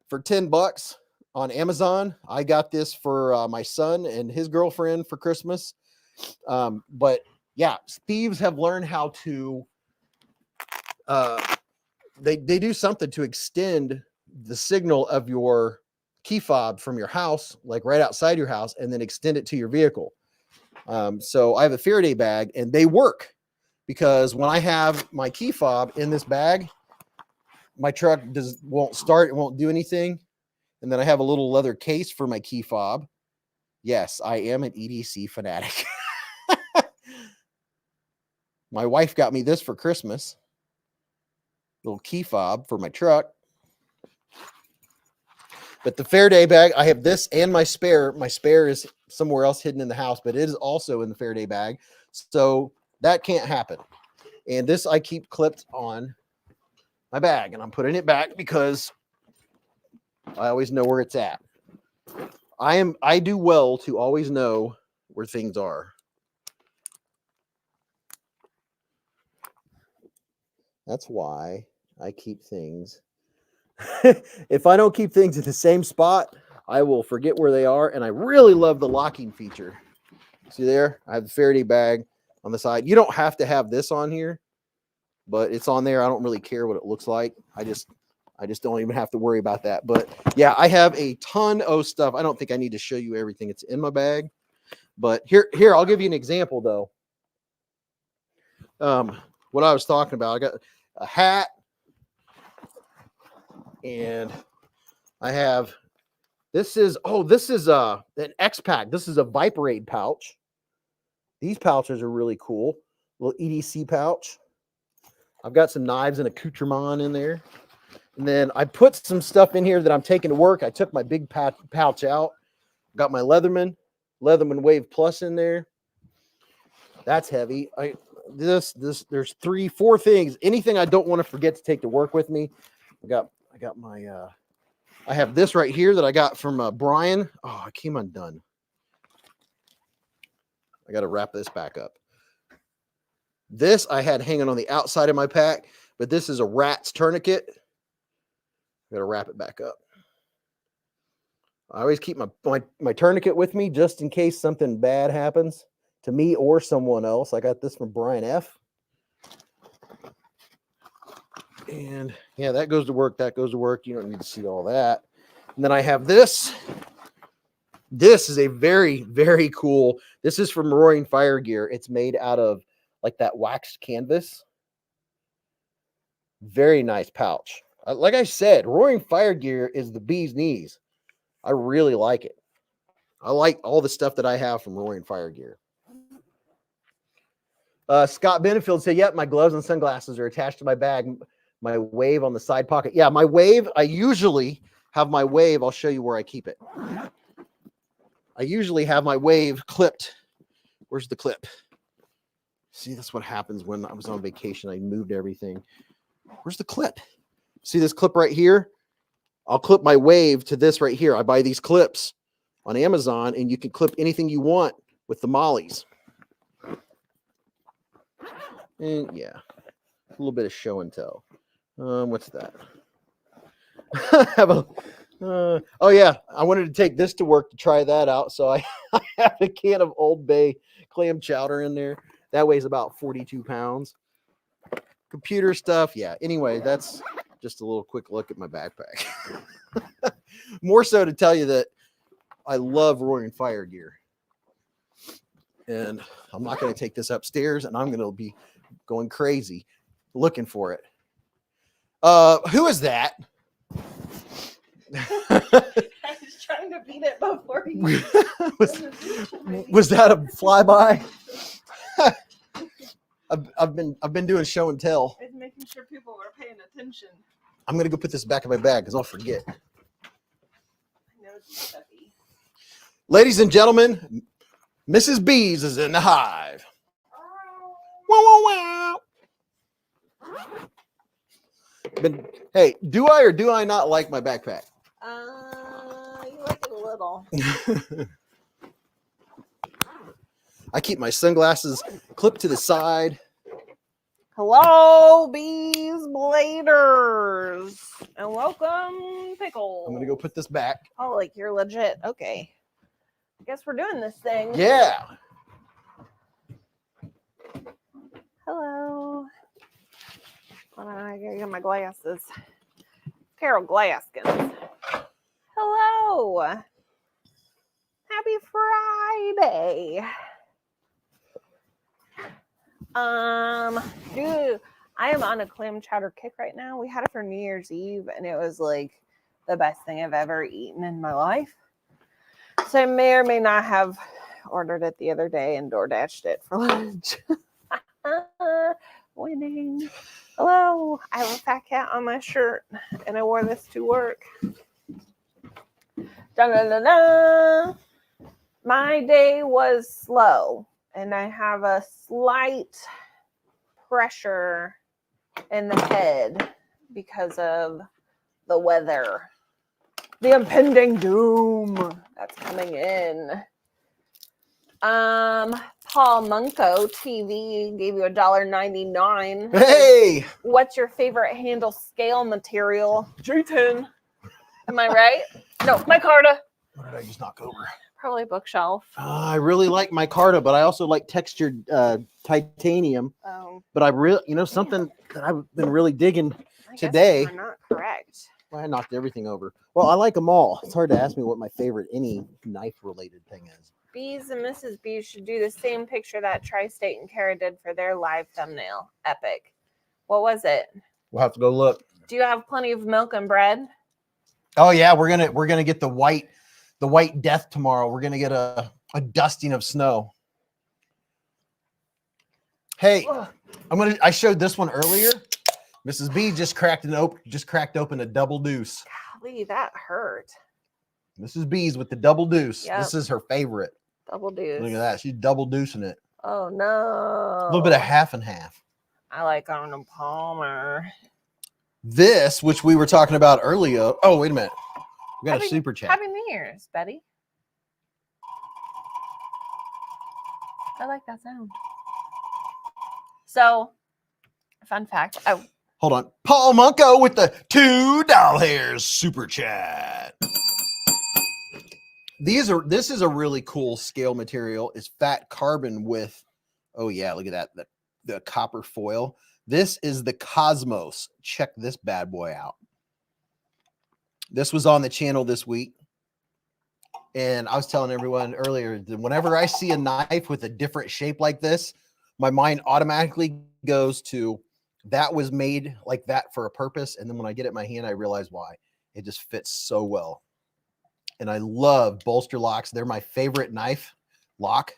for $10 on Amazon. I got this for my son and his girlfriend for Christmas. But yeah, thieves have learned how to, they do something to extend the signal of your key fob from your house, like right outside your house, and then extend it to your vehicle. So I have a Faraday bag, and they work because when I have my key fob in this bag, my truck won't start, it won't do anything. And then I have a little leather case for my key fob. Yes, I am an EDC fanatic. My wife got me this for Christmas. Little key fob for my truck. But the Faraday bag, I have this and my spare. My spare is somewhere else hidden in the house, but it is also in the Faraday bag. So that can't happen. And this I keep clipped on my bag, and I'm putting it back because I always know where it's at. I do well to always know where things are. That's why I keep things. If I don't keep things in the same spot, I will forget where they are. And I really love the locking feature. See there? I have the Faraday bag on the side. You don't have to have this on here, but it's on there. I don't really care what it looks like. I just don't even have to worry about that. But yeah, I have a ton of stuff. I don't think I need to show you everything. It's in my bag. But here, I'll give you an example though. What I was talking about, I got a hat, and I have, this is an X-Pack. This is a Viperade pouch. These pouches are really cool. Little EDC pouch. I've got some knives and accoutrement in there. And then I put some stuff in here that I'm taking to work. I took my big pouch out. Got my Leatherman Wave Plus in there. That's heavy. There's 3-4 things. Anything I don't want to forget to take to work with me. I got my I have this right here that I got from Brian. Oh, it came undone. I got to wrap this back up. This I had hanging on the outside of my pack, but this is a rat's tourniquet. I got to wrap it back up. I always keep my tourniquet with me just in case something bad happens to me or someone else. I got this from Brian F. And yeah, that goes to work. That goes to work. You don't need to see all that. And then I have this. This is a very, very cool. This is from Roaring Fire Gear. It's made out of like that waxed canvas. Very nice pouch. Like I said, Roaring Fire Gear is the bee's knees. I really like it. I like all the stuff that I have from Roaring Fire Gear. Scott Benefield said, yep, my gloves and sunglasses are attached to my bag. My wave on the side pocket. Yeah, my wave, I usually have my wave. I'll show you where I keep it. I usually have my wave clipped. Where's the clip? See, that's what happens when I was on vacation. I moved everything. Where's the clip? See this clip right here? I'll clip my wave to this right here. I buy these clips on Amazon, and you can clip anything you want with the mollies. And yeah, a little bit of show and tell. What's that? Oh yeah, I wanted to take this to work to try that out. So I have a can of Old Bay clam chowder in there. That weighs about 42 pounds. Computer stuff. Yeah. Anyway, that's just a little quick look at my backpack. More so to tell you that I love Roaring Fire Gear. And I'm not going to take this upstairs, and I'm going to be going crazy looking for it. Who is that? I was trying to beat it before you. was that a flyby? I've been doing show and tell. I was making sure people were paying attention. I'm gonna go put this back in my bag because I'll forget. I know it's stuffy. Ladies and gentlemen, Mrs. Beez is in the hive. Wow, wow, wow. Hey, do I or do I not like my backpack? You like it a little. I keep my sunglasses clipped to the side. Hello, Beez Bladers, and welcome, Pickle. I'm gonna go put this back. Oh, like you're legit. Okay. I guess we're doing this thing. Yeah. Hello. Hold on, I gotta get my glasses. Carol Glaskins. Hello. Happy Friday. Dude, I am on a clam chowder kick right now. We had it for New Year's Eve, and it was like the best thing I've ever eaten in my life. So I may or may not have ordered it the other day and DoorDashed it for lunch. Winning. Hello, I have a fat cat on my shirt, and I wore this to work. Da-da-da-da. My day was slow, and I have a slight pressure in the head because of the weather. The impending doom that's coming in. Paul Munko TV gave you $1.99. Hey! What's your favorite handle scale material? J10. Am I right? No, micarta. What did I just knock over? Probably bookshelf. I really like micarta, but I also like textured titanium. Oh. But I really, something that I've been really digging I guess today. you're not correct. Well, I knocked everything over. Well, I like them all. It's hard to ask me what my favorite any knife-related thing is. Beez and Mrs. Beez should do the same picture that Tri-State and Kara did for their live thumbnail. Epic. What was it? We'll have to go look. Do you have plenty of milk and bread? Oh yeah, we're gonna get the white death tomorrow. We're gonna get a dusting of snow. Hey, I showed this one earlier. Mrs. B just cracked open a double deuce. Golly, that hurt. Mrs. B's with the double deuce. Yep. This is her favorite. Double deuce. Look at that. She's double deucing it. Oh no. A little bit of half and half. I like Arnold Palmer. This, which we were talking about earlier. Oh, wait a minute. We got a super chat. Happy New Year's, Betty. I like that sound. So, fun fact. Oh, hold on. Paul Munko with the $2 super chat. This is a really cool scale material. It's fat carbon with, oh yeah, look at that. The copper foil. This is the Cosmos. Check this bad boy out. This was on the channel this week. And I was telling everyone earlier that whenever I see a knife with a different shape like this, my mind automatically goes to that was made like that for a purpose. And then when I get it in my hand, I realize why. It just fits so well. And I love bolster locks. They're my favorite knife lock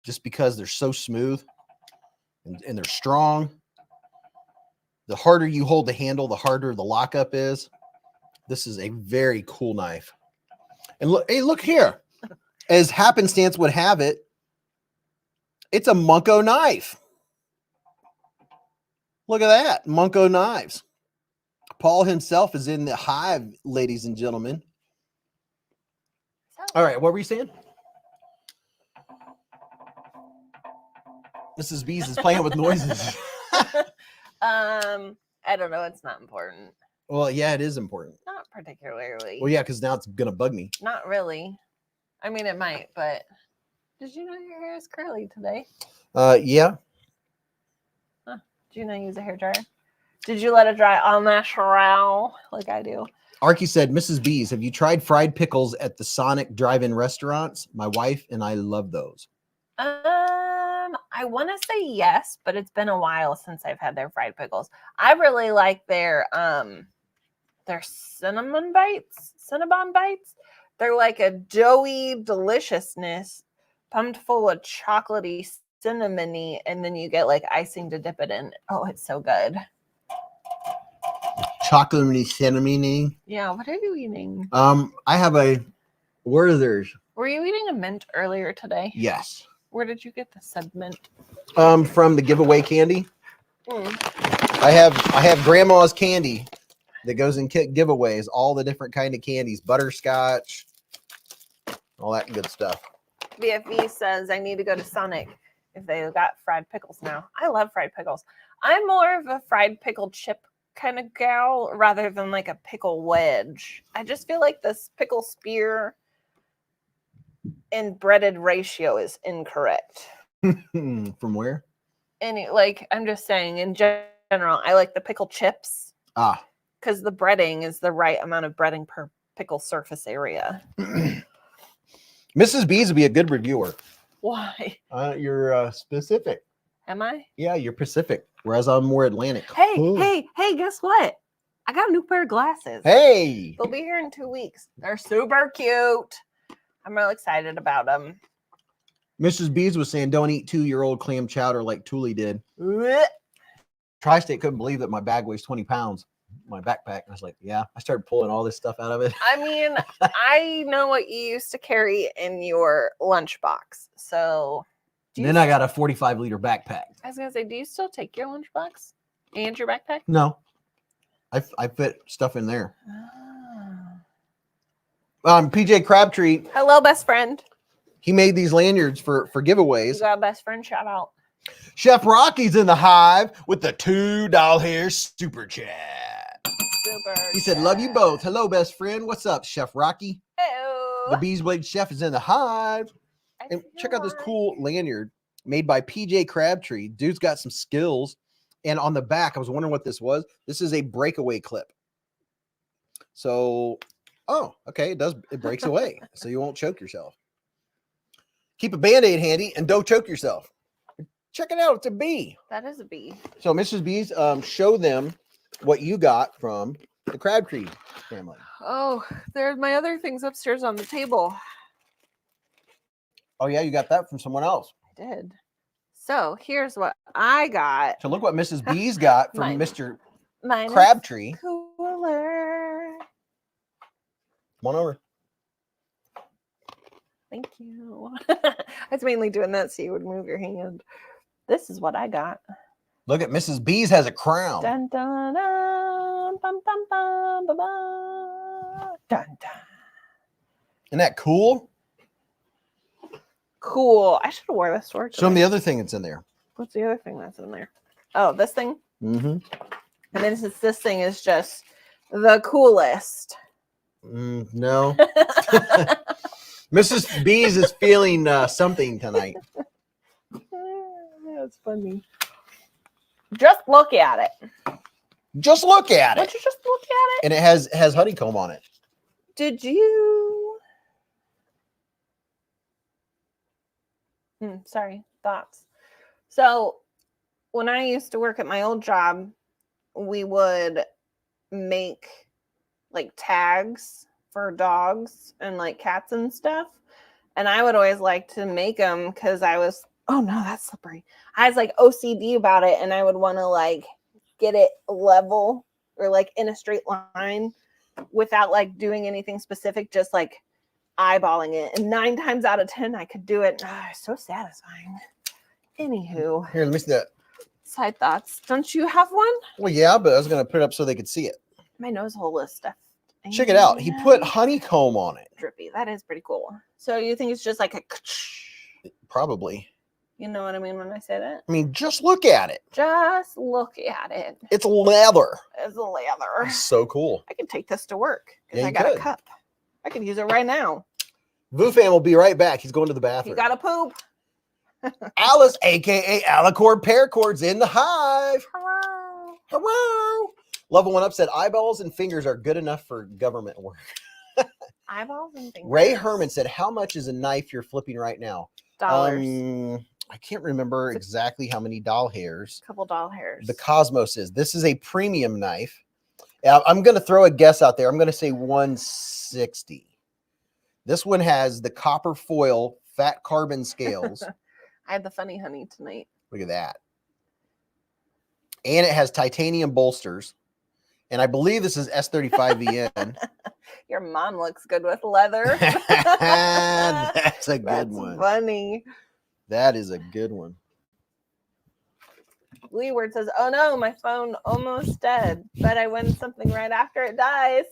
just because they're so smooth and they're strong. The harder you hold the handle, the harder the lockup is. This is a very cool knife. And look, hey, look here. As happenstance would have it, it's a Munko knife. Look at that. Munko knives. Paul himself is in the hive, ladies and gentlemen. All right, what were you saying? Mrs. Beez is playing with noises. I don't know. It's not important. Well, yeah, it is important. Not particularly. Well, yeah, because now it's gonna bug me. Not really. I mean, it might, but did you know your hair is curly today? Yeah. Huh. Did you not use a hairdryer? Did you let it dry en natural like I do? Arky said, Mrs. Beez, have you tried fried pickles at the Sonic drive-in restaurants? My wife and I love those. I want to say yes, but it's been a while since I've had their fried pickles. I really like their cinnamon bites. They're like a doughy deliciousness pumped full of chocolatey cinnamony, and then you get like icing to dip it in. Oh, it's so good. Chocolatey cinnamony. Yeah, what are you eating? I have a, where are theirs? Were you eating a mint earlier today? Yes. Where did you get the said mint? From the giveaway candy. I have grandma's candy that goes in giveaways, all the different kind of candies, butterscotch, all that good stuff. BFV says I need to go to Sonic if they got fried pickles now. I love fried pickles. I'm more of a fried pickle chip kind of gal rather than like a pickle wedge. I just feel like this pickle spear and breaded ratio is incorrect. From where? Like I'm just saying in general, I like the pickle chips. Because the breading is the right amount of breading per pickle surface area. Mrs. Beez would be a good reviewer. Why? You're specific. Am I? Yeah, you're Pacific, whereas I'm more Atlantic. Hey, guess what? I got a new pair of glasses. Hey! They'll be here in 2 weeks. They're super cute. I'm real excited about them. Mrs. Beez was saying, don't eat 2-year-old clam chowder like Thule did. Blech. Tri-State couldn't believe that my bag weighs 20 pounds. My backpack. I was like, yeah. I started pulling all this stuff out of it. I mean, I know what you used to carry in your lunchbox. So Then I got a 45-liter backpack. I was going to say, do you still take your lunchbox and your backpack? No. I fit stuff in there. Oh. PJ Crabtree. Hello, best friend. He made these lanyards for giveaways. You got a best friend shout out. Chef Rocky's in the hive with the $2 super chat. He said, love you both. Hello, best friend. What's up, Chef Rocky? Hello. The Beez Blades chef is in the hive. And check out this cool lanyard made by PJ Crabtree. Dude's got some skills. And on the back, I was wondering what this was. This is a breakaway clip. So, oh, okay. It breaks away. So you won't choke yourself. Keep a Band-Aid handy and don't choke yourself. Check it out. It's a bee. That is a bee. So, Mrs. Beez, show them what you got from the Crabtree family. Oh, there's my other things upstairs on the table. Oh, yeah, you got that from someone else. I did. So here's what I got. So look what Mrs. Beez got from Mr. Mine Crabtree. Cooler. Come on over. Thank you. I was mainly doing that so you would move your hand. This is what I got. Look at Mrs. Beez has a crown. Dun, dun, dun, bum, bum, bum, bum, bum. Dun, dun. Isn't that cool? Cool. I should have wore this to work Show them today. the other thing that's in there. What's the other thing that's in there? Oh, this thing? Mm-hmm. And then since this thing is just the coolest. No. Mrs. Beez is feeling something tonight. That's funny. Just look at it. Just look at Would it. you just look at it? And it has honeycomb on it. Did you? Sorry, thoughts. So when I used to work at my old job, we would make like tags for dogs and like cats and stuff. And I would always like to make them because I was, oh no, that's slippery. I was like OCD about it, and I would want to like get it level or like in a straight line without like doing anything specific, just like eyeballing it. And 9 times out of 10, I could do it. So satisfying. Anywho, Here, let me see that. side thoughts. Don't you have one? Well, yeah, but I was going to put it up so they could see it. My nose hole is stuff. Check it out. He put honeycomb on it. Drippy. That is pretty cool. So you think it's just like a, Probably. you know what I mean when I say that? I mean, just look at it. Just look at it. It's leather. It's leather. It's so cool. I could take this to work because Yeah, I you got could. a cup. I could use it right now. Voofam will be right back. He's going to the bathroom. You got to poop. Alice, aka Alicord Paracords, in the hive. Hello. Hello. Level 1 Up said eyeballs and fingers are good enough for government work. Eyeballs and fingers. Ray Herman said, how much is a knife you're flipping right now? Dollars. I can't remember exactly how many doll hairs. Couple doll hairs. The Cosmos is. This is a premium knife. I'm going to throw a guess out there. I'm going to say 160. This one has the copper foil fat carbon scales. I had the funny honey tonight. Look at that. And it has titanium bolsters. And I believe this is S35VN. Your mom looks good with leather. That's a good That's one. funny. That is a good one. Leeward says, oh no, my phone almost dead, but I win something right after it dies.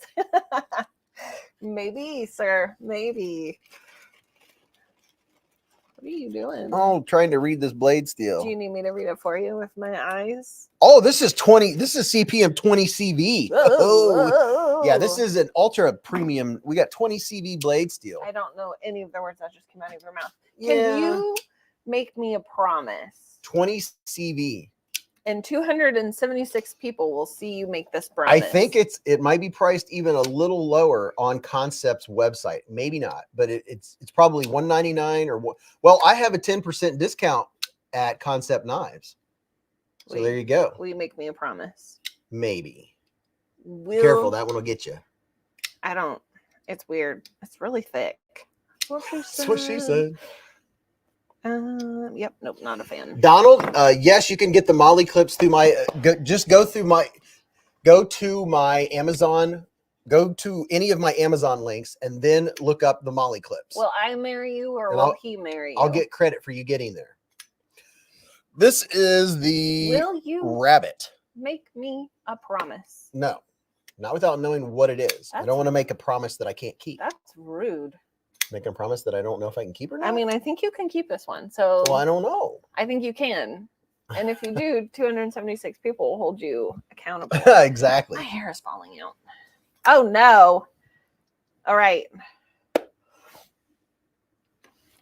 Maybe, sir. Maybe. What are you doing? Oh, trying to read this blade steel. Do you need me to read it for you with my eyes? Oh, this is 20. This is CPM 20 CV. Oh, yeah, this is an ultra premium. We got 20 CV blade steel. I don't know any of the words that just came out of your mouth. Yeah. Can you make me a promise? 20 CV. And 276 people will see you make this promise. I think it might be priced even a little lower on Kansept's website. Maybe not, but it's probably $199 or what. Well, I have a 10% discount at Kansept Knives. So there you go. Will you make me a promise? Maybe. Careful, that one will get you. I don't. It's weird. It's really thick. That's what she said. Yep. Nope. Not a fan. Donald, yes, you can get the Molly clips through my. Go to my Amazon. Go to any of my Amazon links and then look up the Molly clips. Will I marry you or And will he marry you? I'll get credit for you getting there. This is the Will you rabbit. make me a promise? No, not without knowing what it is. I That's- don't want to make a promise that I can't keep. That's rude. Making a promise that I don't know if I can keep or not. I mean, I think you can keep this one. So well, I don't know. I think you can. And if you do, 276 people will hold you accountable. Exactly. My hair is falling out. Oh no. All right.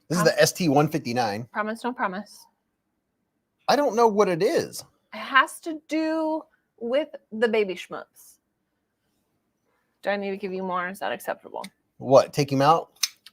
This is the ST159. Promise, don't promise. I don't know what it is. It has to do with the baby schmutz. Do I need to give you more? Is that acceptable? What? Take him out?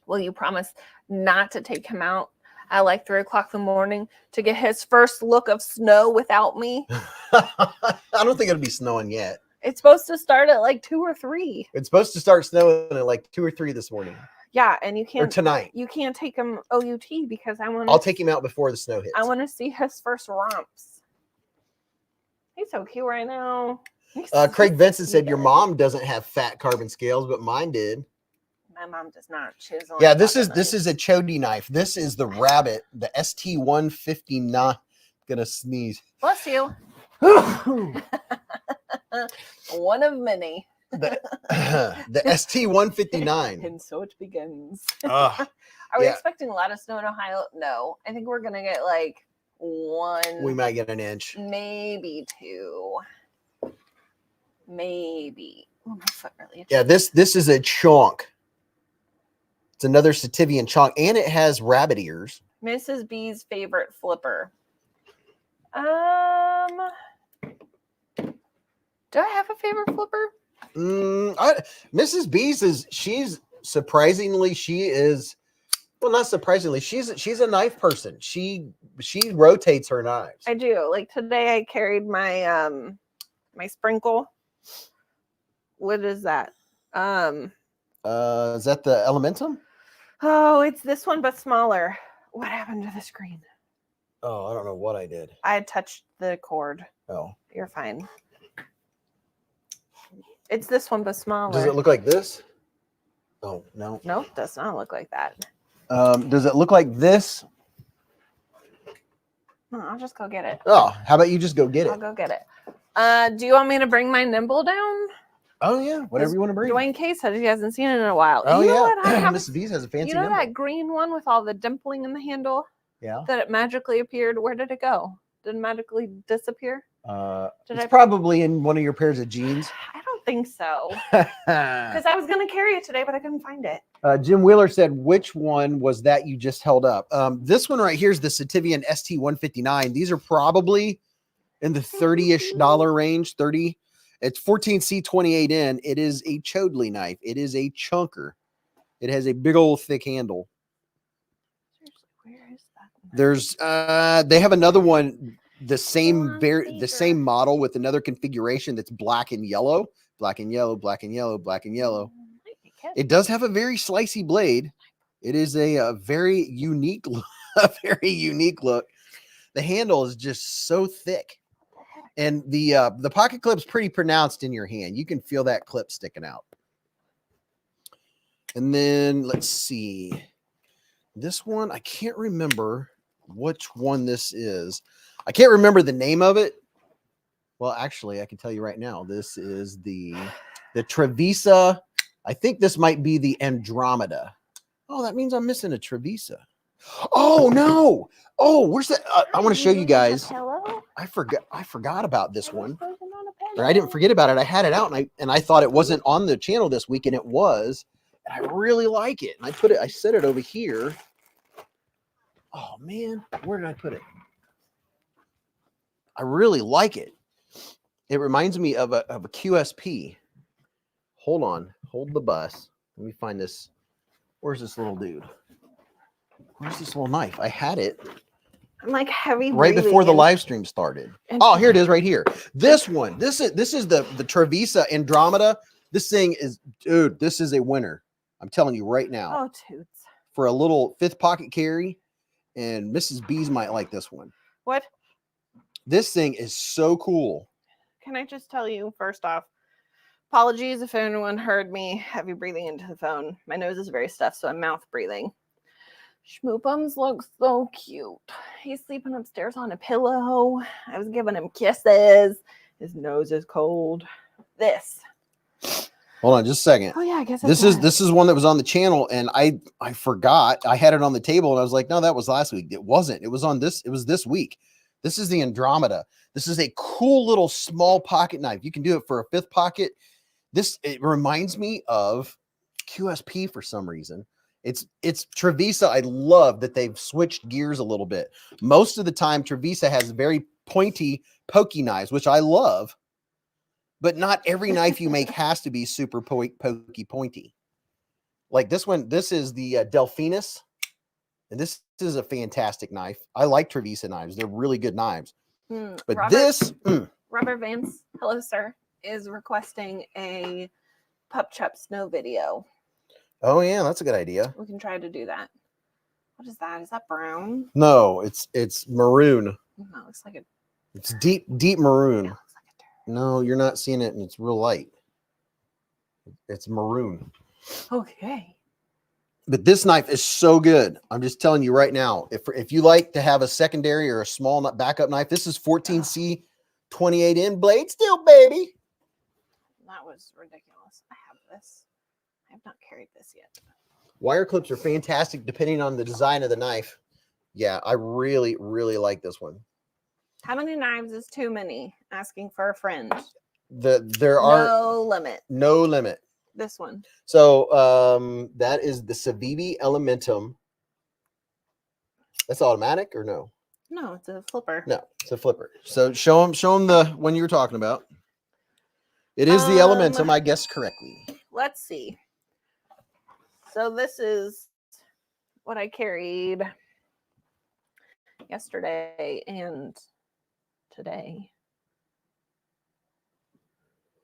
Will you promise not to take him out at like 3 o'clock in the morning to get his first look of snow without me? I don't think it'll be snowing yet. It's supposed to start at like 2 or 3. It's supposed to start snowing at like 2 or 3 this morning. Yeah, and you Or can't. tonight. You can't take him OUT because I want. I'll take him out before the snow hits. I want to see his first romps. He's so cute right now. Craig Vincent said your mom doesn't have fat carbon scales, but mine did. My mom does not. She's Yeah, this is a Chody knife. This is the rabbit, the ST159. Gonna sneeze. Bless you. One of many. the ST-159. And so it begins. Ugh, Are we yeah. expecting a lot of snow in Ohio? No. I think we're going to get like one. We might get an inch. Maybe two. Maybe. Oh, my foot really itches. Yeah, this is a chunk. It's another Sativian chunk, and it has rabbit ears. Mrs. B's favorite flipper. Do I have a favorite flipper? Mrs. B's she's not surprisingly, she's a knife person. She rotates her knives. I do. Like today I carried my my sprinkle. What is that? Is that the Elementum? Oh, it's this one but smaller. What happened to the screen? Oh, I don't know what I did. I had touched the cord. Oh. You're fine. It's this one but smaller. Does it look like this? Oh, no. Nope, does not look like that. Does it look like this? No, I'll just go get it. Oh, how about you just go get I'll it? go get it. Do you want me to bring my nimble down? Oh, yeah. Whatever you want to bring. Dwayne K said he hasn't seen it in a while. Oh, you know yeah. what? I have, Mrs. B's has a fancy you know nimble. that green one with all the dimpling in the handle? Yeah. That it magically appeared? Where did it go? Did it magically disappear? It's probably in one of your pairs of jeans. I don't think so. Because I was going to carry it today, but I couldn't find it. Jim Wheeler said, which one was that you just held up? This one right here is the Sativian ST-159. These are probably in the 30-ish dollar range, 30. It's 14C28N. It is a Chodley knife. It is a chunker. It has a big old thick handle. Seriously, where is that? There's they have another one, the same model with another configuration that's black and yellow, black and yellow, black and yellow, black and yellow. It does have a very slicey blade. It is a very unique look, a very unique look. The handle is just so thick. And the pocket clip's pretty pronounced in your hand. You can feel that clip sticking out. And then let's see. This one, I can't remember which one this is. I can't remember the name of it. Well, actually, I can tell you right now. This is the Trevisa. I think this might be the Andromeda. Oh, that means I'm missing a Trevisa. Oh, no. Oh, where's that? I want to show you guys. I forgot about this one. Or I didn't forget about it. I had it out and I thought it wasn't on the channel this week, and it was. And I really like it. And I set it over here. Oh man, where did I put it? I really like it. It reminds me of a QSP. Hold on, hold the bus. Let me find this. Where's this little dude? Where's this little knife? I had it. I'm like heavy right before the live stream started. Oh, here it is right here. This one. This is the Trevisa Andromeda. This thing is, dude, this is a winner. I'm telling you right now. Oh, toots. For a little fifth pocket carry, and Mrs. B's might like this one. What? This thing is so cool. Can I just tell you, first off, apologies if anyone heard me heavy breathing into the phone. My nose is very stuffed, so I'm mouth breathing. Schmoopums looks so cute. He's sleeping upstairs on a pillow. I was giving him kisses. His nose is cold. This. Hold on just a second. Oh yeah, I guess this is one that was on the channel, and I forgot. I had it on the table, and I was like, no, that was last week. It wasn't. It was on this. It was this week. This is the Andromeda. This is a cool little small pocket knife. You can do it for a fifth pocket. It reminds me of QSP for some reason. It's Trevisa. I love that they've switched gears a little bit. Most of the time, Trevisa has very pointy, pokey knives, which I love. But not every knife you make has to be super pokey, pointy. Like this one, this is the Delphinus. And this is a fantastic knife. I like Trevisa knives. They're really good knives. But Robert Vance, hello, sir, is requesting a Pup Chup snow video. Oh, yeah, that's a good idea. We can try to do that. What is that? Is that brown? No, it's maroon. No, it looks like a... It's deep maroon. Yeah, it looks like a dirt. No, you're not seeing it, and it's real light. It's maroon. Okay. But this knife is so good. I'm just telling you right now, if you like to have a secondary or a small backup knife, this is 14C 28N blade steel, baby. That was ridiculous. this. I have this. I have not carried this yet. Wire clips are fantastic depending on the design of the knife. Yeah, I really, really like this one. How many knives is too many? Asking for a friend. There are no limit. No limit. This one. So that is the Civivi Elementum. That's automatic or no? No, it's a flipper. No, it's a flipper. So show them the one you were talking about. It is the Elementum, I guess correctly. Let's see. So this is what I carried yesterday and today.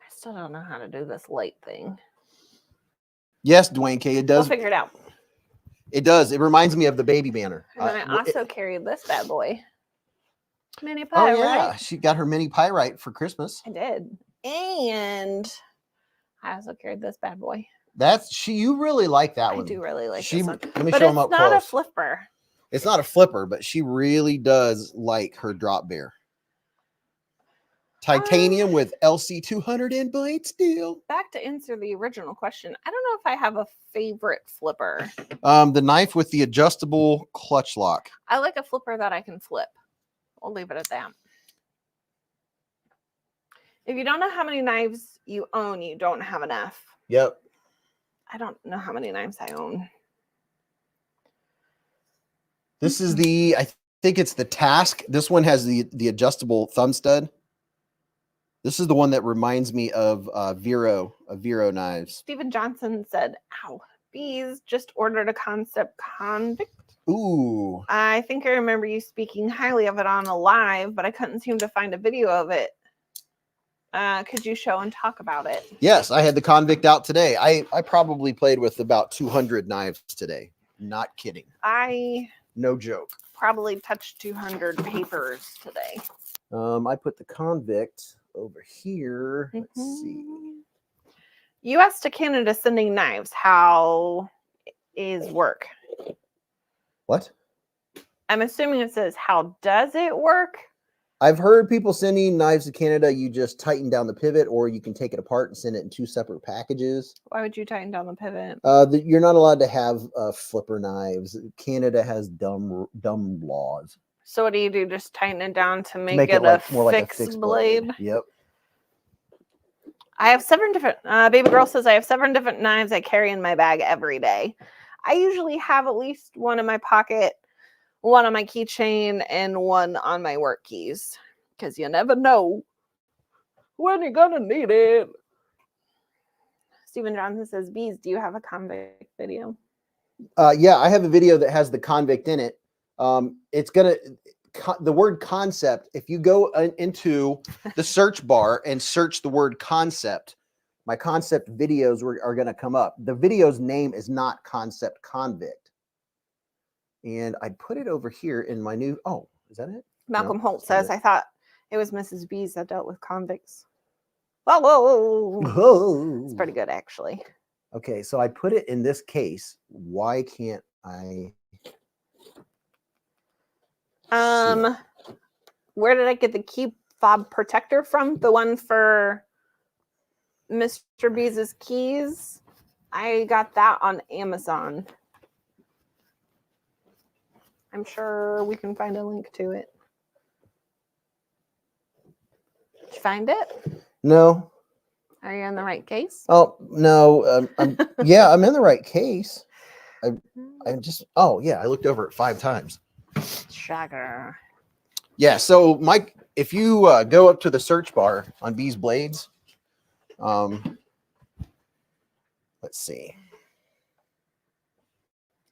I still don't know how to do this light thing. Yes, Dwayne K. It does. We'll figure it out. It does. It reminds me of the baby banner. And then I also carried this bad boy. Mini pie, oh yeah, right? she got her mini pyrite for Christmas. I did. And I also carried this bad boy. You really like that one. I do really like this one. Let me but show them up close. It's not a flipper. It's not a flipper, but she really does like her drop bear. Titanium with LC200 in blade steel. Back to answer the original question. I don't know if I have a favorite flipper. The knife with the adjustable clutch lock. I like a flipper that I can flip. I'll leave it at that. If you don't know how many knives you own, you don't have enough. Yep. I don't know how many knives I own. This is I think it's the Task. This one has the adjustable thumb stud. This is the one that reminds me of Vero knives. Stephen Johnson said, ow, Beez just ordered a Kansept Convict. Ooh. I think I remember you speaking highly of it on a live, but I couldn't seem to find a video of it. Could you show and talk about it? Yes, I had the Convict out today. I probably played with about 200 knives today. Not kidding. No joke. Probably touched 200 papers today. I put the Convict over here. Let's see. US to Canada sending knives. How is work? What? I'm assuming it says, how does it work? I've heard people sending knives to Canada. You just tighten down the pivot, or you can take it apart and send it in 2 separate packages. Why would you tighten down the pivot? You're not allowed to have flipper knives. Canada has dumb laws. So what do you do? Just tighten it down to make it more like a fixed blade? Yep. I have 7 different, baby girl says I have 7 different knives I carry in my bag every day. I usually have at least one in my pocket, one on my keychain, and one on my work keys. Because you never know when you're going to need it. Stephen Johnson says, Beez, do you have a Convict video? Yeah, I have a video that has the Convict in it. It's going to... the word Concept, if you go into the search bar and search the word Concept, my Concept videos are going to come up. The video's name is not Concept Convict. And I put it over here in my new... Oh, is that it? Malcolm Holt says, I thought it was Mrs. Beez that dealt with convicts. Whoa. It's pretty good, actually. Okay, so I put it in this case. Why can't I... Where did I get the key fob protector from? The one for Mr. Beez's keys? I got that on Amazon. I'm sure we can find a link to it. Did you find it? No. Are you in the right case? Oh, no. Yeah, I'm in the right case. I'm just... Oh, yeah, I looked over it 5 times. Shagger. Yeah, so Mike, if you go up to the search bar on Beez Blades, let's see.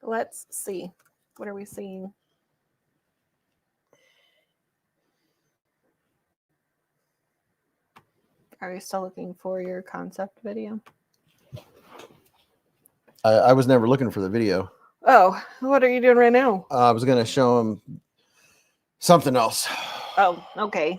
Let's see. What are we seeing? Are you still looking for your Concept video? I was never looking for the video. Oh, what are you doing right now? I was going to show him something else. Oh, okay.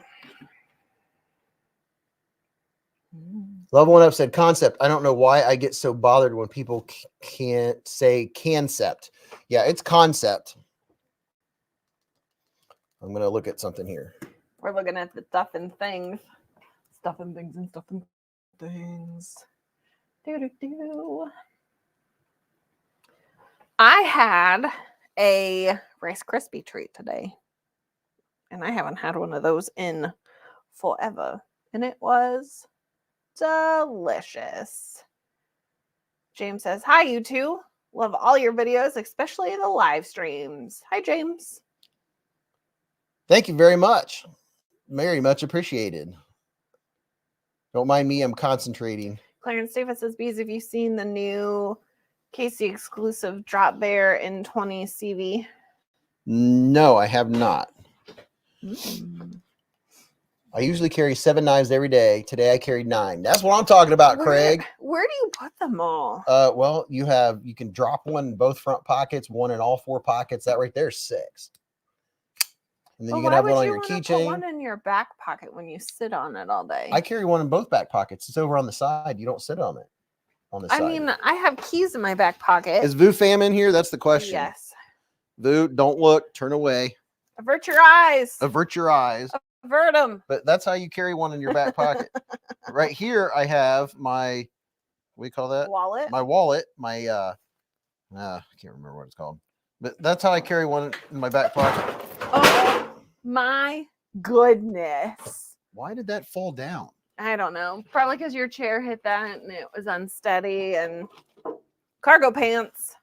Level 1 Up said Concept. I don't know why I get so bothered when people can't say Kansept. Yeah, it's Concept. I'm going to look at something here. We're looking at the stuff and things. Stuff and things and stuff and things. I had a Rice Krispie treat today, and I haven't had one of those in forever, and it was delicious. James says, hi, you two. Love all your videos, especially the live streams. Hi, James. Thank you very much. Very much appreciated. Don't mind me, I'm concentrating. Clarence Davis says, Beez, have you seen the new Casey exclusive Drop Bear in 20 CV? No, I have not. I usually carry 7 knives every day. Today I carried 9. That's what I'm talking about, Craig. Where do you put them all? Well, you can drop one in both front pockets, one in all 4 pockets. That right there is 6. And then you can have one on your keychain. Put one in your back pocket when you sit on it all day. I carry one in both back pockets. It's over on the side. You don't sit on it. On the side. I mean, I have keys in my back pocket. Is Vu Fam in here? That's the question. Yes. Vu, don't look. Turn away. Avert your eyes. Avert your eyes. Avert them. But that's how you carry one in your back pocket. Right here, I have my, what do you call that? Wallet. My wallet. My, I can't remember what it's called. But that's how I carry one in my back pocket. Oh my goodness. Why did that fall down? I don't know. Probably because your chair hit that and it was unsteady. And cargo pants.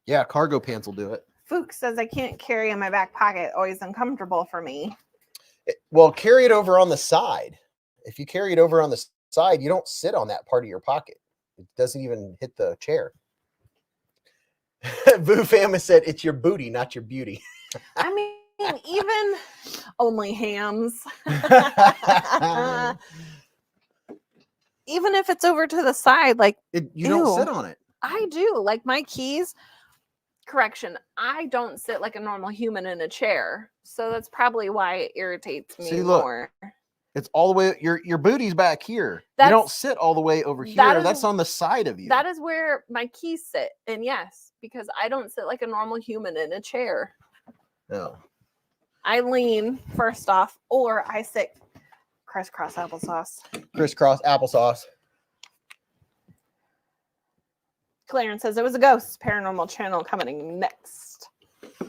Yeah, cargo pants will do it. Fook says I can't carry in my back pocket. Always uncomfortable for me. Well, carry it over on the side. If you carry it over on the side, you don't sit on that part of your pocket. It doesn't even hit the chair. Vu Fam said it's your booty, not your beauty. I mean, even only hams. Even if it's over to the side, like you don't sit on it. I do. Like my keys. Correction, I don't sit like a normal human in a chair. So that's probably why it irritates me more. It's all the way, your booty's back here. You don't sit all the way over here. That's on the side of you. That is where my keys sit. And yes, because I don't sit like a normal human in a chair. No. I lean first off, or I sit crisscross applesauce. Crisscross applesauce. Clarence says it was a ghost. Paranormal channel coming next.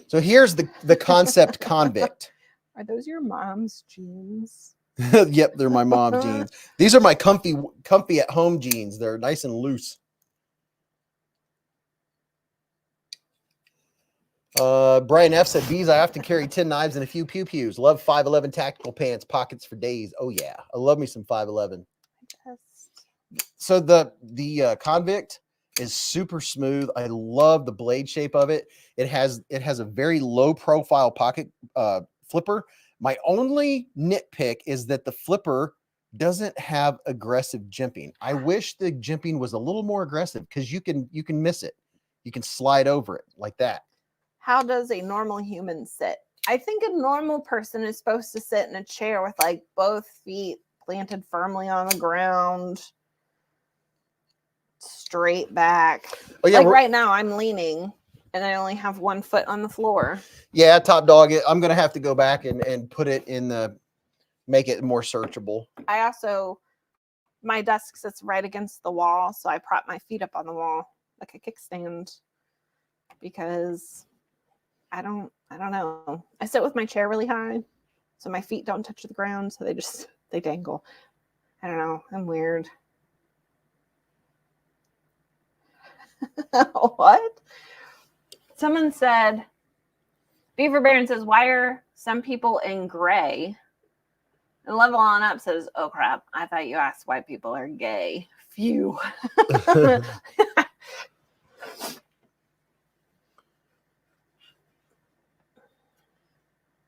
So here's the Kansept convict. Are those your mom's jeans? Yep, they're my mom's jeans. These are my comfy at home jeans. They're nice and loose. Brian F said, Beez, I often carry 10 knives and a few pew-pews. Love 511 tactical pants, pockets for days. Oh yeah, I love me some 511. So the convict is super smooth. I love the blade shape of it. It has a very low profile pocket flipper. My only nitpick is that the flipper doesn't have aggressive jimping. I wish the jimping was a little more aggressive because you can miss it. You can slide over it like that. How does a normal human sit? I think a normal person is supposed to sit in a chair with like both feet planted firmly on the ground, straight back. Oh yeah, like right now I'm leaning and I only have one foot on the floor. Yeah, top dog. I'm gonna have to go back and put it in make it more searchable. I also, my desk sits right against the wall, so I prop my feet up on the wall like a kickstand because I don't know. I sit with my chair really high, so my feet don't touch the ground, so they dangle. I don't know. I'm weird. What? Someone said, Beaver Baron says, why are some people in gray? And Level On Up says, oh crap, I thought you asked why people are gay. Phew.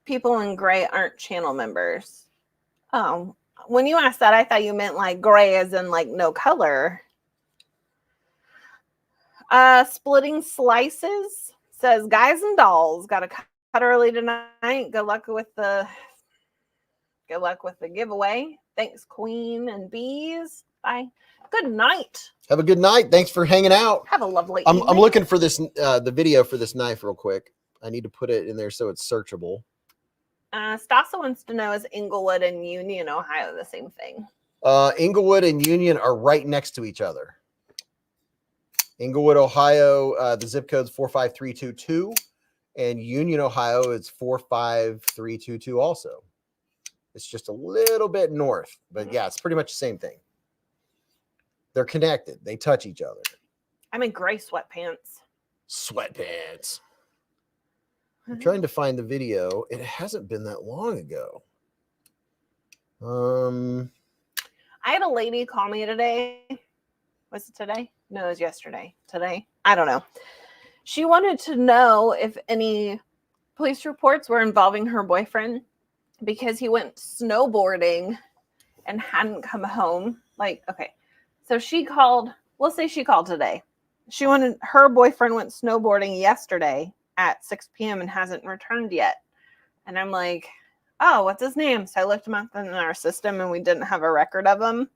People in gray aren't channel members. Oh, when you asked that, I thought you meant like gray as in like no color. Splitting Slices says, guys and dolls, got to cut early tonight. Good luck with the giveaway. Thanks, Queen and Beez. Bye. Good night. Have a good night. Thanks for hanging out. Have a lovely I'm evening. looking for this the video for this knife real quick. I need to put it in there so it's searchable. Stasa wants to know, is Inglewood and Union, Ohio the same thing? Inglewood and Union are right next to each other. Englewood, Ohio, the zip code's 45322. And Union, Ohio, it's 45322 also. It's just a little bit north, but yeah, it's pretty much the same thing. They're connected. They touch each other. I'm in gray sweatpants. Sweatpants. I'm trying to find the video. It hasn't been that long ago. I had a lady call me today. Was it today? No, it was yesterday. Today? I don't know. She wanted to know if any police reports were involving her boyfriend because he went snowboarding and hadn't come home. Like, okay. So she called, we'll say she called today. Her boyfriend went snowboarding yesterday at 6 p.m. and hasn't returned yet. And I'm like, oh, what's his name? So I looked him up in our system and we didn't have a record of him.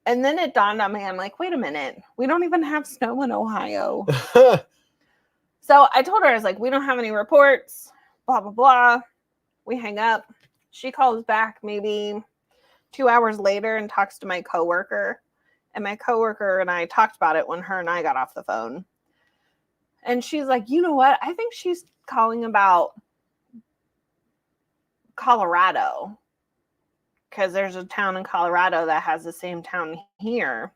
And then it dawned on me, I'm like, wait a minute. We don't even have snow in Ohio. So I told her, I was like, we don't have any reports, blah, blah, blah. We hang up. She calls back maybe 2 hours later and talks to my coworker. And my coworker and I talked about it when her and I got off the phone. And she's like, you know what? I think she's calling about Colorado. Because there's a town in Colorado that has the same town here.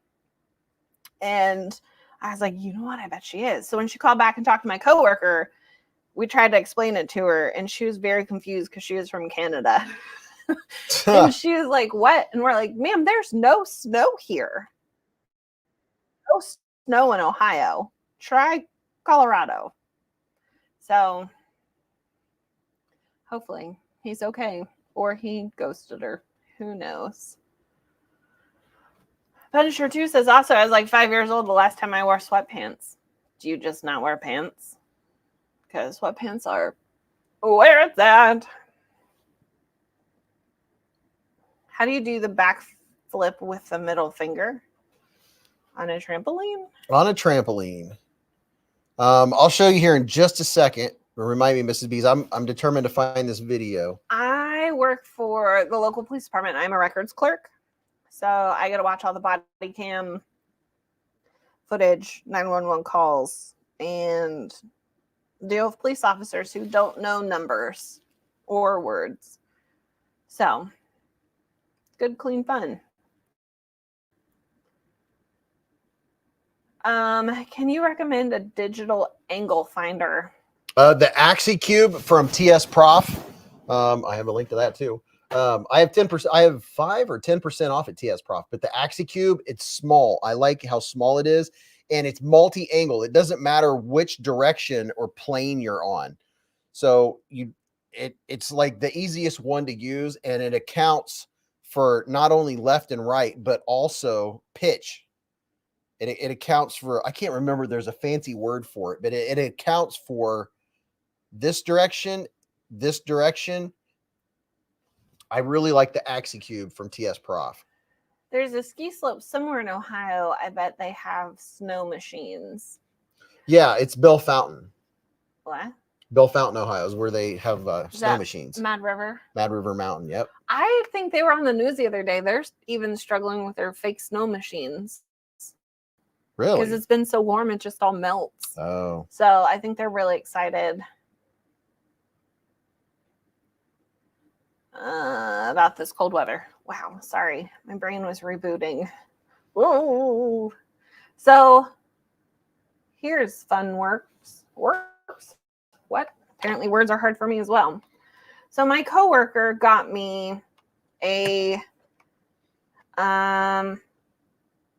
And I was like, you know what? I bet she is. So when she called back and talked to my coworker, we tried to explain it to her. And she was very confused because she was from Canada. And she was like, what? And we're like, ma'am, there's no snow here. No snow in Ohio. Try Colorado. So hopefully he's okay. Or he ghosted her. Who knows? Punisher 2 says also, I was like 5 years old the last time I wore sweatpants. Do you just not wear pants? Because sweatpants are where it's at. How do you do the back flip with the middle finger? On a trampoline? On a trampoline. I'll show you here in just a second. Remind me, Mrs. Beez, I'm determined to find this video. I work for the local police department. I'm a records clerk. So I got to watch all the body cam footage, 911 calls, and deal with police officers who don't know numbers or words. So good, clean fun. Can you recommend a digital angle finder? The AxiCube from TS Prof. I have a link to that too. I have 10%. I have 5 or 10% off at TS Prof. But the AxiCube, it's small. I like how small it is, and it's multi-angle. It doesn't matter which direction or plane you're on. So it's like the easiest one to use, and it accounts for not only left and right, but also pitch. It accounts for, I can't remember, there's a fancy word for it, but it accounts for this direction. I really like the AxiCube from TS Prof. There's a ski slope somewhere in Ohio. I bet they have snow machines. Yeah, it's Bell Fountain. What? Bell Fountain, Ohio is where they have snow machines. Mad River? Mad River Mountain, yep. I think they were on the news the other day. They're even struggling with their fake snow machines. Really? Because it's been so warm, it just all melts. Oh. So I think they're really excited about this cold weather. Wow, sorry. My brain was rebooting. Whoa. So here's fun works. What? Apparently words are hard for me as well. So my coworker got me a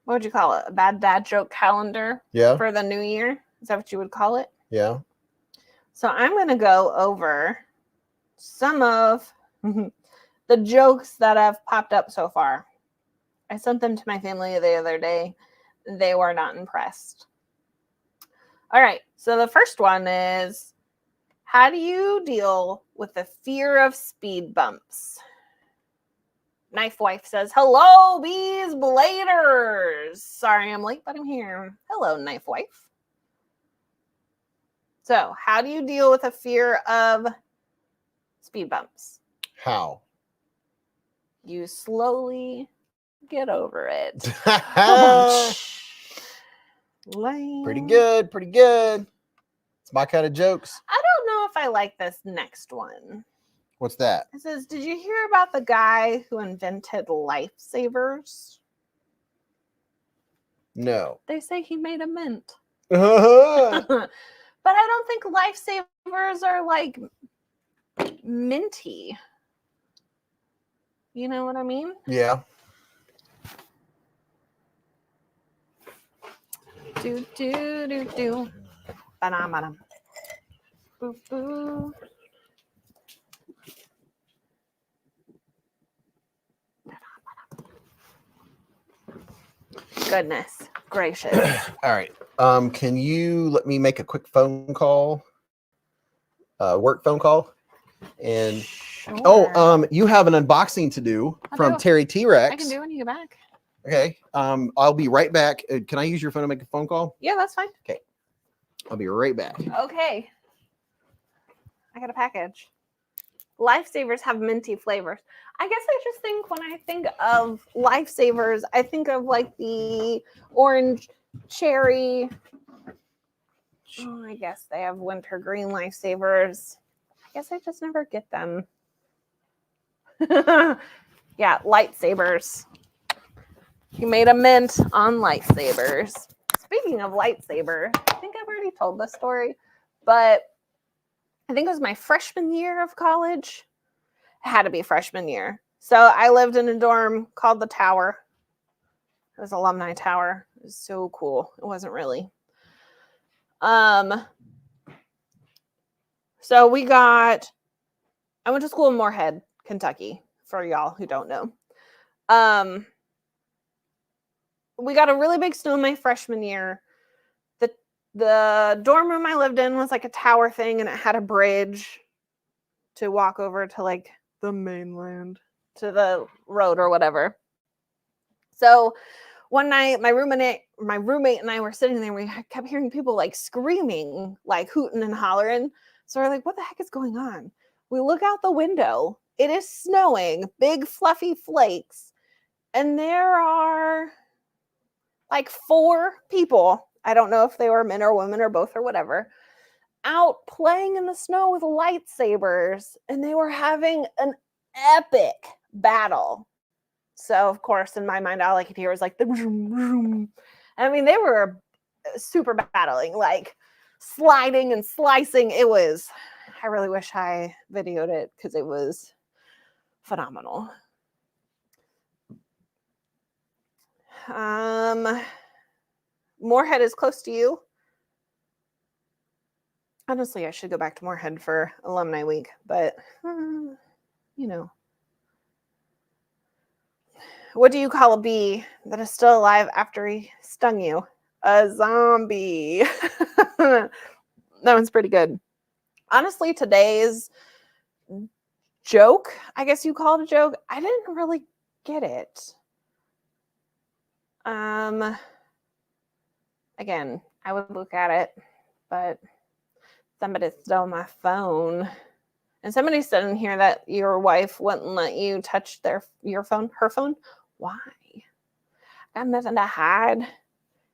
what would you call it? A bad dad joke calendar. Yeah. For the new year. Is that what you would call it? Yeah. So I'm going to go over some of the jokes that have popped up so far. I sent them to my family the other day. They were not impressed. All right. So the first one is, how do you deal with the fear of speed bumps? Knife Wife says, hello, Beez Bladers. Sorry I'm late, but I'm here. Hello, Knife Wife. So, how do you deal with a fear of speed bumps? How? You slowly get over it. Lame. Pretty good. Pretty good. It's my kind of jokes. I don't know if I like this next one. What's that? It says, did you hear about the guy who invented lifesavers? No. They say he made a mint. Uh-huh. But I don't think lifesavers are like minty. You know what I mean? Yeah. Do do do do. Ba-dum. Boo boo. Goodness gracious. All right. Can you let me make a quick phone call? Work phone call. And Sure. you have an unboxing to do from Terry T-Rex. I can do when you get back. Okay. I'll be right back. Can I use your phone to make a phone call? Yeah, that's fine. Okay. I'll be right back. Okay. I got a package. Lifesavers have minty flavors. I guess I just think when I think of lifesavers, I think of like the orange cherry. Oh, I guess they have wintergreen lifesavers. I guess I just never get them. Yeah, lightsabers. He made a mint on lightsabers. Speaking of lightsabers, I think I've already told this story, but I think it was my freshman year of college. It had to be freshman year. So I lived in a dorm called the Tower. It was Alumni Tower. It was so cool. It wasn't really. So I went to school in Moorhead, Kentucky, for y'all who don't know. We got a really big snow my freshman year. The dorm room I lived in was like a tower thing, and it had a bridge to walk over to like the mainland, to the road or whatever. So one night my roommate and I were sitting there, and we kept hearing people like screaming, like hooting and hollering. So we're like, what the heck is going on? We look out the window. It is snowing, big fluffy flakes. And there are like 4 people, I don't know if they were men or women or both or whatever, out playing in the snow with lightsabers. And they were having an epic battle. So, of course, in my mind, all I could hear was like the vroom, vroom. I mean, they were super battling, like sliding and slicing. I really wish I videoed it because it was phenomenal. Moorhead is close to you. Honestly, I should go back to Moorhead for Alumni Week, but you know. What do you call a bee that is still alive after he stung you? A zombie. That one's pretty good. Honestly, today's joke, I guess you call it a joke, I didn't really get it. Again, I would look at it, but somebody stole my phone. And somebody said in here that your wife wouldn't let you touch her phone. Why? I got nothing to hide.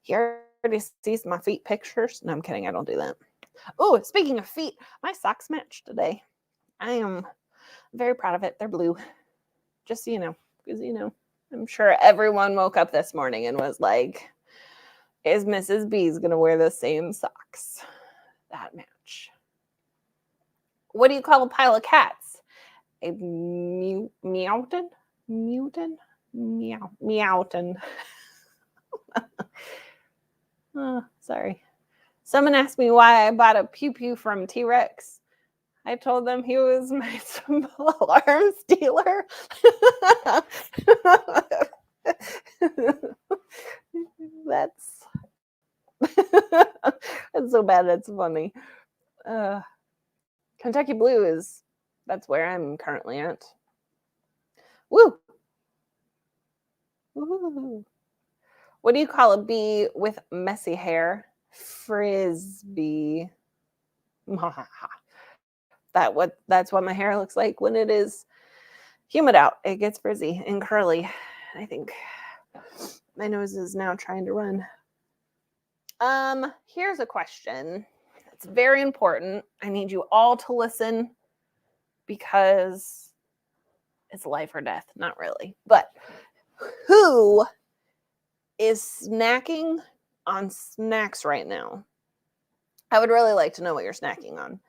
He already sees my feet pictures. No, I'm kidding. I don't do that. Oh, speaking of feet, my socks match today. I am very proud of it. They're blue. Just so you know. Because, I'm sure everyone woke up this morning and was like, is Mrs. B's going to wear the same socks that match? What do you call a pile of cats? A meowton? Meowton. Oh, sorry. Someone asked me why I bought a pew pew from T-Rex. I told them he was my small arms dealer. That's so bad. That's funny. Kentucky Blue that's where I'm currently at. Woo! Woo! What do you call a bee with messy hair? Frisbee. That's what my hair looks like when it is humid out. It gets frizzy and curly. I think my nose is now trying to run. Here's a question. It's very important. I need you all to listen because it's life or death. Not really. But who is snacking on snacks right now? I would really like to know what you're snacking on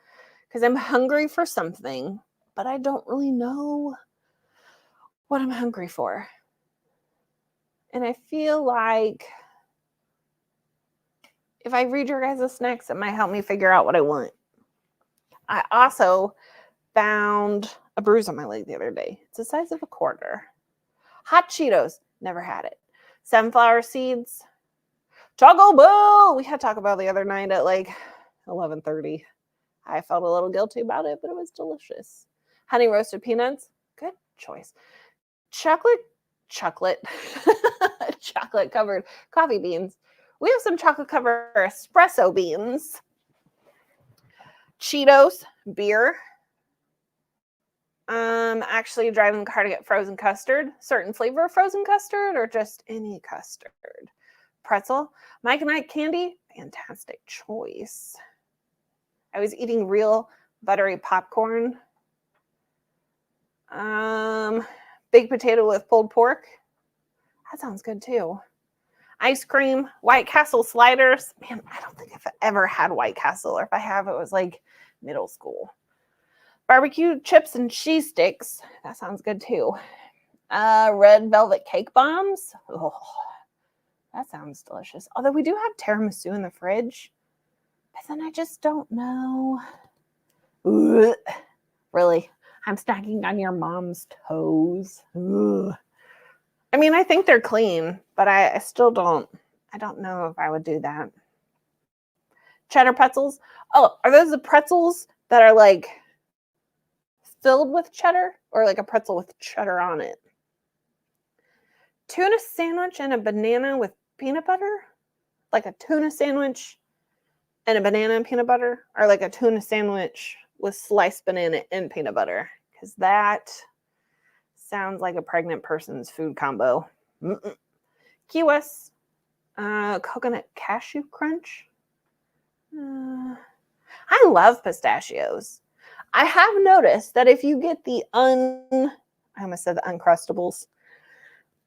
because I'm hungry for something, but I don't really know what I'm hungry for. And I feel like if I read your guys' snacks, it might help me figure out what I want. I also found a bruise on my leg the other day. It's the size of a quarter. Hot Cheetos, never had it. Sunflower seeds, Taco Bell. We had Taco Bell the other night at like 11:30. I felt a little guilty about it, but it was delicious. Honey roasted peanuts, good choice. Chocolate covered coffee beans. We have some chocolate covered espresso beans. Cheetos, beer. Actually driving the car to get frozen custard. Certain flavor of frozen custard or just any custard. Pretzel. Mike and Ike candy. Fantastic choice. I was eating real buttery popcorn. Baked potato with pulled pork. That sounds good too. Ice cream, White Castle sliders. Man, I don't think I've ever had White Castle, or if I have, it was like middle school. Barbecue chips and cheese sticks. That sounds good too. Red velvet cake bombs. Oh, that sounds delicious. Although we do have tiramisu in the fridge, but then I just don't know. Ugh. Really, I'm snacking on your mom's toes. Ugh. I mean, I think they're clean, but I still don't. I don't know if I would do that. Cheddar pretzels. Oh, are those the pretzels that are like filled with cheddar or like a pretzel with cheddar on it? Tuna sandwich and a banana with peanut butter? Like a tuna sandwich and a banana and peanut butter? Or like a tuna sandwich with sliced banana and peanut butter? Because that sounds like a pregnant person's food combo. Key West coconut cashew crunch. I love pistachios. I have noticed that if you get the I almost said the Uncrustables,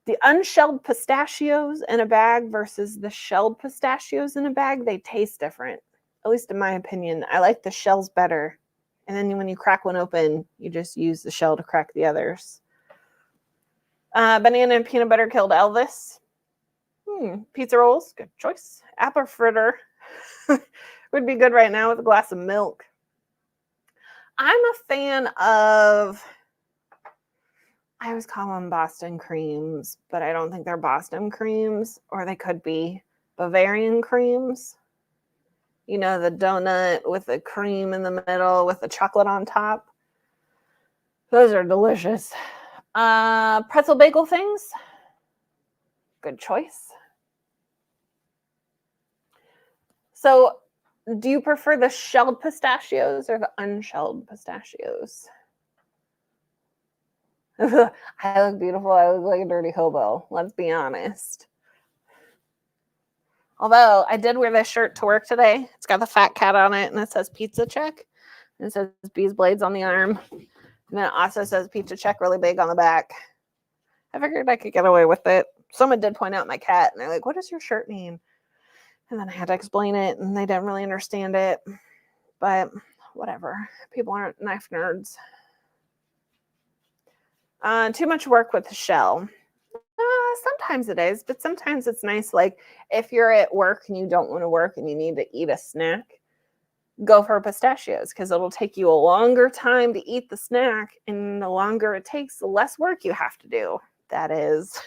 the unshelled pistachios in a bag versus the shelled pistachios in a bag, they taste different. At least in my opinion. I like the shells better. And then when you crack one open, you just use the shell to crack the others. Banana and peanut butter killed Elvis. Pizza rolls, good choice. Apple fritter would be good right now with a glass of milk. I'm a fan of, I always call them Boston creams, but I don't think they're Boston creams, or they could be Bavarian creams. You know, the donut with the cream in the middle with the chocolate on top. Those are delicious. Pretzel bagel things. Good choice. So, do you prefer the shelled pistachios or the unshelled pistachios? I look beautiful. I look like a dirty hobo. Let's be honest. Although I did wear this shirt to work today. It's got the fat cat on it, and it says pizza check. And it says Beez Blades on the arm. And then it also says pizza check really big on the back. I figured I could get away with it. Someone did point out my cat, and they're like, what does your shirt mean? And then I had to explain it, and they didn't really understand it. But whatever. People aren't knife nerds. Too much work with the shell. Sometimes it is, but sometimes it's nice. Like if you're at work and you don't want to work and you need to eat a snack, go for pistachios because it'll take you a longer time to eat the snack. And the longer it takes, the less work you have to do. That is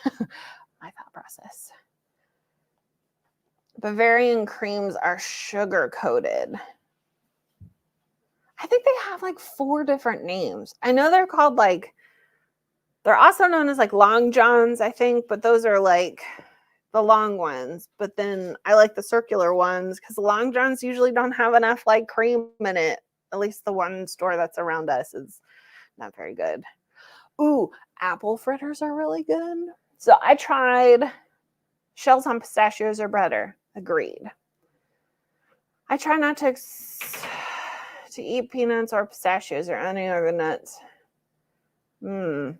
my thought process. Bavarian creams are sugar coated. I think they have like 4 different names. I know they're called like, they're also known as like Long Johns, I think, but those are like the long ones. But then I like the circular ones because the Long Johns usually don't have enough like cream in it. At least the one store that's around us is not very good. Ooh, apple fritters are really good. So I tried shells on pistachios are better. Agreed. I try not to eat peanuts or pistachios or any other nuts. Yeah,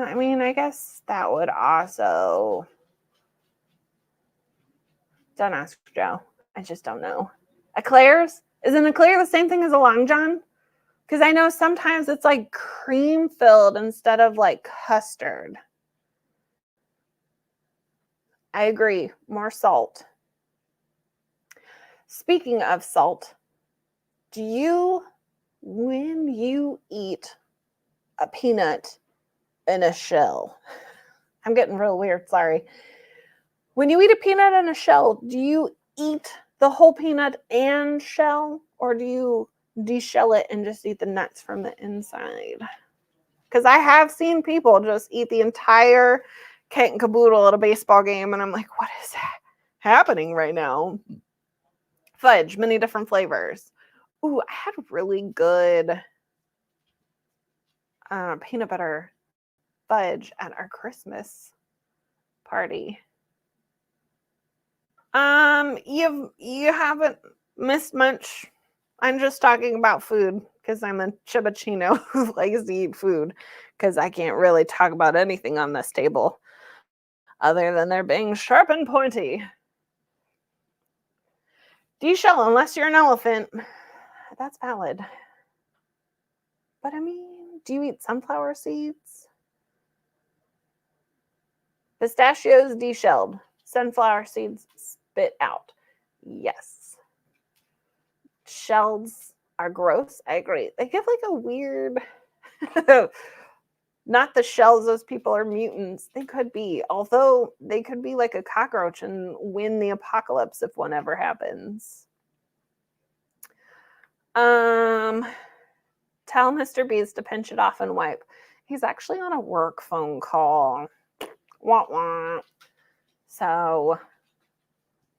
I mean, I guess that would also... Don't ask Joe. I just don't know. Eclairs? Is an eclair the same thing as a Long John? Because I know sometimes it's like cream filled instead of like custard. I agree. More salt. Speaking of salt, when you eat a peanut in a shell, I'm getting real weird, sorry. When you eat a peanut in a shell, do you eat the whole peanut and shell, or do you deshell it and just eat the nuts from the inside? Because I have seen people just eat the entire kit and caboodle at a baseball game, and I'm like, what is happening right now? Fudge, many different flavors. Ooh, I had really good peanut butter fudge at our Christmas party. You haven't missed much. I'm just talking about food because I'm a chibachino who likes to eat food, because I can't really talk about anything on this table other than there being sharp and pointy. Deshell unless you're an elephant. That's valid. But I mean, do you eat sunflower seeds? Pistachios deshelled. Sunflower seeds spit out. Yes. Shells are gross. I agree. They give like a weird... Not the shells, those people are mutants. They could be. Although they could be like a cockroach and win the apocalypse if one ever happens. Tell Mr. Beez to pinch it off and wipe. He's actually on a work phone call. Wah, wah. So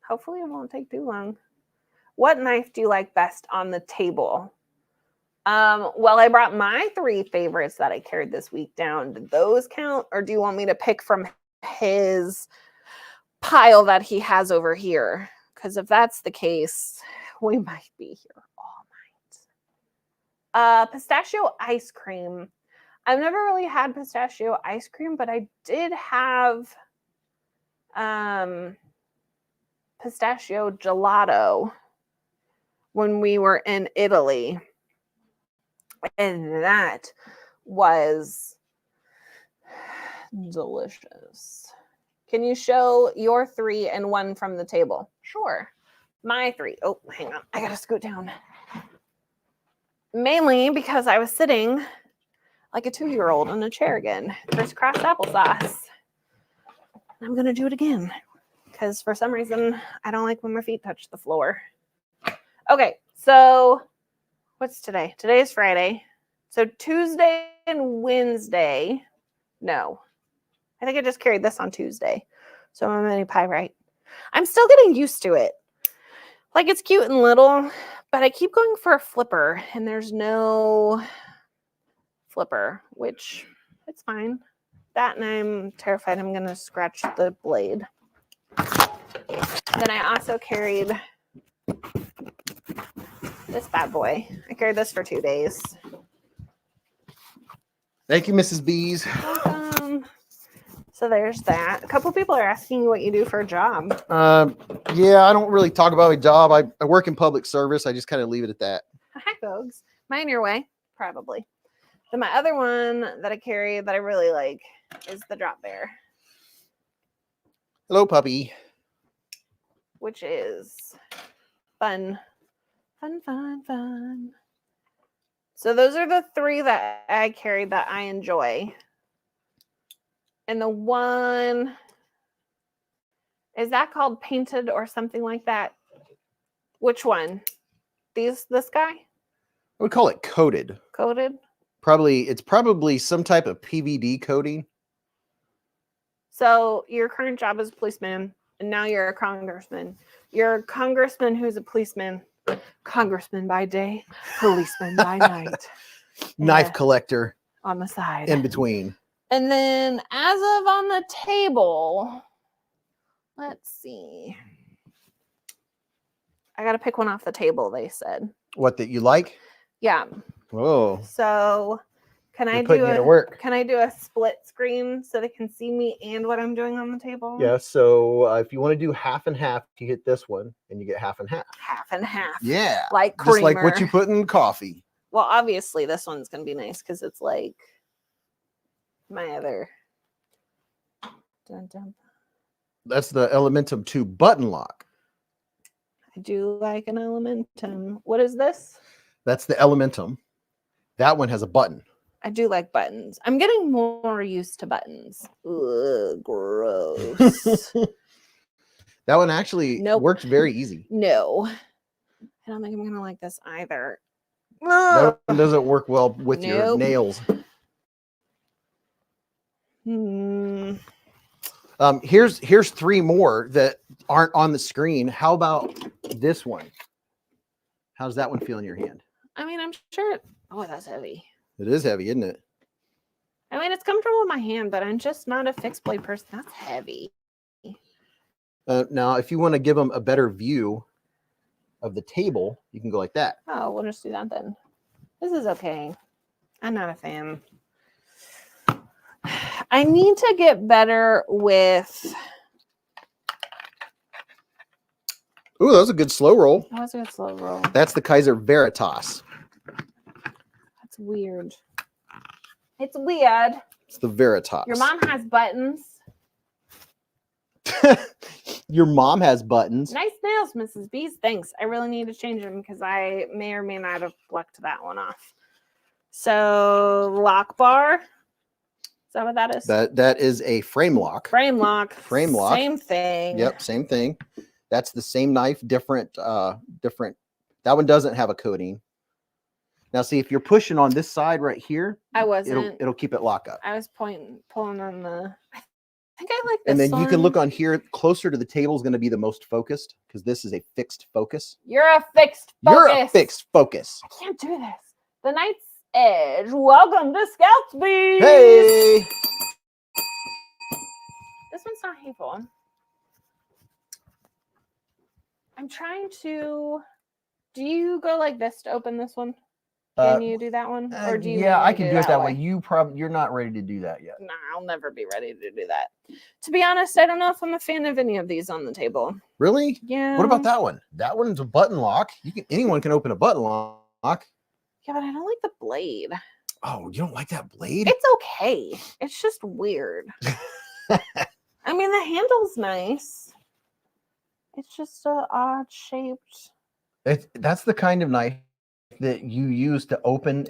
hopefully it won't take too long. What knife do you like best on the table? Well, I brought my 3 favorites that I carried this week down. Did those count? Or do you want me to pick from his pile that he has over here? Because if that's the case, we might be here all night. Pistachio ice cream. I've never really had pistachio ice cream, but I did have pistachio gelato when we were in Italy. And that was delicious. Can you show your 3 and 1 from the table? Sure. My 3. Oh, hang on. I gotta scoot down. Mainly because I was sitting like a 2-year-old in a chair again. Crisscross applesauce. I'm gonna do it again because for some reason I don't like when my feet touch the floor. Okay, so what's today? Today is Friday. So Tuesday and Wednesday. No, I think I just carried this on Tuesday. So I'm a mini pie, right? I'm still getting used to it. Like, it's cute and little, but I keep going for a flipper and there's no flipper, which it's fine. That, and I'm terrified I'm going to scratch the blade. Then I also carried this bad boy. I carried this for 2 days. Thank you, Mrs. Beez. Welcome. So there's that. A couple people are asking what you do for a job. Yeah, I don't really talk about my job. I work in public service. I just kind of leave it at that. Hi, folks. Mine your way, probably. Then my other one that I carry that I really like is the Drop Bear. Hello, puppy. Which is fun. Fun. So those are the 3 that I carry that I enjoy. And the one, is that called painted or something like that? Which one? This guy? I would call it coated. Coated? It's probably some type of PVD coating. So your current job is a policeman, and now you're a congressman. You're a congressman who's a policeman. Congressman by day, policeman by night. Knife collector. On the side. In between. And then as of on the table, let's see. I got to pick one off the table, they said. What, that you like? Yeah. Oh, So can I putting do you to a work. can I do a split screen so they can see me and what I'm doing on the table? Yeah, so if you want to do half and half, you hit this one and you get half and half. Half and half. Yeah. Like creamer. Just like what you put in coffee. Well, obviously this one's gonna be nice because it's like my other. Dun, dun. That's the Elementum 2 button lock. I do like an Elementum. What is this? That's the Elementum. That one has a button. I do like buttons. I'm getting more used to buttons. Ugh, gross. That one actually works very easy. No. I don't think I'm going to like this either. That one doesn't work well with your nails. Here's 3 more that aren't on the screen. How about this one? How's that one feel in your hand? I mean, I'm sure. Oh, that's heavy. It is heavy, isn't it? I mean, it's comfortable in my hand, but I'm just not a fixed blade person. That's heavy. Now, if you want to give them a better view of the table, you can go like that. Oh, we'll just do that then. This is okay. I'm not a fan. I need to get better with. Ooh, that was a good slow roll. That was a good slow roll. That's the Kizer Veritas. That's weird. It's weird. It's the Veritas. Your mom has buttons. Your mom has buttons. Nice nails, Mrs. Beez. Thanks. I really need to change them because I may or may not have plucked that one off. So, lock bar. Is that what that is? That is a frame lock. Frame lock. Frame lock. Same thing. Yep, same thing. That's the same knife, different. That one doesn't have a coating. Now, see, if you're pushing on this side right here, I wasn't. It'll keep it lock up. I was pulling on the. I think I like this. And then one. you can look on here. Closer to the table is going to be the most focused because this is a fixed focus. You're a fixed focus. You're a fixed focus. I can't do this. The Knight's Edge. Welcome to Scouts Beez. Hey. This one's not hateful. I'm trying to. Do you go like this to open this one? Can you do that one, or do you? Yeah, I can do it that way. You're not ready to do that yet. Nah, I'll never be ready to do that. To be honest, I don't know if I'm a fan of any of these on the table. Really? Yeah. What about that one? That one's a button lock. Anyone can open a button lock. Yeah, but I don't like the blade. Oh, you don't like that blade? It's okay. It's just weird. I mean, the handle's nice. It's just a odd shaped. That's the kind of knife that you use to open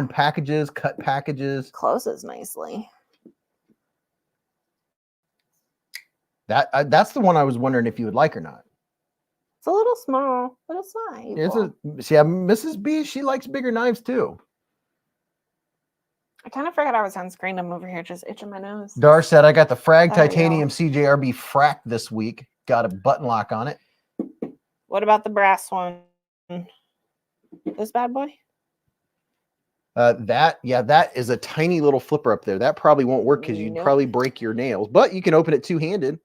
packages, cut packages. Closes nicely. That's the one I was wondering if you would like or not. It's a little small, but it's not. Mrs. B, she likes bigger knives too. I kind of forgot I was on screen. I'm over here just itching my nose. Dar said, I got the Frag Titanium CJRB Frack this week. Got a button lock on it. What about the brass one? This bad boy? That is a tiny little flipper up there. That probably won't work because you'd probably break your nails, but you can open it two-handed.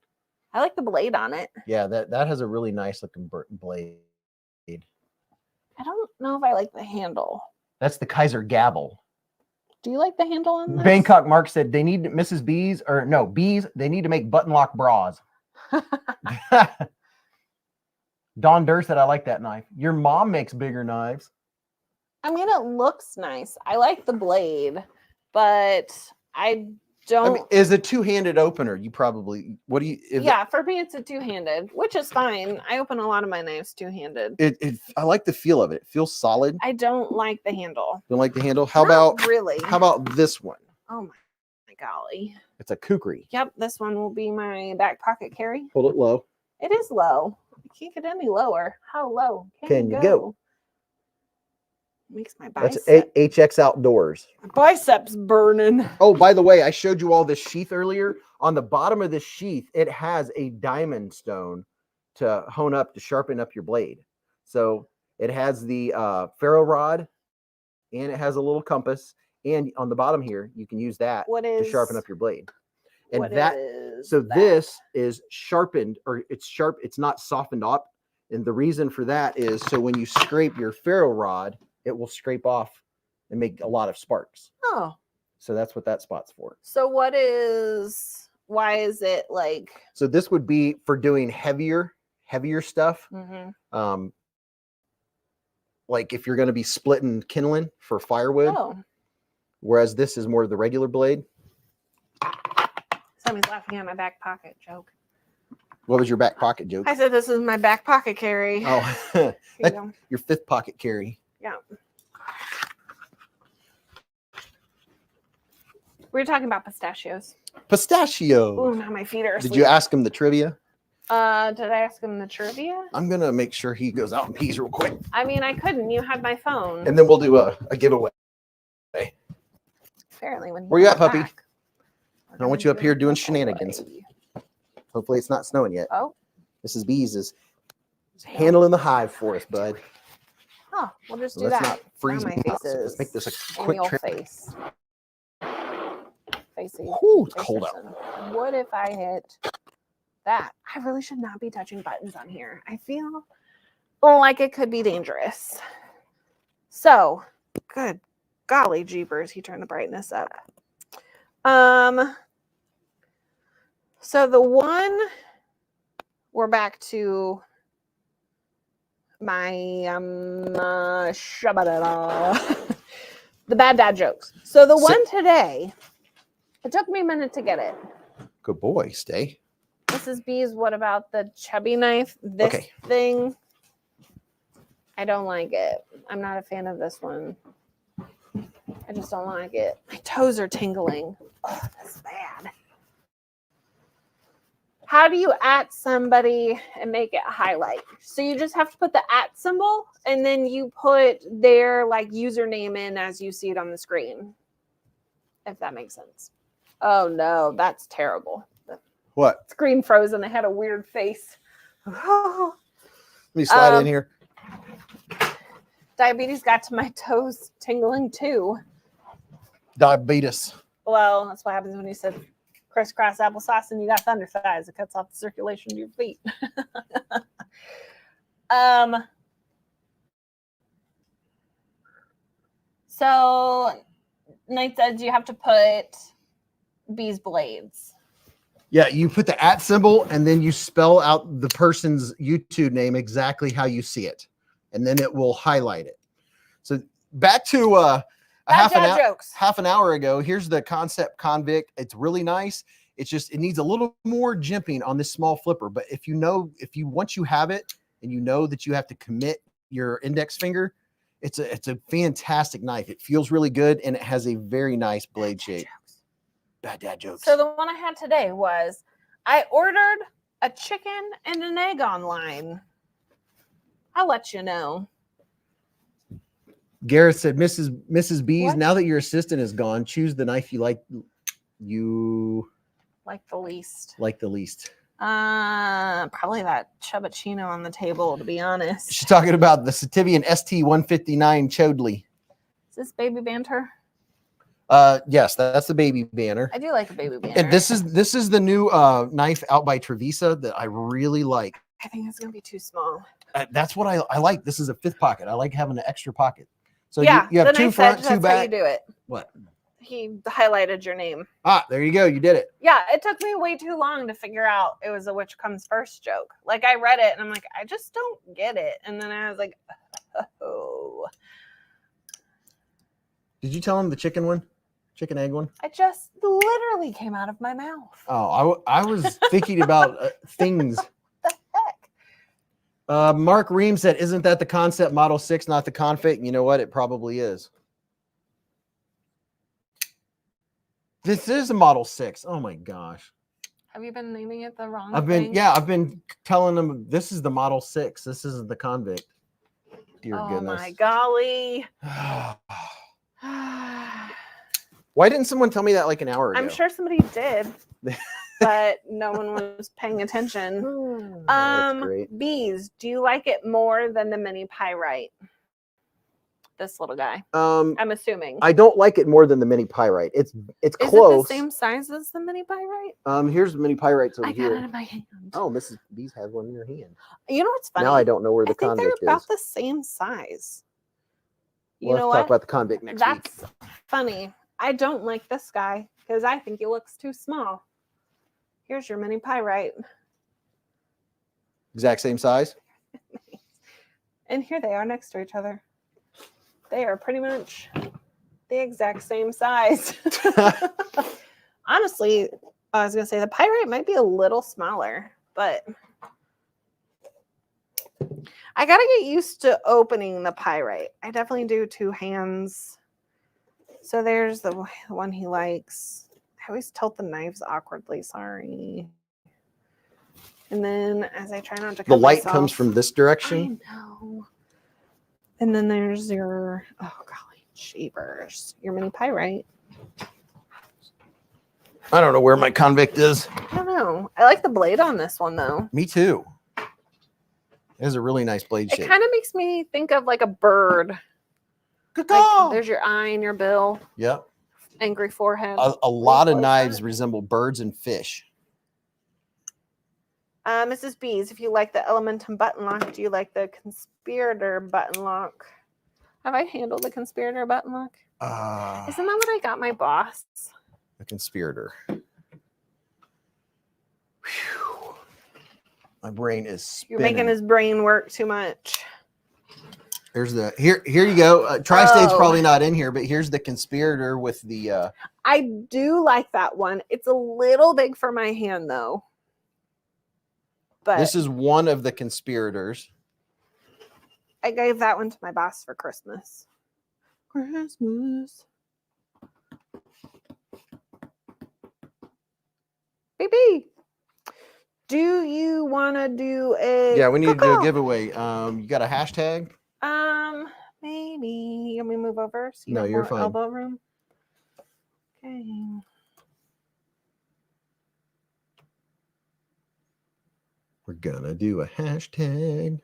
I like the blade on it. Yeah, that has a really nice looking blade. I don't know if I like the handle. That's the Kizer Gavel. Do you like the handle on this? Bangkok Mark said they need Mrs. Beez, or no, Beez, they need to make button lock bras. Don Durr said, I like that knife. Your mom makes bigger knives. I mean, it looks nice. I like the blade, but I don't. I mean, is a two-handed opener. You probably, yeah, for me, it's a two-handed, which is fine. I open a lot of my knives two-handed. I like the feel of it. It feels solid. I don't like the handle. Don't like the handle? Not really? How about this one? Oh my golly. It's a kukri. Yep, this one will be my back pocket carry. Hold it low. It is low. I can't get any lower. How low can you go? Makes my biceps. That's HX Outdoors. Biceps burning. Oh, by the way, I showed you all this sheath earlier. On the bottom of this sheath, it has a diamond stone to hone up, to sharpen up your blade. So it has the ferro rod, and it has a little compass. And on the bottom here, you can use that to sharpen up your blade. And this is sharpened, or it's sharp. It's not softened up. And the reason for that is so when you scrape your ferro rod, it will scrape off and make a lot of sparks. Oh. So that's what that spot's for. So why is it like? So this would be for doing heavier stuff. Like if you're going to be splitting kindling for firewood. Oh. Whereas this is more the regular blade. Somebody's laughing at my back pocket joke. What was your back pocket joke? I said this is my back pocket carry. Oh, your fifth pocket carry. Yeah. We were talking about pistachios. Pistachio. Oh, now my feet are asleep. Did you ask him the trivia? Did I ask him the trivia? I'm going to make sure he goes out and pees real quick. I mean, I couldn't. You had my phone. And then we'll do a giveaway. Apparently, when where you at, puppy? Back, I want you up here doing shenanigans. Hopefully it's not snowing yet. Oh. Mrs. Beez is handling the hive for us, bud. Oh, we'll just do Let's that. not freeze my my face face. Let's make this a in quick your trip. face. Facing. Ooh, it's cold out. What if I hit that? I really should not be touching buttons on here. I feel like it could be dangerous. So, good golly jeepers, he turned the brightness up. So the one, we're back to my the bad dad jokes. So the one today, it took me a minute to get it. Good boy, stay. Mrs. Beez, what about the chubby knife? This thing, I don't like it. I'm not a fan of this one. I just don't like it. My toes are tingling. Oh, that's bad. How do you @ somebody and make it highlight? So you just have to put the @ symbol and then you put their like username in as you see it on the screen. If that makes sense. Oh no, that's terrible. What? Screen froze and they had a weird face. Let me slide in here. Diabetes got to my toes tingling too. Diabetes. Well, that's what happens when you said crisscross applesauce and you got thunder thighs. It cuts off the circulation to your feet. So Knight says you have to put Beez Blades. Yeah, you put the @ symbol and then you spell out the person's YouTube name exactly how you see it. And then it will highlight it. So back to half an hour ago, here's the Kansept Convict. It's really nice. It's just, it needs a little more jimping on this small flipper. But once you have it and you know that you have to commit your index finger, it's a fantastic knife. It feels really good and it has a very nice blade shape. Bad dad jokes. So the one I had today was, I ordered a chicken and an egg online. I'll let you know. Gareth said, Mrs. Beez, What? now that your assistant is gone, choose the knife you like the least. Like the least. Probably that Chubachino on the table, to be honest. She's talking about the Sativian ST-159 Chodley. Is this baby banter? Yes, that's the baby banner. I do like a baby banner. And this is the new knife out by Trevisa that I really like. I think it's gonna be too small. That's what I like. This is a 5th pocket. I like having an extra pocket. So yeah, you have 2 front, 2 that's back. how you do it. What? He highlighted your name. Ah, there you go. You did it. Yeah, it took me way too long to figure out it was a which comes first joke. Like I read it and I'm like, I just don't get it. And then I was like, oh. Did you tell him the chicken one? Chicken egg one? It just literally came out of my mouth. Oh, I was thinking about things. What the heck? Mark Ream said, isn't that the Kansept Model 6, not the Config? You know what? It probably is. This is a Model 6. Oh my gosh. Have you been naming it the wrong I've been telling them this is the Model 6. This isn't the Convict. Dear goodness. Oh my golly. Why didn't someone tell me that like an hour ago? I'm sure somebody did, but no one was paying attention. That's great. Beez, do you like it more than the mini pyrite? this little guy. I'm assuming. I don't like it more than the mini pyrite. It's Is close. it the same size as the mini pyrite? Here's mini pyrites over I got here. it in my hand. Oh, Mrs. Beez has one in her hand. You know what's funny? Now I don't know where the I think convict they're about is. the same size. You We'll know have to what? talk about the convict next week. That's funny. I don't like this guy because I think he looks too small. Here's your mini pyrite. Exact same size? And here they are next to each other. They are pretty much the exact same size. Honestly, I was going to say the pyrite might be a little smaller, but I got to get used to opening the pyrite. I definitely do 2 hands. So there's the one he likes. I always tilt the knives awkwardly. Sorry. And then as I try not to cut The light myself, comes from this direction. I know. And then there's your, oh golly, jeepers, your mini pyrite. I don't know where my convict is. I don't know. I like the blade on this one though. Me too. It has a really nice blade shape. It kind of makes me think of like a bird. Like, there's your eye and your bill. Yep. Angry forehead. A lot of knives resemble birds and fish. Mrs. Beez, if you like the Elementum button lock, do you like the Conspirator button lock? Have I handled the Conspirator button lock? Isn't that what I got my boss? The Conspirator. Whew. My brain is spinning. You're making his brain work too much. There's the here you go. Tri-State's probably not in here, but here's the Conspirator with the I do like that one. It's a little big for my hand though. But this is one of the Conspirators. I gave that one to my boss for Christmas. Christmas. Baby, do you want to do a Yeah, we need to do a giveaway. You got a hashtag? Maybe. Let me move over so you No, have you're more fine. elbow room. Okay. We're gonna do a hashtag.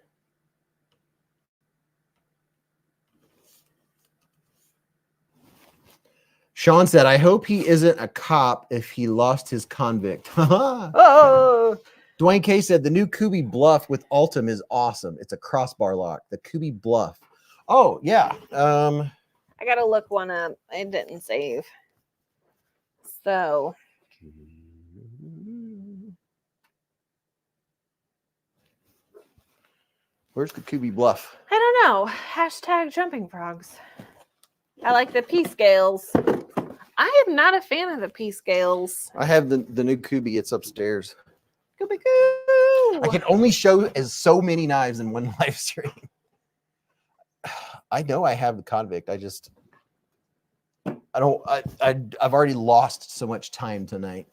Sean said, I hope he isn't a cop if he lost his convict. Oh, Dwayne K said, the new Kubi Bluff with Ultim is awesome. It's a crossbar lock. The Kubi Bluff. Oh, yeah. I got to look one up. I didn't save. So. Where's the Kubi Bluff? I don't know. Hashtag jumping frogs. I like the P scales. I am not a fan of the P scales. I have the new Kubi. It's upstairs. Kubi coo. I can only show as so many knives in one live stream. I know I have the convict. I've already lost so much time tonight.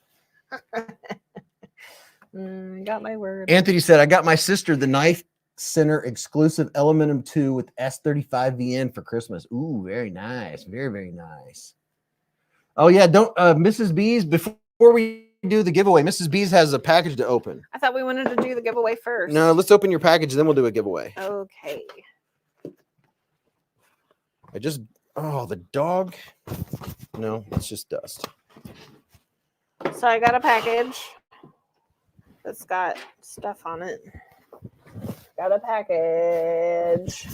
Got my word. Anthony said, I got my sister the Knife Center exclusive Elementum 2 with S35 VN for Christmas. Ooh, very nice. Very, very nice. Oh, yeah. Don't, Mrs. Beez, before we do the giveaway, Mrs. Beez has a package to open. I thought we wanted to do the giveaway first. No, let's open your package, then we'll do a giveaway. Okay. Oh, the dog. No, it's just dust. So I got a package that's got stuff on it. Got a package.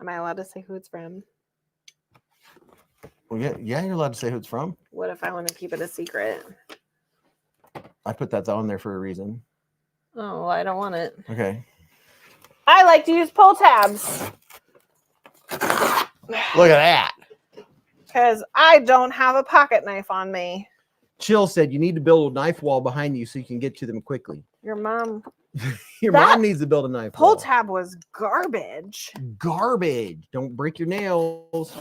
Am I allowed to say who it's from? Well, yeah, you're allowed to say who it's from. What if I want to keep it a secret? I put that on there for a reason. Oh, I don't want it. Okay. I like to use pull tabs. Look at that. Because I don't have a pocket knife on me. Chill said you need to build a knife wall behind you so you can get to them quickly. Your mom. Your mom needs to build a knife Pull wall. tab was garbage. Garbage. Don't break your nails.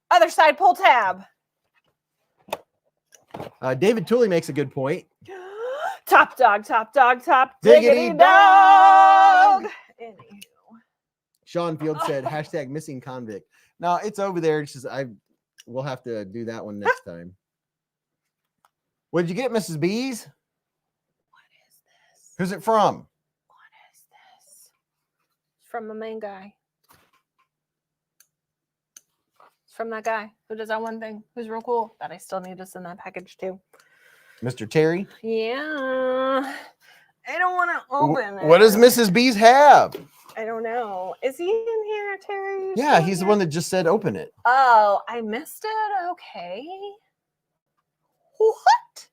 Other side pull tab. David Tooley makes a good point. Top dog, top dog, top Diggity diggity dog. Anywho. Sean Field said hashtag missing convict. No, it's over there. It's just we'll have to do that one next time. What did you get, Mrs. Beez? What is this? Who's it from? What is this? from the main guy. It's from that guy who does that one thing, who's real cool, that I still need to send that package to. Mr. Terry? Yeah. I don't want to open it. What does Mrs. Beez have? I don't know. Is he in here, Terry? Yeah, he's the one that just said open it. Oh, I missed it. Okay. What?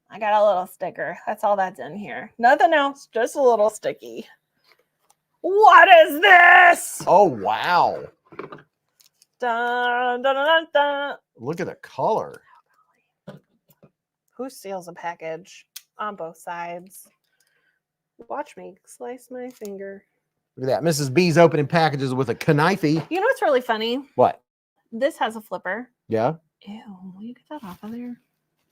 I got a little sticker. That's all that's in here. Nothing else. Just a little sticky. What is this? Oh, wow. Dun, dun, dun, dun, dun. Look at the color. Who steals a package on both sides? Watch me slice my finger. Look at that. Mrs. B's opening packages with a knifey. You know what's really funny? What? This has a flipper. Yeah? Ew, will you get that off of there?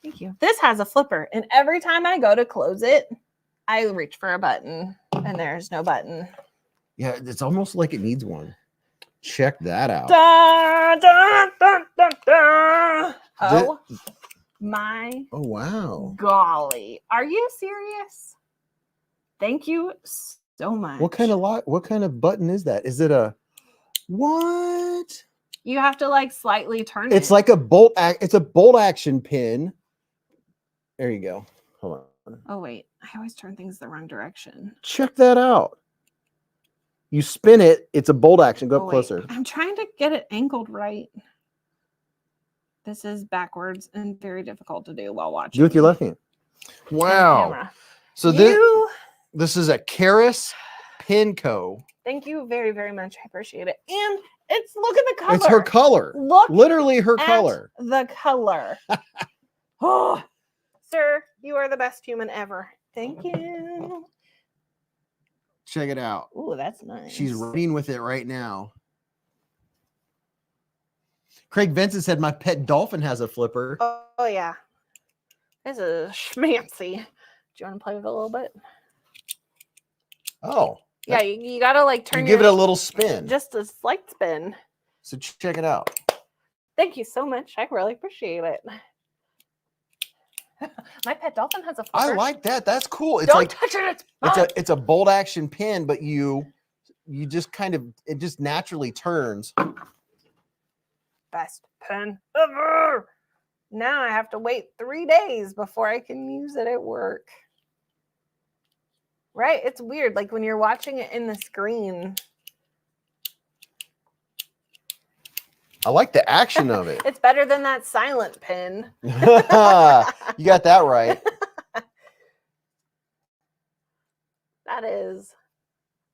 Thank you. This has a flipper, and every time I go to close it, I reach for a button, and there's no button. Yeah, it's almost like it needs one. Check that out. Da, da, da, da, da. Oh, my Oh, wow. golly. Are you serious? Thank you so much. What kind of button is that? Is it a what? You have to like slightly turn It's it. like a bolt it's a bolt action pin. There you go. Hold on. Oh wait, I always turn things the wrong direction. Check that out. You spin it, it's a bolt action. Go up Oh, wait. closer. I'm trying to get it angled right. This is backwards and very difficult to do while watching. Do with your left hand. on Wow. camera. So this is a Karis Pinco. Thank you very, very much. I appreciate it. And look at the color. It's her color. Look Literally her at color. the color. Oh, sir, you are the best human ever. Thank you. Check it out. Ooh, that's nice. She's running with it right now. Craig Vincent said my pet dolphin has a flipper. Oh yeah. This is schmancy. Do you want to play with it a little bit? Oh. Yeah, you gotta like turn. Give it a little spin. Just a slight spin. So check it out. Thank you so much. I really appreciate it. My pet dolphin has a flipper. I like that. That's cool. It's Don't like touch it. it's a bolt action pin, but you just it just naturally turns. Best pen ever. Now I have to wait 3 days before I can use it at work. Right? It's weird. Like when you're watching it in the screen. I like the action of it. It's better than that silent pen. You got that right. That is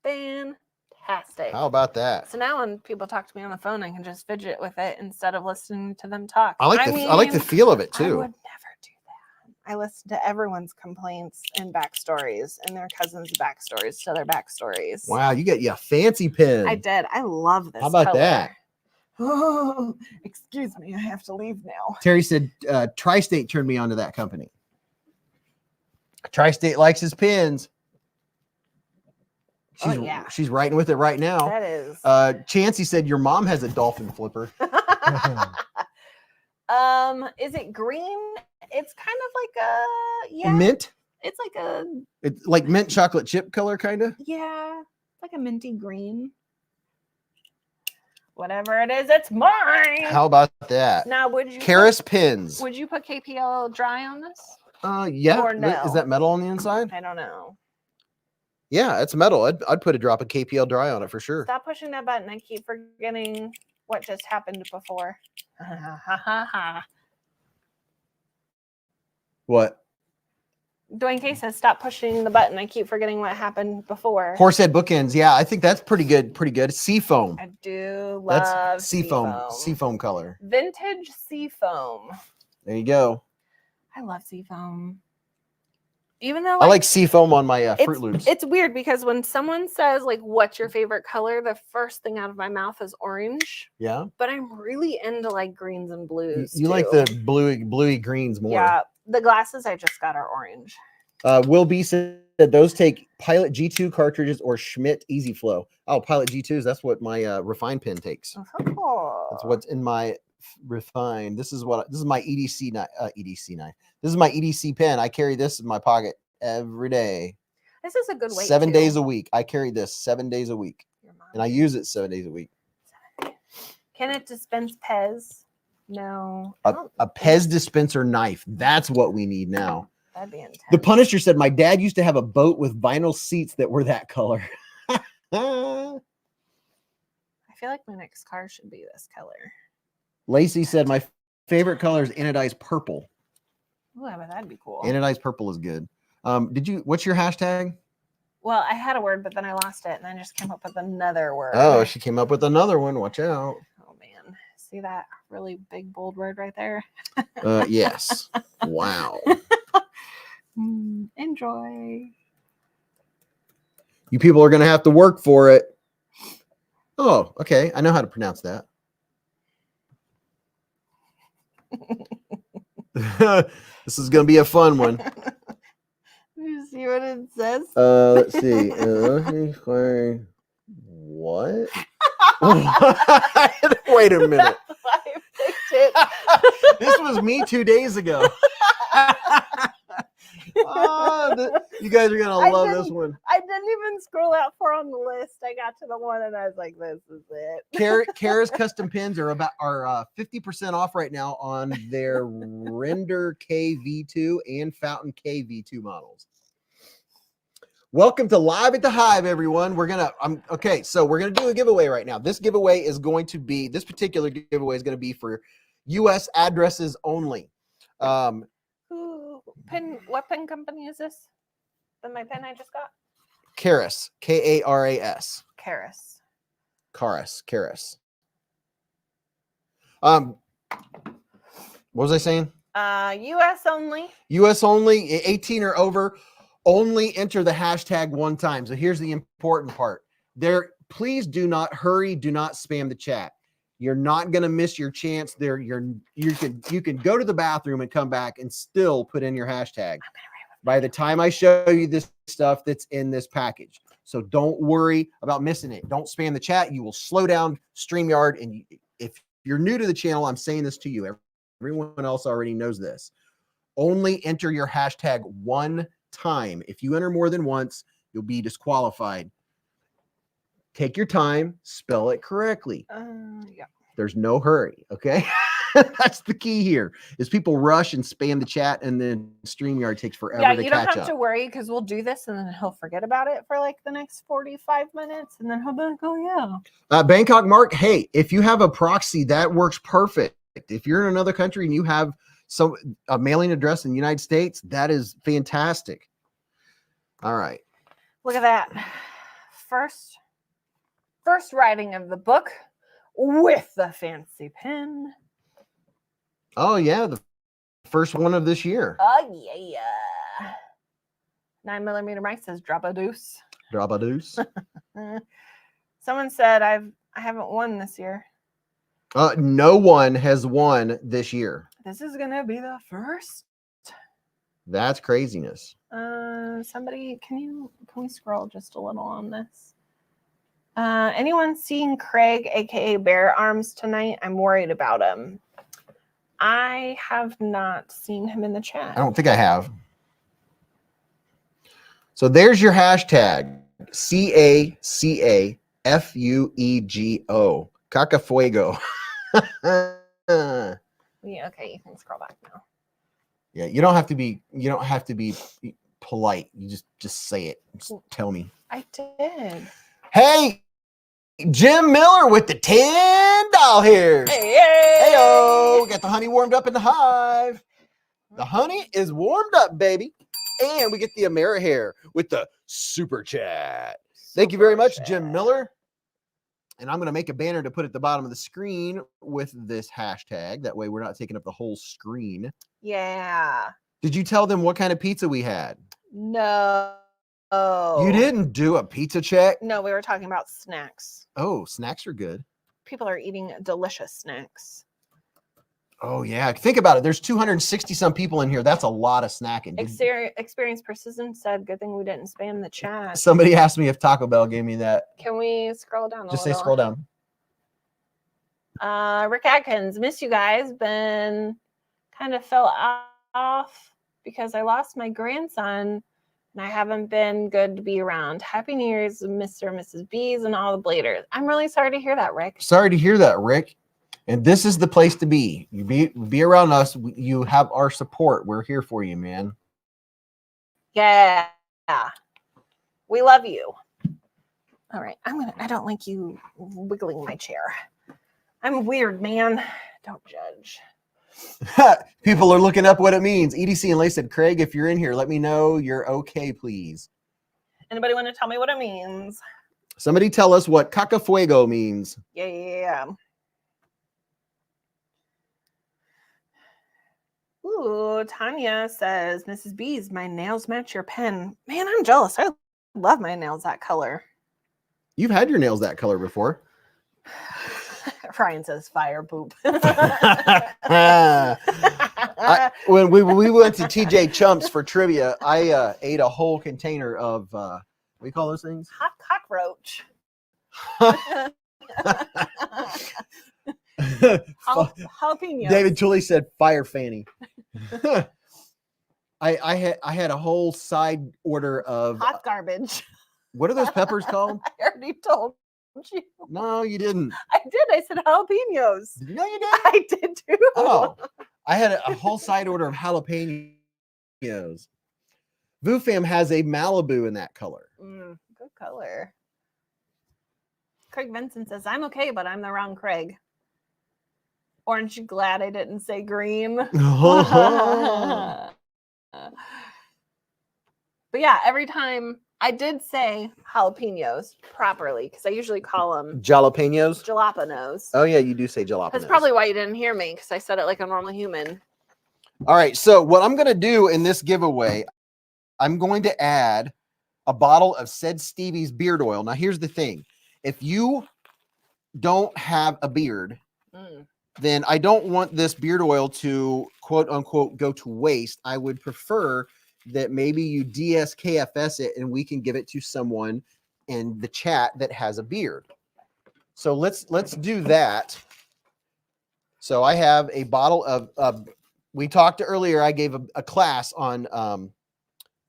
fantastic. How about that? So now when people talk to me on the phone, I can just fidget with it instead of listening to them talk. I like the feel of it I too. would never do that. I listen to everyone's complaints and backstories and their cousins' backstories to their backstories. Wow, you got a fancy pen. I did. I love this. How about color. that? Oh, excuse me. I have to leave now. Terry said Tri-State turned me onto that company. Tri-State likes his pins. She's writing with it right now. That is. Chancey said your mom has a dolphin flipper. Is it green? It's kind of like a Mint? It's like It's like mint chocolate chip color, kind of. yeah, like a minty green. Whatever it is, it's mine. How about that? Now, would you Karis pins. Would you put KPL dry on this? Yeah. Or no? Is that metal on the inside? I don't know. Yeah, it's metal. I'd put a drop of KPL dry on it for sure. Stop pushing that button. I keep forgetting what just happened before. What? Dwayne K says, stop pushing the button. I keep forgetting what happened before. Horsehead bookends. Yeah, I think that's pretty good. Pretty good. Seafoam. I do love That's seafoam. Seafoam color. Vintage seafoam. There you go. I love seafoam. Even though I like seafoam on my Fruit Loops. It's weird because when someone says like, what's your favorite color? The first thing out of my mouth is orange. Yeah. But I'm really into like greens and blues. You like the bluey greens more. Yeah. The glasses I just got are orange. Will B said those take Pilot G2 cartridges or Schmidt Easy Flow. Oh, Pilot G2s. That's what my Refine pen takes. Oh. That's what's in my Refine. This is my EDC 9. EDC 9. This is my EDC pen. I carry this in my pocket every day. This is a good weight. 7 too. days a week. I carry this 7 days a week. Your mom. And I use it 7 days a week. Can it dispense Pez? No. A Pez dispenser knife. That's what we need now. That'd be intense. The Punisher said, my dad used to have a boat with vinyl seats that were that color. I feel like my next car should be this color. Lacey said, my favorite color is anodized purple. Ooh, I bet that'd be cool. Anodized purple is good. What's your hashtag? Well, I had a word, but then I lost it, and I just came up with another word. Oh, she came up with another one. Watch out. Oh, man. See that really big, bold word right there? Yes. Wow. Enjoy. You people are going to have to work for it. Oh, okay. I know how to pronounce that. This is going to be a fun one. You see what it says? Let's see. What? Wait a minute. I picked it. This was me 2 days ago. You guys are going to love this one. I didn't even scroll out far on the list. I got to the one and I was like, this is it. Kara's custom pins are 50% off right now on their Render KV2 and Fountain KV2 models. Welcome to Live at the Hive, everyone. Okay, so we're gonna do a giveaway right now. This particular giveaway is going to be for US addresses only. What pen company is this? My pen I just got? Karas, Karas. Karas. What was I saying? US only. US only, 18 or over. Only enter the hashtag one time. So here's the important part. Please do not hurry. Do not spam the chat. You're not going to miss your chance there. You can go to the bathroom and come back and still put in your hashtag by the time I show you this stuff that's in this package. So don't worry about missing it. Don't spam the chat. You will slow down StreamYard. And if you're new to the channel, I'm saying this to you. Everyone else already knows this. Only enter your hashtag one time. If you enter more than once, you'll be disqualified. Take your time, spell it correctly. Yeah. There's no hurry, okay? That's the key here, is people rush and spam the chat, and then StreamYard takes forever to catch up. Yeah, you don't have to worry, because we'll do this, and then he'll forget about it for like the next 45 minutes, and then he'll be like, oh, yeah. Bangkok Mark, hey, if you have a proxy, that works perfect. If you're in another country and you have a mailing address in the United States, that is fantastic. All right. Look at that. First writing of the book with the fancy pen. Oh, yeah. The first one of this year. Oh, yeah. 9mm mic says drop a deuce. Drop a deuce. Someone said I haven't won this year. No one has won this year. This is going to be the first. That's craziness. Somebody, can we scroll just a little on this? Anyone seeing Craig, aka Bear Arms, tonight? I'm worried about him. I have not seen him in the chat. I don't think I have. So there's your hashtag. CACAFUEGO. Cacafuego. Yeah, okay, you can scroll back now. Yeah, you don't have to be polite. You just say it. Just tell me. I did. Hey, Jim Miller with the $10 here. Hey, Heyo, got the honey warmed up in the hive. The honey is warmed up, baby. And we get the AmeriHair with the super chat. Thank you very much, Jim Miller. And I'm going to make a banner to put at the bottom of the screen with this hashtag. That way we're not taking up the whole screen. Yeah. Did you tell them what kind of pizza we had? No. You didn't do a pizza check? No, we were talking about snacks. Oh, snacks are good. People are eating delicious snacks. Oh, yeah. Think about it. There's 260 some people in here. That's a lot of snacking. Experience Persistent said, good thing we didn't spam the chat. Somebody asked me if Taco Bell gave me that. Can we scroll down a Just little? say scroll down. Rick Atkins, miss you guys. Been kind of fell off because I lost my grandson And I haven't been good to be around. Happy New Year's, Mr. and Mrs. Beez and all the bladers. I'm really sorry to hear that, Rick. Sorry to hear that, Rick. And this is the place to be. You be around us. You have our support. We're here for you, man. Yeah. We love you. All right. I don't like you wiggling my chair. I'm weird, man. Don't judge. People are looking up what it means. EDC and Lay said, Craig, if you're in here, let me know you're okay, please. Anybody want to tell me what it means? Somebody tell us what cacafuego means. Yeah. Ooh, Tanya says, Mrs. Beez, my nails match your pen. Man, I'm jealous. I love my nails that color. You've had your nails that color before. Ryan says fire poop. When we went to TJ Chumps for trivia, I ate a whole container of what do you call those things? Hot cockroach. Jalapenos. David Tully said fire fanny. I had a whole side order of hot garbage. What are those peppers called? I already told you. No, you didn't. I did. I said jalapenos. No, you didn't. I did too. Oh, I had a whole side order of jalapenos. VooFam has a Malibu in that color. Good color. Craig Vincent says, I'm okay, but I'm the wrong Craig. Aren't you glad I didn't say green? But yeah, every time I did say jalapenos properly because I usually call them Jalapenos. Jalapenos. Oh yeah, you do say jalapenos. That's probably why you didn't hear me because I said it like a normal human. All right, so what I'm going to do in this giveaway, I'm going to add a bottle of said Stevie's beard oil. Now, here's the thing. If you don't have a beard, then I don't want this beard oil to, quote unquote, go to waste. I would prefer that maybe you DSKFS it and we can give it to someone in the chat that has a beard. So let's do that. So I have a bottle of we talked earlier. I gave a class on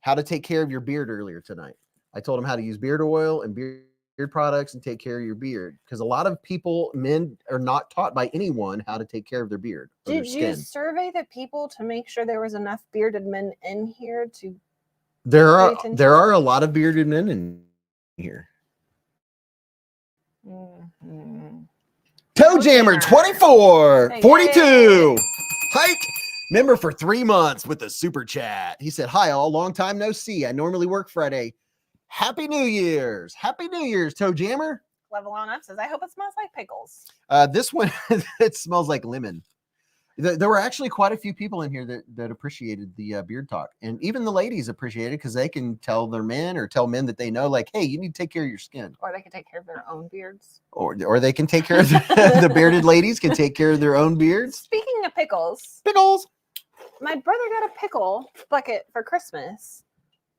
how to take care of your beard earlier tonight. I told them how to use beard oil and beard products and take care of your beard, because a lot of people, men, are not taught by anyone how to take care of their beard. Did you survey the people to make sure there was enough bearded men in here to? There are a lot of bearded men in here. Toe Jammer 24 42 hike member for 3 months with a super chat. He said, hi all, long time no see. I normally work Friday. Happy New Year's. Happy New Year's, Toe Jammer. Level on up says, I hope it smells like pickles. This one, it smells like lemon. There were actually quite a few people in here that appreciated the beard talk. And even the ladies appreciated it because they can tell their men or tell men that they know, like, hey, you need to take care of your skin. Or they can take care of their own beards. Or they can take care of the bearded ladies can take care of their own beards. Speaking of pickles. Pickles. My brother got a pickle bucket for Christmas.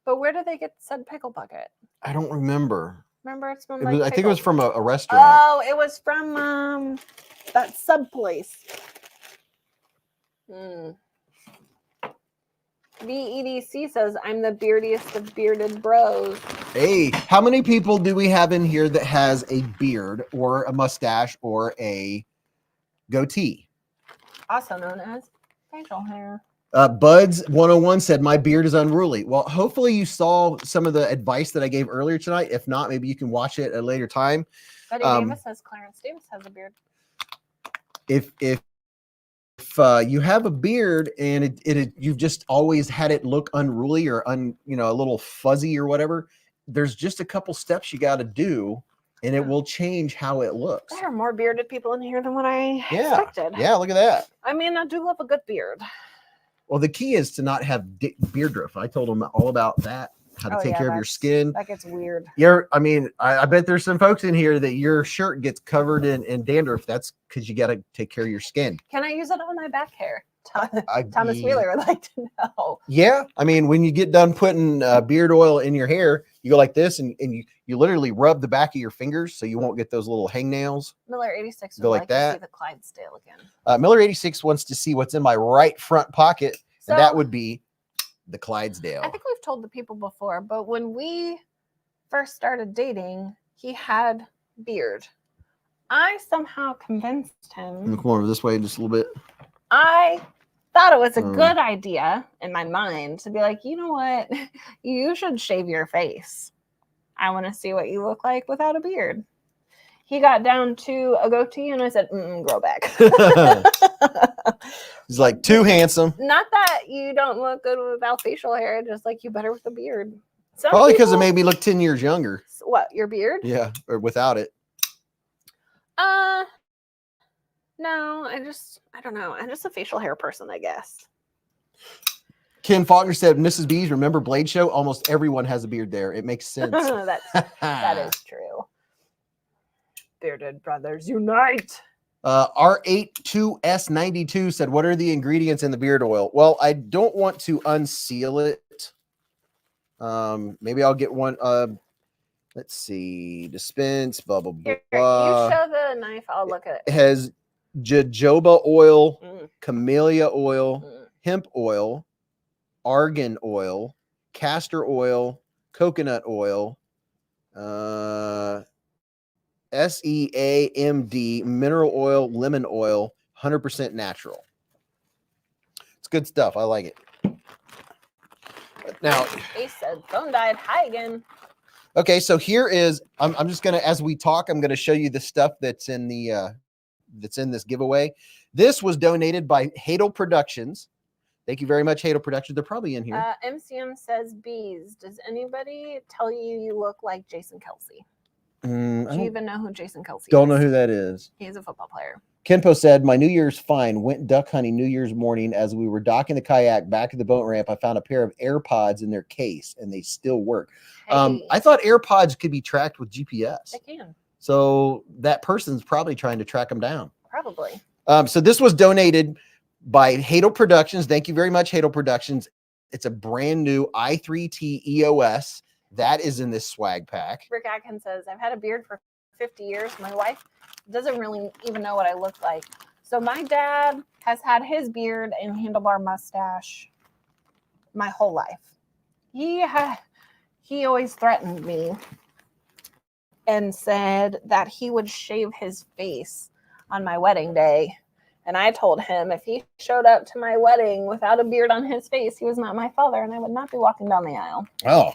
But where did they get said pickle bucket? I don't remember. Remember, it's from I think it was from a restaurant. Oh, it was from that sub place. VEDC says, I'm the beardiest of bearded bros. Hey, how many people do we have in here that has a beard or a mustache or a goatee? Also known as facial hair. Buds 101 said, my beard is unruly. Well, hopefully you saw some of the advice that I gave earlier tonight. If not, maybe you can watch it at a later time. Betty Davis says Clarence Davis has a beard. If you have a beard and you've just always had it look unruly or a little fuzzy or whatever, there's just a couple steps you got to do and it will change how it looks. There are more bearded people in here than what I expected. Yeah, look at that. I mean, I do love a good beard. Well, the key is to not have beard drift. I told them all about that, how to take care of your skin. That gets weird. I bet there's some folks in here that your shirt gets covered in dandruff. That's because you got to take care of your skin. Can I use it on my back hair? Thomas Wheeler would like to know. Yeah. I mean, when you get done putting beard oil in your hair, you go like this and you literally rub the back of your fingers so you won't get those little hangnails. Miller 86 would go like that. to see the Clydesdale again. Miller 86 wants to see what's in my right front pocket, and that would be the Clydesdale. I think we've told the people before, but when we first started dating, he had beard. I somehow convinced him. Come over this way just a little bit. I thought it was a good idea in my mind to be like, you know what? You should shave your face. I want to see what you look like without a beard. He got down to a goatee, and I said, grow back. He's like, too handsome. Not that you don't look good without facial hair, just like you better with a beard. Probably because it made me look 10 years younger. What, your beard? Yeah, or without it. No, I don't know. I'm just a facial hair person, I guess. Ken Faulkner said, Mrs. Beez, remember Blade Show? Almost everyone has a beard there. It makes sense. That is true. Bearded brothers unite. R82S92 said, what are the ingredients in the beard oil? Well, I don't want to unseal it. Maybe I'll get one. Let's see. Dispense, blah, blah, blah. Here, you show the knife. I'll look at it. It has jojoba oil, camellia oil, hemp oil, argan oil, castor oil, coconut oil, SEAMD, mineral oil, lemon oil, 100% natural. It's good stuff. I like it. Now, Ace said, phone died. Hi again. Okay, so here is, I'm just going to, as we talk, I'm going to show you the stuff that's in the, that's in this giveaway. This was donated by Hadel Productions. Thank you very much, Hadel Productions. They're probably in here. MCM says, Beez, does anybody tell you look like Jason Kelsey? Do you even know who Jason Kelsey is? Don't know who that is. He's a football player. Kenpo said, my New Year's fine. Went duck hunting New Year's morning. As we were docking the kayak back at the boat ramp, I found a pair of AirPods in their case, and they still work. Hey. I thought AirPods could be tracked with GPS. They can. So that person's probably trying to track them down. Probably. So this was donated by Hadel Productions. Thank you very much, Hadel Productions. It's a brand new i3T EOS. That is in this swag pack. Rick Atkins says, I've had a beard for 50 years. My wife doesn't really even know what I look like. So my dad has had his beard and handlebar mustache my whole life. He always threatened me and said that he would shave his face on my wedding day. And I told him if he showed up to my wedding without a beard on his face, he was not my father, and I would not be walking down the aisle. Oh,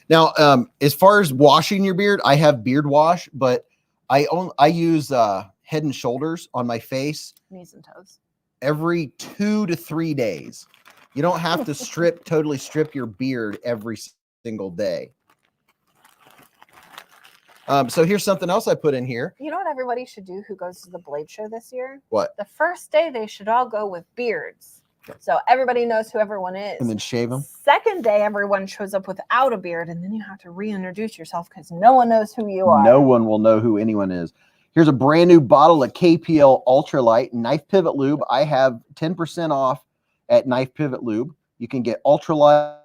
now, as far as washing your beard, I have beard wash, but I use Head and Shoulders on my face. Knees and toes. Every 2 to 3 days. You don't have to totally strip your beard every single day. So here's something else I put in here. You know what everybody should do who goes to the Blade Show this year? What? The first day, they should all go with beards. So everybody knows who everyone is. And then shave them. Second day, everyone shows up without a beard, and then you have to reintroduce yourself because no one knows who you are. No one will know who anyone is. Here's a brand new bottle of KPL Ultralight Knife Pivot Lube. I have 10% off at Knife Pivot Lube. You can get Ultralight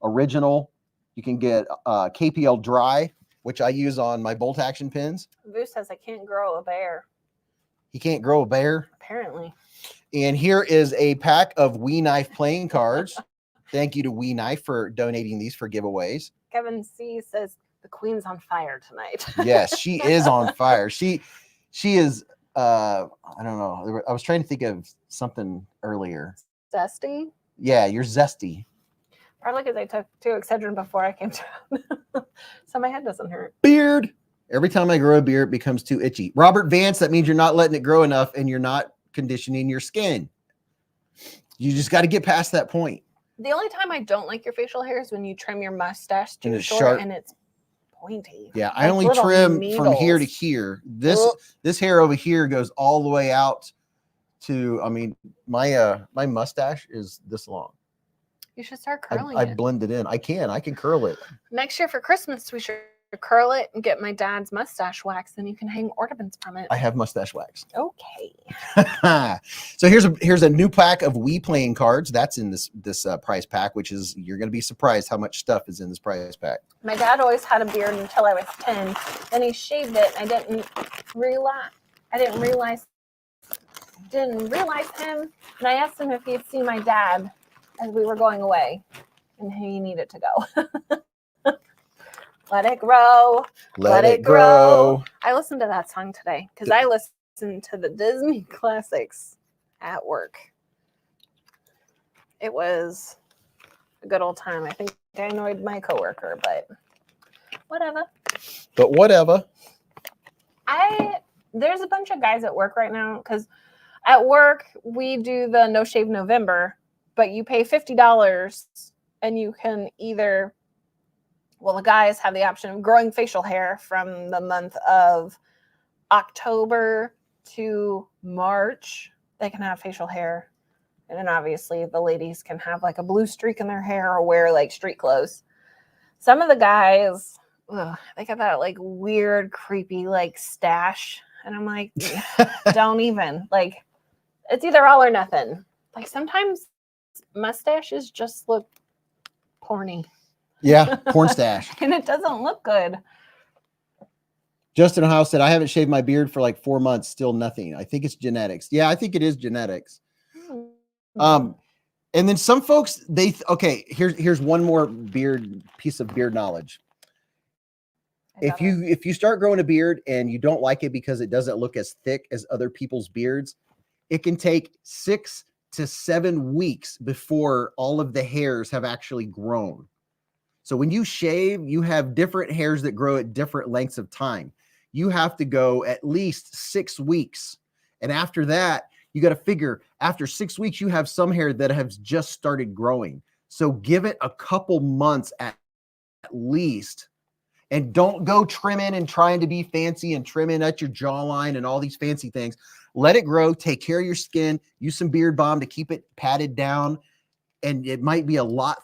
Original. You can get KPL Dry, which I use on my bolt action pins. Vu says I can't grow a bear. He can't grow a bear? Apparently. And here is a pack of We Knife playing cards. Thank you to We Knife for donating these for giveaways. Kevin C says the queen's on fire tonight. Yes, she is on fire. She is, I don't know. I was trying to think of something earlier. Zesty? Yeah, you're zesty. Probably because I took 2 Excedrin before I came down. So my head doesn't hurt. Beard. Every time I grow a beard, it becomes too itchy. Robert Vance, that means you're not letting it grow enough and you're not conditioning your skin. You just got to get past that point. The only time I don't like your facial hair is when you trim your mustache too short sharp. And it's pointy. Yeah, I only trim from here to here. This hair over here goes all the way out to, I mean, my mustache is this long. You should start curling I it. blend it in. I can curl it. Next year for Christmas, we should curl it and get my dad's mustache wax. Then you can hang ornaments from it. I have mustache wax. Okay. So here's a new pack of We playing cards. That's in this prize pack, which is, you're going to be surprised how much stuff is in this prize pack. My dad always had a beard until I was 10. Then he shaved it. I didn't realize him. And I asked him if he had seen my dad as we were going away. and you need it to go. Let it grow. Let it grow. I listened to that song today because I listened to the Disney classics at work. It was a good old time. I think I annoyed my coworker, but whatever. But whatever. There's a bunch of guys at work right now because at work we do the No Shave November, but you pay $50 and you can either, well, the guys have the option of growing facial hair from the month of October to March. They can have facial hair. And then obviously the ladies can have like a blue streak in their hair or wear like street clothes. Some of the guys, they got that like weird, creepy like stash. And I'm like, don't even. Like, it's either all or nothing. Like sometimes mustaches just look porny. Yeah, porn stash. And it doesn't look good. Justin House said, I haven't shaved my beard for like 4 months, still nothing. I think it's genetics. Yeah, I think it is genetics. And then some folks, okay, here's one more piece of beard knowledge. If you start growing a beard and you don't like it because it doesn't look as thick as other people's beards, it can take 6 to 7 weeks before all of the hairs have actually grown. So when you shave, you have different hairs that grow at different lengths of time. You have to go at least 6 weeks. And after that, you got to figure after 6 weeks, you have some hair that has just started growing. So give it a couple months at least. And don't go trimming and trying to be fancy and trimming at your jawline and all these fancy things. Let it grow. Take care of your skin. Use some beard balm to keep it padded down. And it might be a lot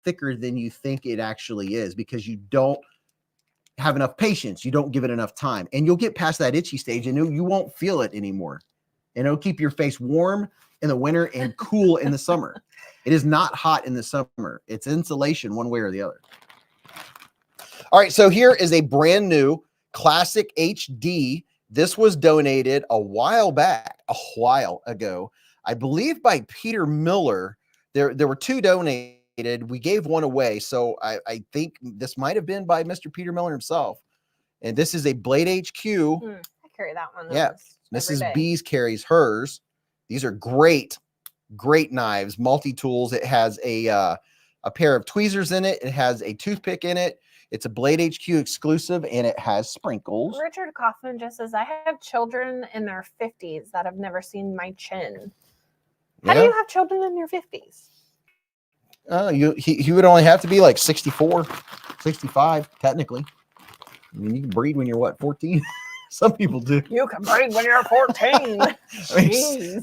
thicker than you think it actually is because you don't have enough patience. You don't give it enough time. And you'll get past that itchy stage and you won't feel it anymore. And it'll keep your face warm in the winter and cool in the summer. It is not hot in the summer. It's insulation one way or the other. All right, so here is a brand new Classic HD. This was donated a while ago, I believe by Peter Miller. There were 2 donated. We gave one away, so I think this might have been by Mr. Peter Miller himself. And this is a Blade HQ. I carry that one. Yeah, Mrs. Beez carries hers. These are great knives, multi-tools. It has a pair of tweezers in it. It has a toothpick in it. It's a Blade HQ exclusive, and it has sprinkles. Richard Kaufman just says, I have children in their 50s that have never seen my chin. How do you have children in your 50s? He would only have to be like 64, 65, technically. I mean, you can breed when you're, what, 14? Some people do. You can breed when you're 14.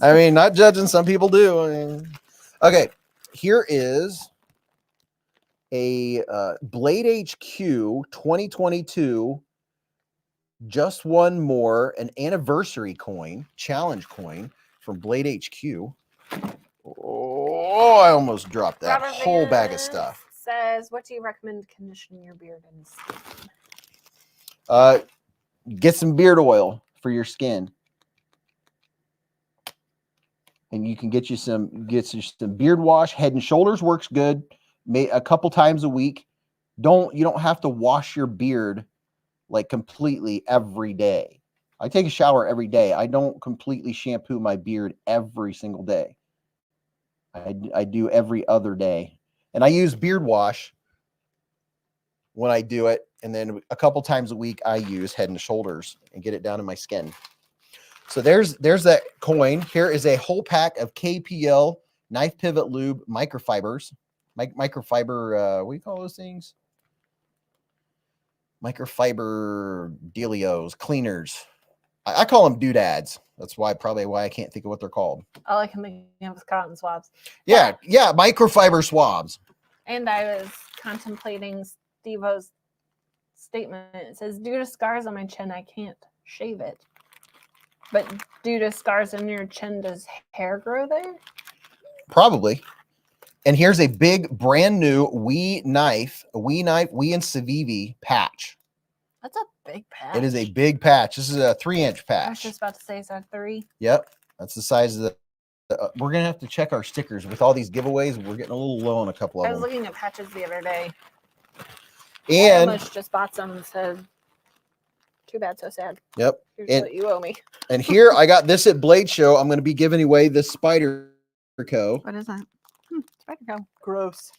I mean, not judging. Some people do. Okay, here is a Blade HQ 2022, just one more, an anniversary coin, challenge coin from Blade HQ. Oh, I almost dropped that whole bag of stuff. Says, what do you recommend conditioning your beard and skin? Get some beard oil for your skin. And you can get some beard wash. Head and Shoulders works good. A couple times a week. You don't have to wash your beard like completely every day. I take a shower every day. I don't completely shampoo my beard every single day. I do every other day. And I use beard wash when I do it. And then a couple times a week, I use Head and Shoulders and get it down in my skin. So there's that coin. Here is a whole pack of KPL knife pivot lube microfibers. Microfiber, what do you call those things? Microfiber dealios, cleaners. I call them doodads. That's probably why I can't think of what they're called. I like them with cotton swabs. Yeah, microfiber swabs. And I was contemplating Steve-O's statement. It says, due to scars on my chin, I can't shave it. But due to scars on your chin, does hair grow there? Probably. And here's a big, brand new Wee and Civivi patch. That's a big patch. It is a big patch. This is a 3-inch patch. I was just about to say, is that 3? Yep. That's the size of we're gonna have to check our stickers with all these giveaways. We're getting a little low on a couple of I was them. looking at patches the other day. I And almost just bought some and said, too bad, so sad. yep. Here's what you owe me. And here I got this at Blade Show. I'm going to be giving away this Spyderco. What is that? Spyderco. Gross.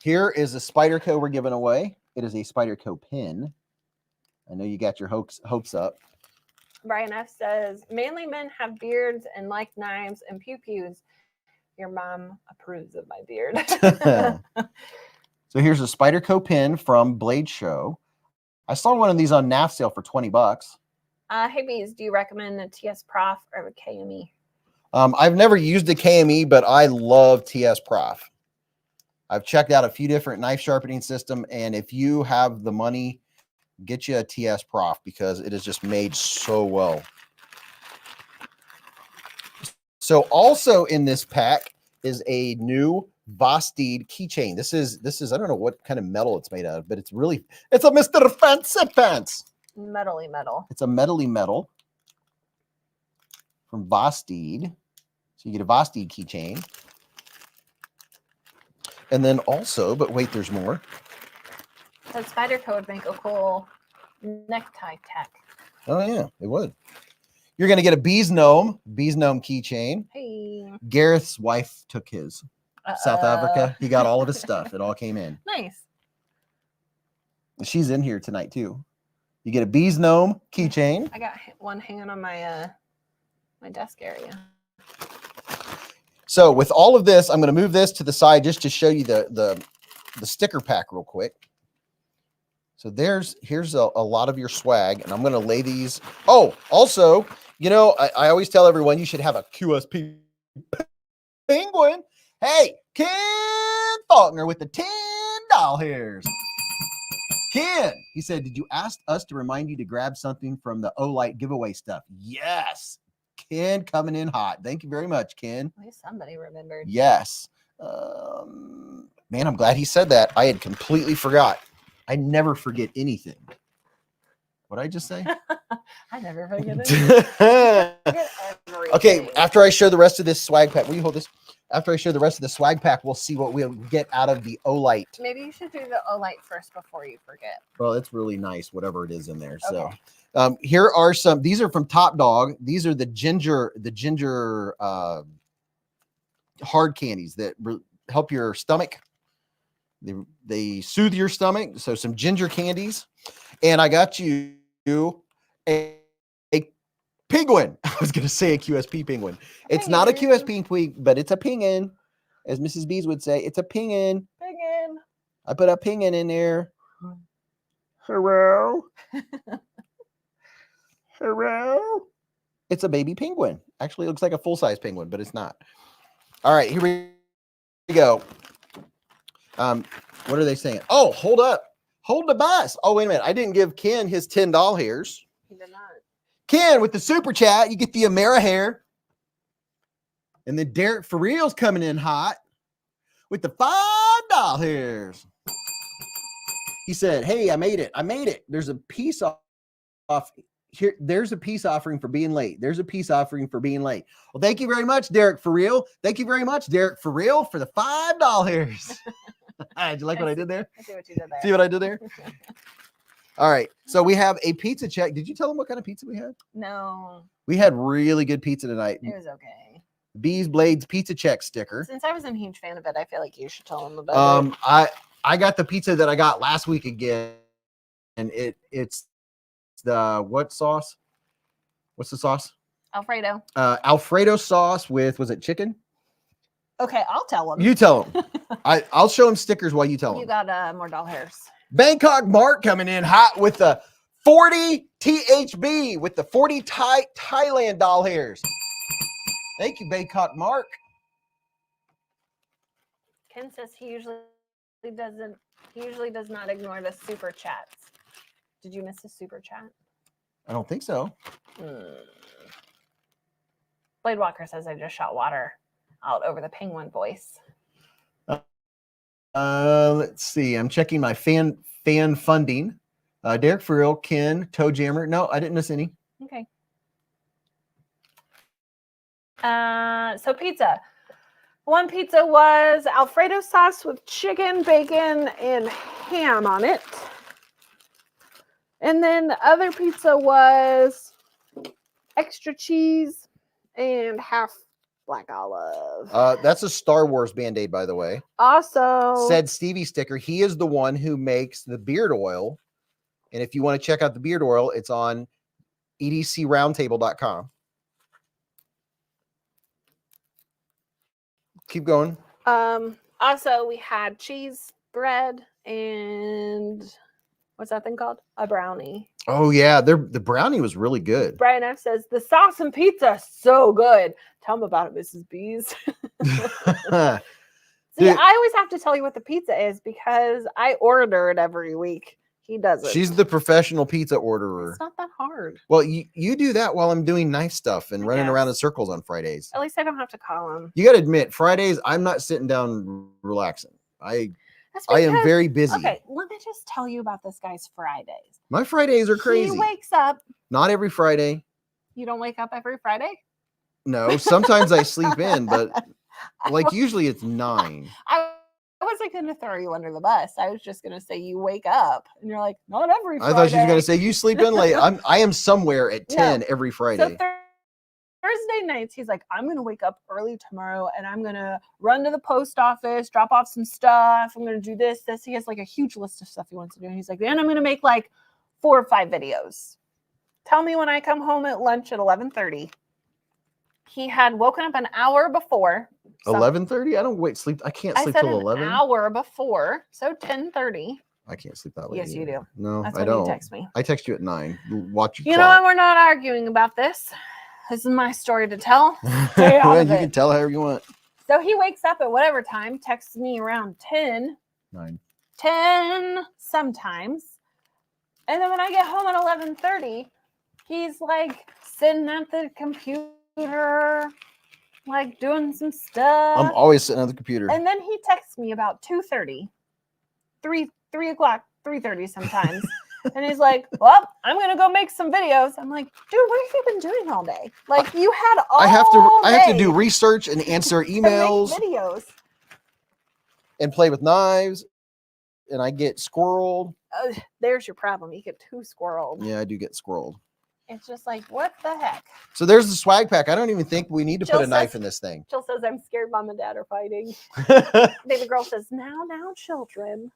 Here is a Spyderco we're giving away. It is a Spyderco pin. I know you got your hopes up. Brian F says, manly men have beards and like knives and pew-pews. Your mom approves of my beard. So here's a Spyderco pin from Blade Show. I saw one of these on NAF sale for 20 bucks. Hey, Beez, do you recommend the TS Prof or the KME? I've never used the KME, but I love TS Prof. I've checked out a few different knife sharpening system, and if you have the money, get you a TS Prof because it is just made so well. So also in this pack is a new Vosteed keychain. This is I don't know what kind of metal it's made out of, but it's a Mr. Fancy Pants. Metally metal. It's a metally metal from Vosteed. So you get a Vosteed keychain. And then also, but wait, there's more. That Spyderco would make a cool necktie tech. Oh yeah, it would. You're gonna get a Beez Gnome keychain. Hey. Gareth's wife took his. South Africa. He got all of his stuff. It all came in. Nice. She's in here tonight too. You get a Beez Gnome keychain. I got one hanging on my my desk area. So with all of this, I'm going to move this to the side just to show you the sticker pack real quick. So here's a lot of your swag, and I'm going to lay these. Oh, also, you know, I always tell everyone you should have a QSP penguin. Hey, Ken Faulkner with the $10 hairs. Ken, he said, did you ask us to remind you to grab something from the Olight giveaway stuff? Yes. Ken coming in hot. Thank you very much, Ken. At least somebody remembered. Yes. Man, I'm glad he said that. I had completely forgot. I never forget anything. What did I just say? I never forget it. Okay, after I show the rest of this swag pack, will you hold this? After I show the rest of the swag pack, we'll see what we'll get out of the Olight. Maybe you should do the Olight first before you forget. Well, it's really nice, whatever it is in there. Okay. So here are some, these are from Top Dog. These are the ginger hard candies that help your stomach. They soothe your stomach. So some ginger candies. And I got you a penguin. I was going to say a QSP penguin. It's not a QSP penguin, but it's a pingin. As Mrs. Beez would say, it's a pingin. Pingin. I put a pingin in there. Hello. Hello. It's a baby penguin. Actually, it looks like a full-size penguin, but it's not. All right, here we go. What are they saying? Oh, hold up. Hold the bus. Oh, wait a minute. I didn't give Ken his $10 hairs. He did not. Ken, with the super chat, you get the Amera hair. And then Derek for real's coming in hot with the $5 hairs. He said, hey, I made it. I made it. There's a piece off here. There's a peace offering for being late. There's a peace offering for being late. Well, thank you very much, Derek for real. Thank you very much, Derek for real, for the $5 hairs. Did you like what I did there? I see what you did there. See what I did there? All right. So we have a pizza check. Did you tell them what kind of pizza we had? No. We had really good pizza tonight. It was okay. Beez Blades pizza check sticker. Since I wasn't a huge fan of it, I feel like you should tell them about it. I got the pizza that I got last week again, and it's the what sauce? What's the sauce? Alfredo. Alfredo sauce with, was it chicken? Okay, I'll tell them. You tell them. I'll show them stickers while you tell them. You got more doll hairs. Bangkok Mark coming in hot with the 40 THB with the 40 Thailand doll hairs. Thank you, Bangkok Mark. Ken says he usually does not ignore the super chats. Did you miss the super chat? I don't think so. Blade Walker says I just shot water out over the penguin voice. Let's see. I'm checking my fan funding. Derek for real, Ken, Toe Jammer. No, I didn't miss any. Okay. So pizza. One pizza was Alfredo sauce with chicken, bacon, and ham on it. And then the other pizza was extra cheese and half black olive. That's a Star Wars Band-Aid, by the way. Also, Said Stevie Sticker. He is the one who makes the beard oil. And if you want to check out the beard oil, it's on edcroundtable.com. Keep going. Also, we had cheese bread and what's that thing called? A brownie. Oh yeah, the brownie was really good. Brian F says the sauce and pizza so good. Tell him about it, Mrs. Beez. See, Dude, I always have to tell you what the pizza is because I order it every week. He doesn't. she's the professional pizza orderer. It's not that hard. Well, you do that while I'm doing nice stuff and running around in circles on Fridays. At least I don't have to call him. You got to admit, Fridays I'm not sitting down relaxing. I am very busy. Okay, let me just tell you about this guy's Fridays. My Fridays are crazy. He wakes up. Not every Friday. You don't wake up every Friday? No, sometimes I sleep in, but like usually it's 9. I wasn't going to throw you under the bus. I was just going to say you wake up and you're like, not every Friday. I thought she was going to say you sleep in late. I am somewhere at 10 every Friday. So Thursday nights, he's like, I'm going to wake up early tomorrow and I'm going to run to the post office, drop off some stuff. I'm going to do this. He has like a huge list of stuff he wants to do. And he's like, then I'm going to make like 4 or 5 videos. Tell me when I come home at lunch at 11:30. He had woken up an hour before. 11:30? I don't sleep. I can't sleep till 11. An hour before, so 10:30. I can't sleep that late. Yes, you do. No, That's I when don't. you text me. I text you at 9. Watch your You know what? We're not arguing about this. This is my story to tell. Well, you can tell however you want. So he wakes up at whatever time, texts me around 10. 10 sometimes. And then when I get home at 11:30, he's like sitting at the computer, like doing some stuff. I'm always sitting at the computer. And then he texts me about 2:30, 3 o'clock, 3:30 sometimes. And he's like, well, I'm going to go make some videos. I'm like, dude, what have you been doing all day? Like you had all I have to do research and answer emails. Videos. And play with knives. And I get squirreled. There's your problem. You get too squirreled. Yeah, I do get squirreled. It's just like, what the heck? So there's the swag pack. I don't even think we need to put a knife in this thing. Jill says, I'm scared mom and dad are fighting. Baby girl says, now, children.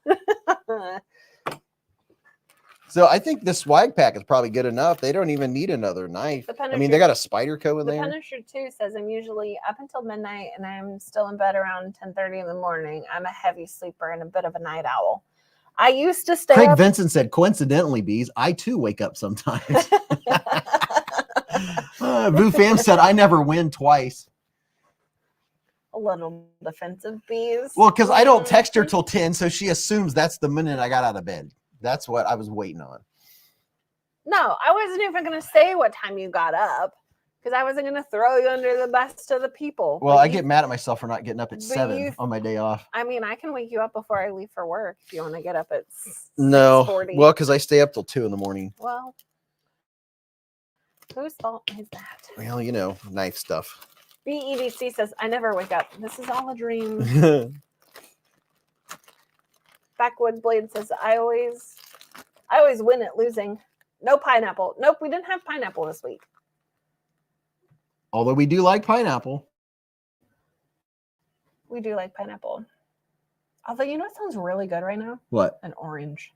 So I think the swag pack is probably good enough. They don't even need another knife. I mean, they got a spider co in there. The Punisher 2 says, I'm usually up until midnight and I'm still in bed around 10:30 in the morning. I'm a heavy sleeper and a bit of a night owl. I used to stay Craig up. Vincent said, coincidentally, Beez, I too wake up sometimes. Boo Fam said, I never win twice. A little defensive, Beez. Well, because I don't text her till 10, so she assumes that's the minute I got out of bed. That's what I was waiting on. No, I wasn't even going to say what time you got up because I wasn't going to throw you under the bus to the people. Well, I get mad at myself for not getting up at 7 on my day off. I mean, I can wake you up before I leave for work if you want to get up at 6:40. Well, because I stay up till 2 in the morning. Well, whose fault is that? Well, you know, knife stuff. BEDC says, I never wake up. This is all a dream. Backwood Blade says, I always win at losing. No pineapple. Nope, we didn't have pineapple this week. Although we do like pineapple. We do like pineapple. Although, you know what sounds really good right now? What? An orange.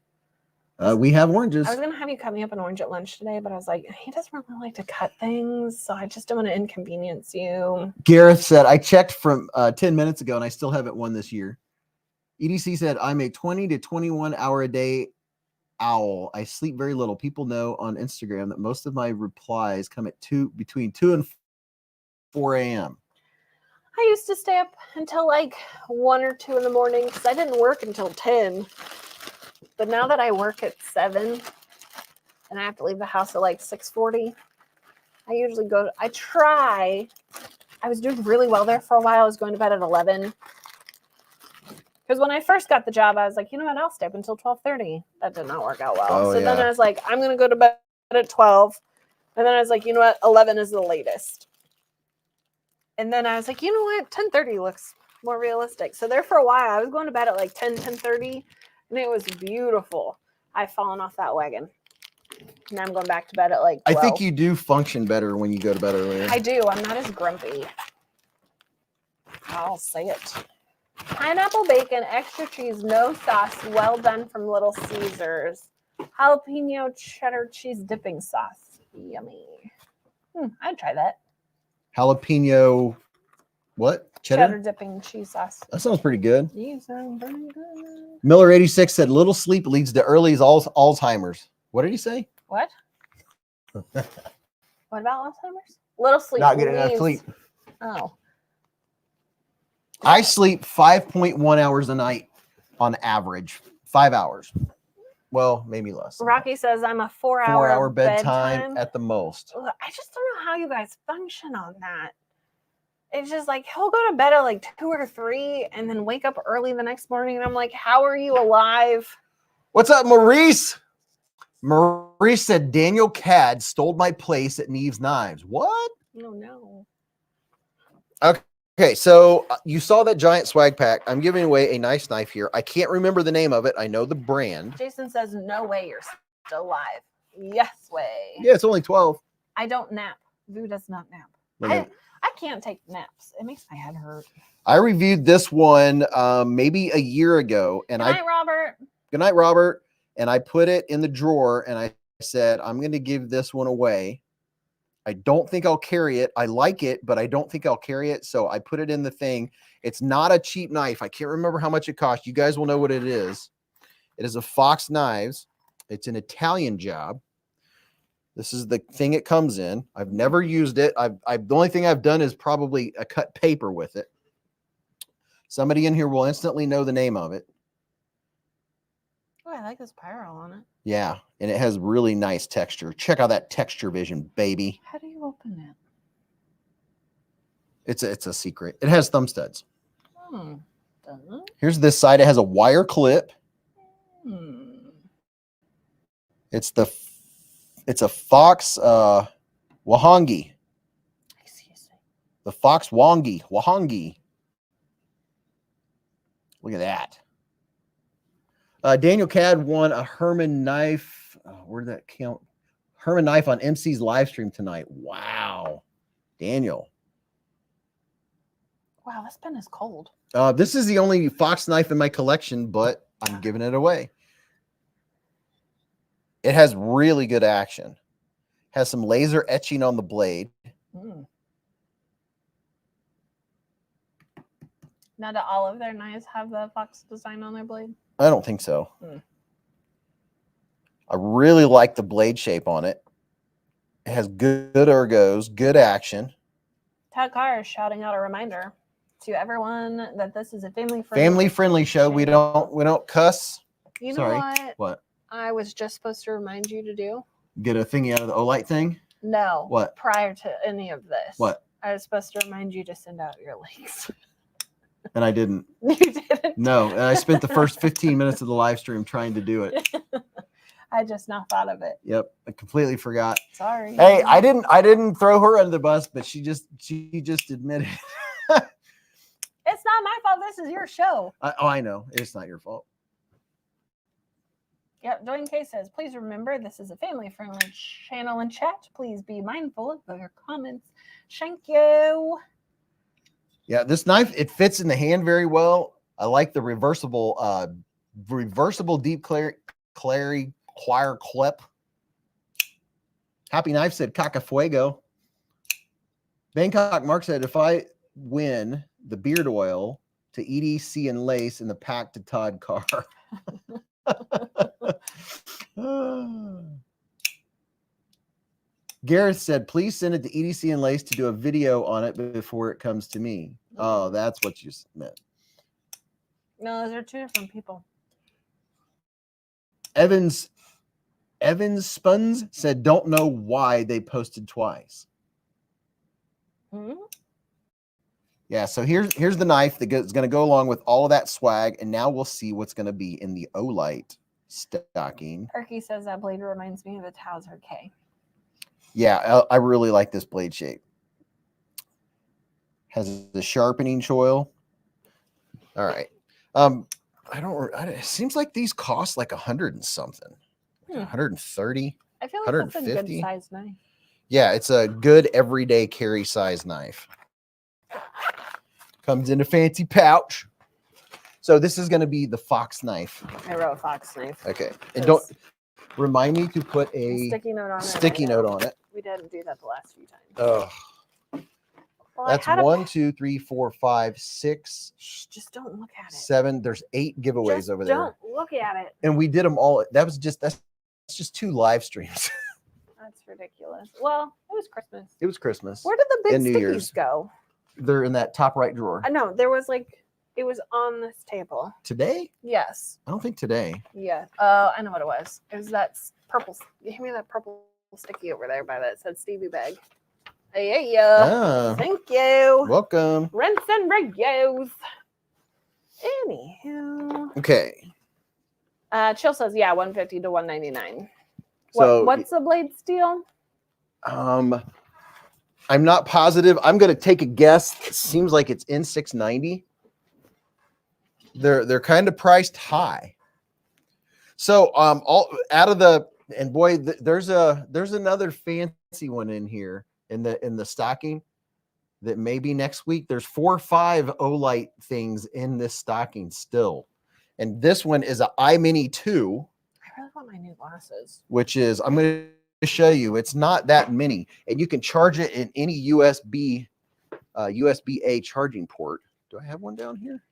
We have oranges. I was going to have you cut me up an orange at lunch today, but I was like, he doesn't really like to cut things, so I just don't want to inconvenience you. Gareth said, I checked from 10 minutes ago, and I still haven't won this year. EDC said, I'm a 20 to 21 hour a day owl. I sleep very little. People know on Instagram that most of my replies come at between 2 and 4 a.m. I used to stay up until like 1 or 2 in the morning because I didn't work until 10. But now that I work at 7 and I have to leave the house at like 6:40, I usually I was doing really well there for a while. I was going to bed at 11. Because when I first got the job, I was like, you know what, I'll stay up until 12:30. That did not work out well. Then I was like, I'm going to go to bed at 12. And then I was like, you know what, 11 is the latest. And then I was like, you know what? 10:30 looks more realistic. So there for a while, I was going to bed at like 10:30, and it was beautiful. I've fallen off that wagon. Now I'm going back to bed at like 12. I think you do function better when you go to bed earlier. I do. I'm not as grumpy. I'll say it. Pineapple bacon, extra cheese, no sauce, well done from Little Caesars. Jalapeno cheddar cheese dipping sauce. Yummy. I'd try that. Jalapeno, what? Cheddar dipping cheese sauce. That sounds pretty good. You sound pretty good. Miller86 said little sleep leads to early Alzheimer's. What did he say? What? What about Alzheimer's? Little sleep. Not getting enough sleep. Oh. I sleep 5.1 hours a night on average. 5 hours. Well, maybe less. Rocky says I'm a 4 hour, 4 hour bedtime at the most. I just don't know how you guys function on that. It's just like he'll go to bed at like 2 or 3 and then wake up early the next morning. And I'm like, how are you alive? What's up, Maurice? Maurice said Daniel Cad stole my place at Neve's Knives. What? Oh, no. Okay, so you saw that giant swag pack. I'm giving away a nice knife here. I can't remember the name of it. I know the brand. Jason says, no way you're still alive. Yes way. Yeah, it's only 12. I don't nap. Vu does not nap. I can't take naps. It makes my head hurt. I reviewed this one maybe a year ago. And Good night, Robert. Good night, Robert. And I put it in the drawer and I said, I'm going to give this one away. I don't think I'll carry it. I like it, but I don't think I'll carry it. So I put it in the thing. It's not a cheap knife. I can't remember how much it cost. You guys will know what it is. It is a Fox Knives. It's an Italian job. This is the thing it comes in. I've never used it. The only thing I've done is probably a cut paper with it. Somebody in here will instantly know the name of it. Oh, I like this pyro on it. Yeah, and it has really nice texture. Check out that texture vision, baby. How do you open it? It's a secret. It has thumb studs. Doesn't it? Here's this side. It has a wire clip. It's a Fox Wahangi. Excuse me. The Fox Wahangi. Look at that. Daniel Cad won a Herman knife. Where did that count? Herman knife on MC's live stream tonight. Wow. Daniel. Wow, this pen is cold. This is the only Fox knife in my collection, but I'm giving it away. It has really good action. Has some laser etching on the blade. Now, do all of their knives have the Fox design on their blade? I don't think so. I really like the blade shape on it. It has good ergos, good action. Todd Carr is shouting out a reminder to everyone that this is a family-friendly show. We don't cuss. You know what? What? I was just supposed to remind you to do? Get a thingy out of the Olight thing? No. What? Prior to any of this. What? I was supposed to remind you to send out your links. And I didn't. You didn't? No, and I spent the first 15 minutes of the live stream trying to do it. I just now thought of it. Yep, I completely forgot. Sorry. Hey, I didn't throw her under the bus, but she just admitted. It's not my fault. This is your show. I know. It's not your fault. Yep, Dwayne K says, please remember this is a family-friendly channel and chat. Please be mindful of your comments. Thank you. Yeah, this knife, it fits in the hand very well. I like the reversible deep clary wire clip. Happy Knife said Cacafuego. Bangkok Mark said, if I win the beard oil to EDC and lace in the pack to Todd Carr. Gareth said, please send it to EDC and Lace to do a video on it before it comes to me. Oh, that's what you meant. No, those are two different people. Evans Spuns said, don't know why they posted twice. Yeah, so here's the knife that's going to go along with all of that swag, and now we'll see what's going to be in the Olight stocking. Erky says that blade reminds me of the Towser K. Yeah, I really like this blade shape. Has the sharpening choil. All right. It seems like these cost like 100 and something. 130. I feel like that's a good 150. size knife. Yeah, it's a good everyday carry size knife. Comes in a fancy pouch. So this is going to be the fox knife. I wrote fox knife. Okay. And don't remind me to put a sticky note on it. Sticky note on it. We didn't do that the last few times. Oh. Well, That's 1, 2, 3, 4, 5, 6. Just don't look at it. 7. There's 8 giveaways Just over there. don't look at it. And we did them all. That's just 2 live streams. That's ridiculous. Well, it was Christmas. It was Christmas. Where did the big and New stickies Year's. go? They're in that top right drawer. I know. There was like, it was on this table. Today? Yes. I don't think today. Yeah. I know what it was. It was that purple. Give me that purple sticky over there by that said Stevie bag. Hey, thank you. Welcome. Rinse and reviews. Anywho. Okay. Chill says, yeah, 150 to 199. So what's the blade steel? I'm not positive. I'm gonna take a guess. It seems like it's in 690. They're kind of priced high. So all out of the, and boy, there's another fancy one in here in the stocking that maybe next week. There's 4 or 5 Olight things in this stocking still, and this one is a iMini 2. I really want my new glasses. Which is, I'm going to show you. It's not that mini, and you can charge it in any USB-A charging port. Do I have one down here?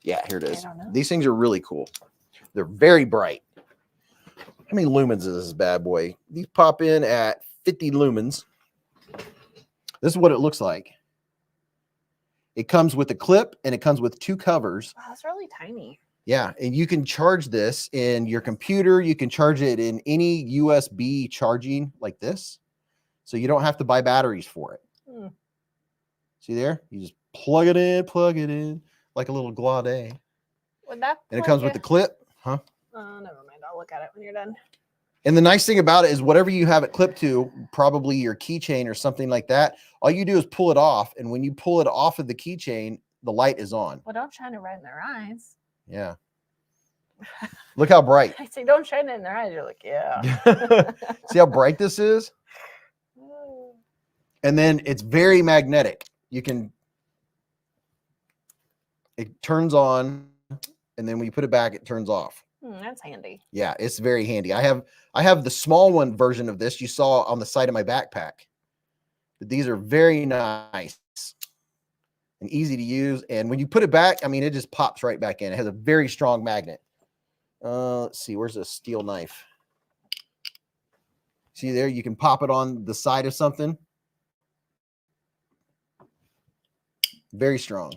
Yeah, here it is. These things are really cool. They're very bright. How many lumens is this bad boy? These pop in at 50 lumens. This is what it looks like. It comes with a clip and it comes with 2 covers. Wow, it's really tiny. Yeah, and you can charge this in your computer. You can charge it in any USB charging like this. So you don't have to buy batteries for it. See there? You just plug it in like a little Glade. Would that and it comes with the clip. Huh? Oh, never mind. I'll look at it when you're done. And the nice thing about it is whatever you have it clipped to, probably your keychain or something like that, all you do is pull it off. And when you pull it off of the keychain, the light is on. Well, don't shine it right in their eyes. Yeah. Look how bright. I say, don't shine it in their eyes. You're like, yeah. See how bright this is? And then it's very magnetic. It turns on, and then when you put it back, it turns off. That's handy. Yeah, it's very handy. I have the small one version of this you saw on the side of my backpack. But these are very nice and easy to use. And when you put it back, I mean, it just pops right back in. It has a very strong magnet. Let's see, where's a steel knife? See there, you can pop it on the side of something. Very strong.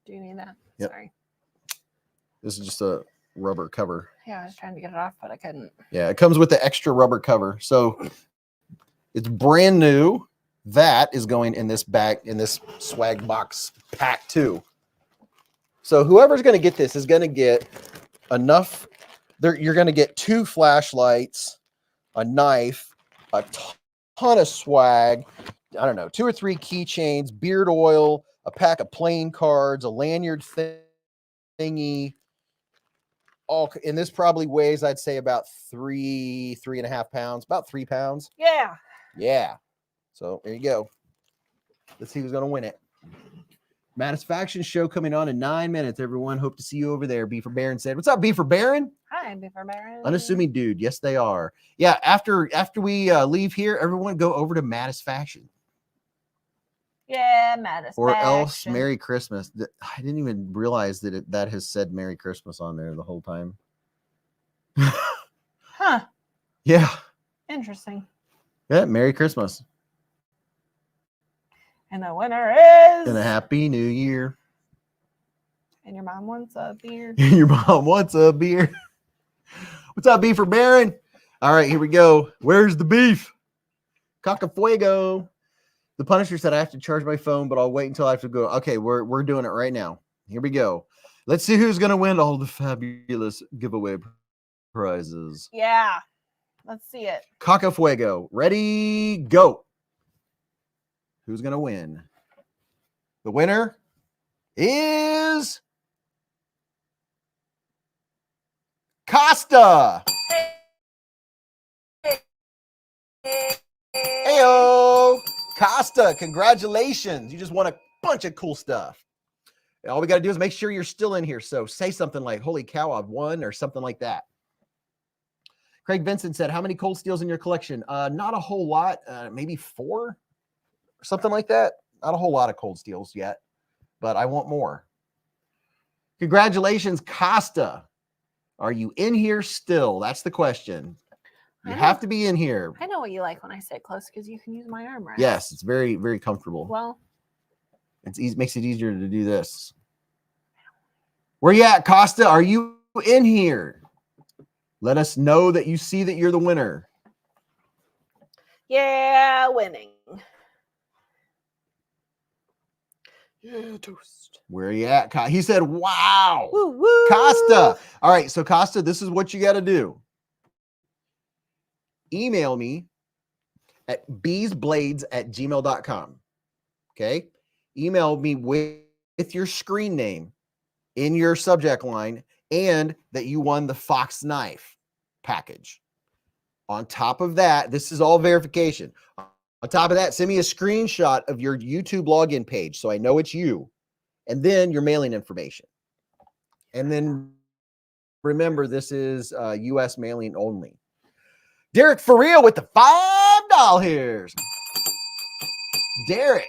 Do you need that? Yep. Sorry. This is just a rubber cover. Yeah, I was trying to get it off, but I couldn't. Yeah, it comes with the extra rubber cover. So it's brand new. That is going in this bag, in this swag box pack too. So whoever's going to get this is going to get enough. You're going to get 2 flashlights, a knife, a ton of swag. I don't know, 2 or 3 keychains, beard oil, a pack of playing cards, a lanyard thingy. All, and this probably weighs, I'd say, about 3.5 pounds, about 3 pounds. Yeah. Yeah. So there you go. Let's see who's going to win it. Satisfaction show coming on in 9 minutes, everyone. Hope to see you over there. B for Baron said. What's up, B for Baron? Hi, B for Baron. Unassuming dude. Yes, they are. Yeah, after we leave here, everyone go over to Satisfaction. Yeah, Satisfaction. Or else Merry Christmas. I didn't even realize that that has said Merry Christmas on there the whole time. Huh. Yeah. Interesting. Yeah, Merry Christmas. And the winner is... And a Happy New Year. And your mom wants a beer. Your mom wants a beer. What's up, beef for Baron? All right, here we go. Where's the beef? Cacafuego. The Punisher said I have to charge my phone, but I'll wait until I have to go. Okay, we're doing it right now. Here we go. Let's see who's going to win all the fabulous giveaway prizes. Yeah. Let's see it. Cacafuego. Ready, go. Who's going to win? The winner is Costa. Heyo, Costa, congratulations. You just won a bunch of cool stuff. All we got to do is make sure you're still in here. So say something like, holy cow, I've won, or something like that. Craig Vincent said, how many cold steels in your collection? Not a whole lot, maybe 4 or something like that. Not a whole lot of cold steels yet, but I want more. Congratulations, Costa. Are you in here still? That's the question. You have to be in here. I know what you like when I sit close because you can use my armrest. Yes, it's very, very comfortable. Well, it's easy, makes it easier to do this. Where you at, Costa? Are you in here? Let us know that you see that you're the winner. Yeah, winning. Yeah, toast. Where are you at? He said, wow. Woo, woo. Costa. All right, so Costa, this is what you got to do. Email me at beezblades@gmail.com. Okay? Email me with your screen name in your subject line and that you won the Fox knife package. On top of that, this is all verification. On top of that, send me a screenshot of your YouTube login page so I know it's you, and then your mailing information. And then remember, this is U.S. mailing only. Derek for real with the $5. Derek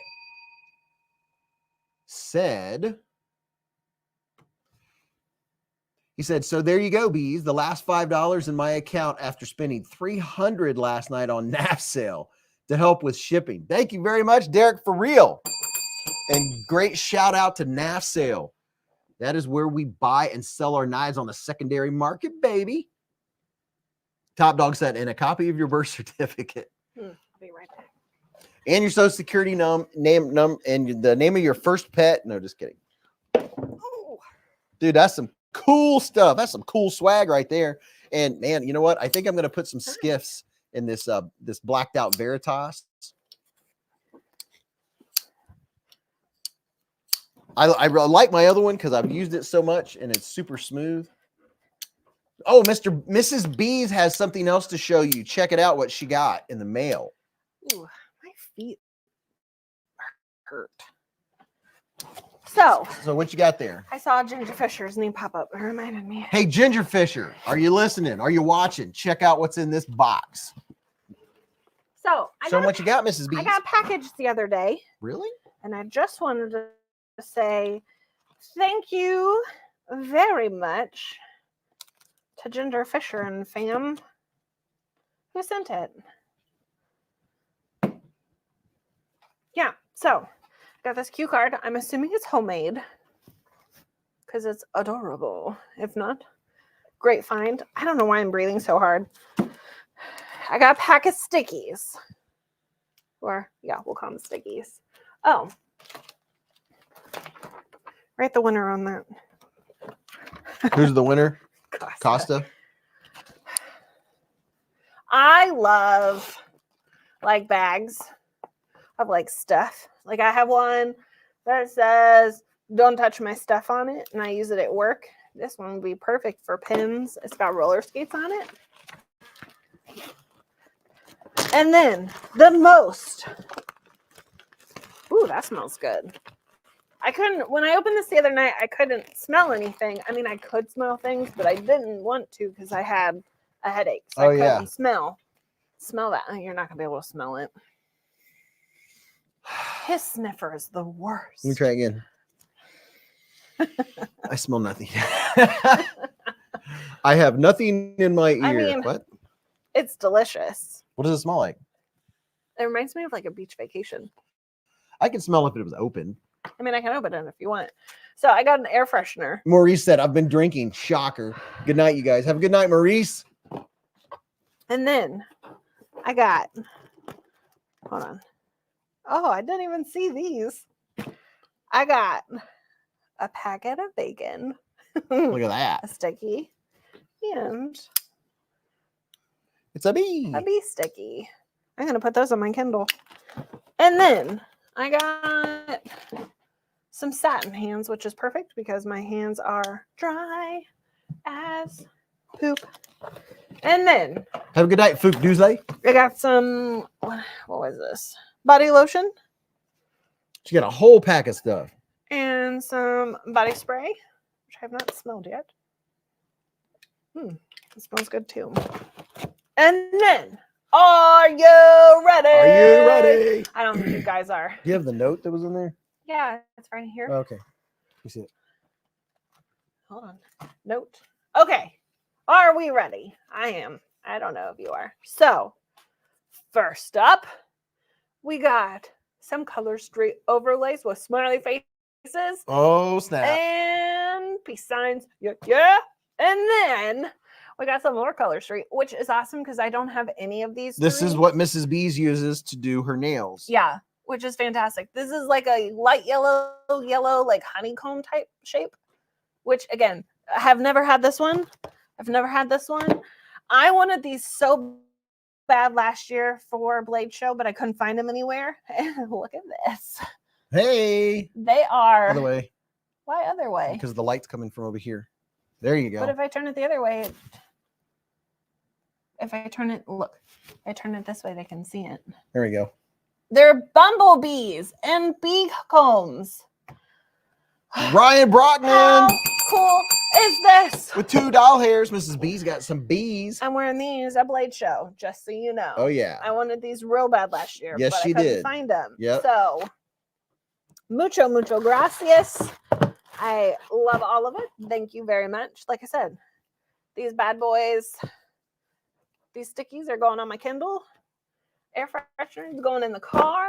said, he said, so there you go, Beez. The last $5 in my account after spending $300 last night on NAF sale to help with shipping. Thank you very much, Derek, for real. And great shout out to NAF sale. That is where we buy and sell our knives on the secondary market, baby. Top Dog said, and a copy of your birth certificate. I'll be right back. And your social security name, and the name of your first pet. No, just kidding. Oh. Dude, that's some cool stuff. That's some cool swag right there. And man, you know what? I think I'm going to put some skiffs in this this blacked out Veritas. I like my other one because I've used it so much and it's super smooth. Oh, Mrs. Beez has something else to show you. Check it out, what she got in the mail. Ooh, my feet hurt. So what you got there? I saw Ginger Fisher's name pop up. It reminded me. Hey, Ginger Fisher, are you listening? Are you watching? Check out what's in this box. So show them what you got, Mrs. Beez. I got a package the other day. Really? And I just wanted to say thank you very much to Ginger Fisher and fam who sent it. Yeah, so got this cue card. I'm assuming it's homemade because it's adorable. If not, great find. I don't know why I'm breathing so hard. I got a pack of stickies. Or, yeah, we'll call them stickies. Oh. Write the winner on that. Who's the winner? Costa. I love like bags of like stuff. Like I have one that says don't touch my stuff on it, and I use it at work. This one would be perfect for pins. It's got roller skates on it. And then the most. Ooh, that smells good. I couldn't, when I opened this the other night, I couldn't smell anything. I mean, I could smell things, but I didn't want to because I had a headache. So I couldn't smell that. Oh, you're not going to be able to smell it. His sniffer is the worst. Let me try again. I smell nothing. I have nothing in my ear. I mean, what? It's delicious. What does it smell like? It reminds me of like a beach vacation. I can smell if it was open. I mean, I can open it if you want. So I got an air freshener. Maurice said, I've been drinking. Shocker. Good night, you guys. Have a good night, Maurice. And then I got, hold on. Oh, I didn't even see these. I got a packet of bacon. Look at that. A sticky. And it's a bee. A bee sticky. I'm going to put those on my Kindle. And then I got some satin hands, which is perfect because my hands are dry as poop. And then Have a good night, Fook Doozley. I got some, what was this? Body lotion She got a whole pack of stuff. and some body spray, which I have not smelled yet. It smells good too. And then, are you ready? Are you ready? I don't think you guys are. Do you have the note that was in there? Yeah, it's right here. Okay. You see it. Hold on. Note. Okay. Are we ready? I am. I don't know if you are. So, first up, we got some color street overlays with smiley faces Oh, snap. and peace signs. Yeah, yeah. And then we got some more color street, which is awesome because I don't have any of these. This is three. what Mrs. Beez uses to do her nails. Yeah, which is fantastic. This is like a light yellow, like honeycomb type shape, which again, I have never had this one. I've never had this one. I wanted these so bad last year for Blade Show, but I couldn't find them anywhere. And look at this. Hey. They are. Other way. Why other way? Because the light's coming from over here. There you go. But if I turn it the other way, if I turn it, look, if I turn it this way, they can see it. There we go. They're bumblebees and bee combs. Ryan Brockman. How cool is this? With 2 doll hairs. Mrs. Beez got some bees. I'm wearing these at Blade Show, just so you know. Oh, yeah. I wanted these real bad last year, Yes, but she I couldn't did. find them. Yep. So, mucho gracias. I love all of it. Thank you very much. Like I said, these bad boys, these stickies are going on my Kindle. Air freshener is going in the car.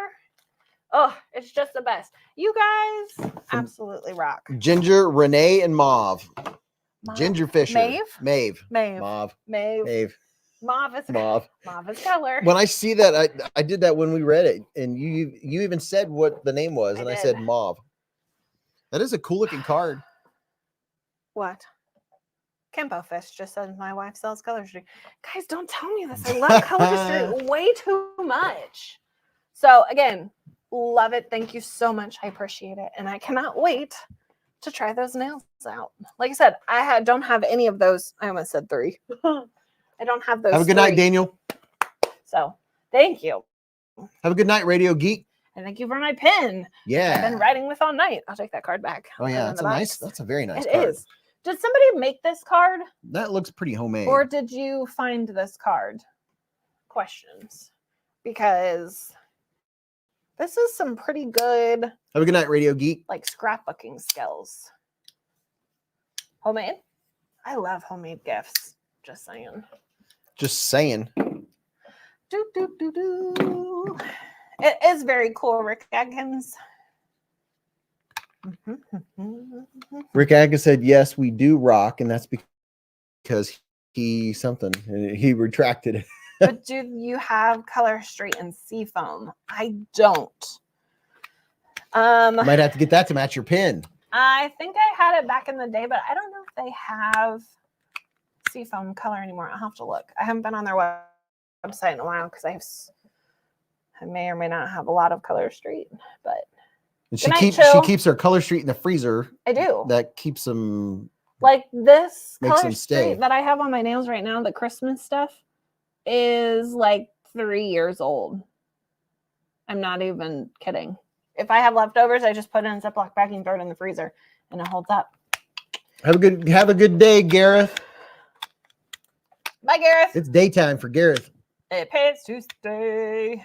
Oh, it's just the best. You guys absolutely rock. Ginger, Renee, and Mauve. Mauve. Ginger Fisher. Maeve? Maeve. Maeve. Mauve. Maeve. Maeve. Mauve is Mauve. Mauve is color. When I see that, I did that when we read it, and you even said what the name was, and I said Mauve. That is a cool looking card. What? Kempo Fish just says my wife sells Color Street. Guys, don't tell me this. I love Color Street way too much. So again, love it. Thank you so much. I appreciate it. And I cannot wait to try those nails out. Like I said, don't have any of those. I almost said 3. I don't have those. Have a good night, Daniel. So thank you. Have a good night, Radio Geek. And thank you for my pen. Yeah. I've been writing with all night. I'll take that card back. Oh yeah, that's a very nice It card. is. Did somebody make this card? That looks pretty homemade. Or did you find this card? Questions. Because this is some pretty good, Have a good night, Radio Geek. like, scrapbooking skills. Homemade? I love homemade gifts. Just saying. Just saying. Do, do, do, do. It is very cool, Rick Adkins. Rick Aga said, yes, we do rock, and that's because he retracted it. But do you have Color Street and Seafoam? I don't. Might have to get that to match your pin. I think I had it back in the day, but I don't know if they have Seafoam color anymore. I'll have to look. I haven't been on their website in a while because I may or may not have a lot of Color Street, but And Good night, she Chill. keeps her Color Street in the freezer. I do. That keeps them. Like this Makes Color them stay. Street that I have on my nails right now, the Christmas stuff, is like 3 years old. I'm not even kidding. If I have leftovers, I just put it in a Ziploc bag and throw it in the freezer, and it holds up. Have a good day, Gareth. Bye, Gareth. It's daytime for Gareth. It pays to stay.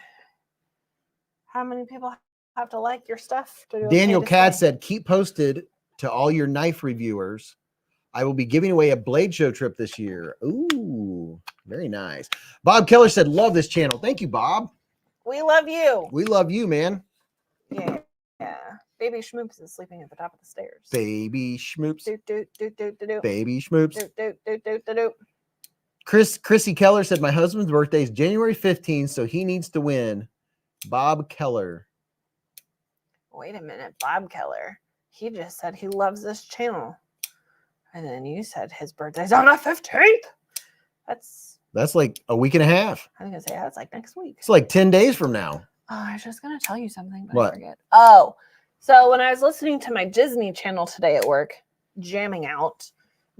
How many people have to like your stuff? To Daniel okay to Cat stay? said, keep posted to all your knife reviewers. I will be giving away a Blade Show trip this year. Ooh, very nice. Bob Keller said, love this channel. Thank you, Bob. We love you. We love you, man. Yeah. Baby Schmoops is sleeping at the top of the stairs. Baby Schmoops. Do, do, do, do, do, do. Baby Schmoops. Do, do, do, do, do, do. Chrissy Keller said, my husband's birthday is January 15th, so he needs to win. Bob Keller. Wait a minute, Bob Keller. He just said he loves this channel. And then you said his birthday's on the 15th. That's like a week and a half. I was gonna say that's like next week. It's like 10 days from now. I was just going to tell you something, but What? I forget. Oh, so when I was listening to my Disney channel today at work, jamming out,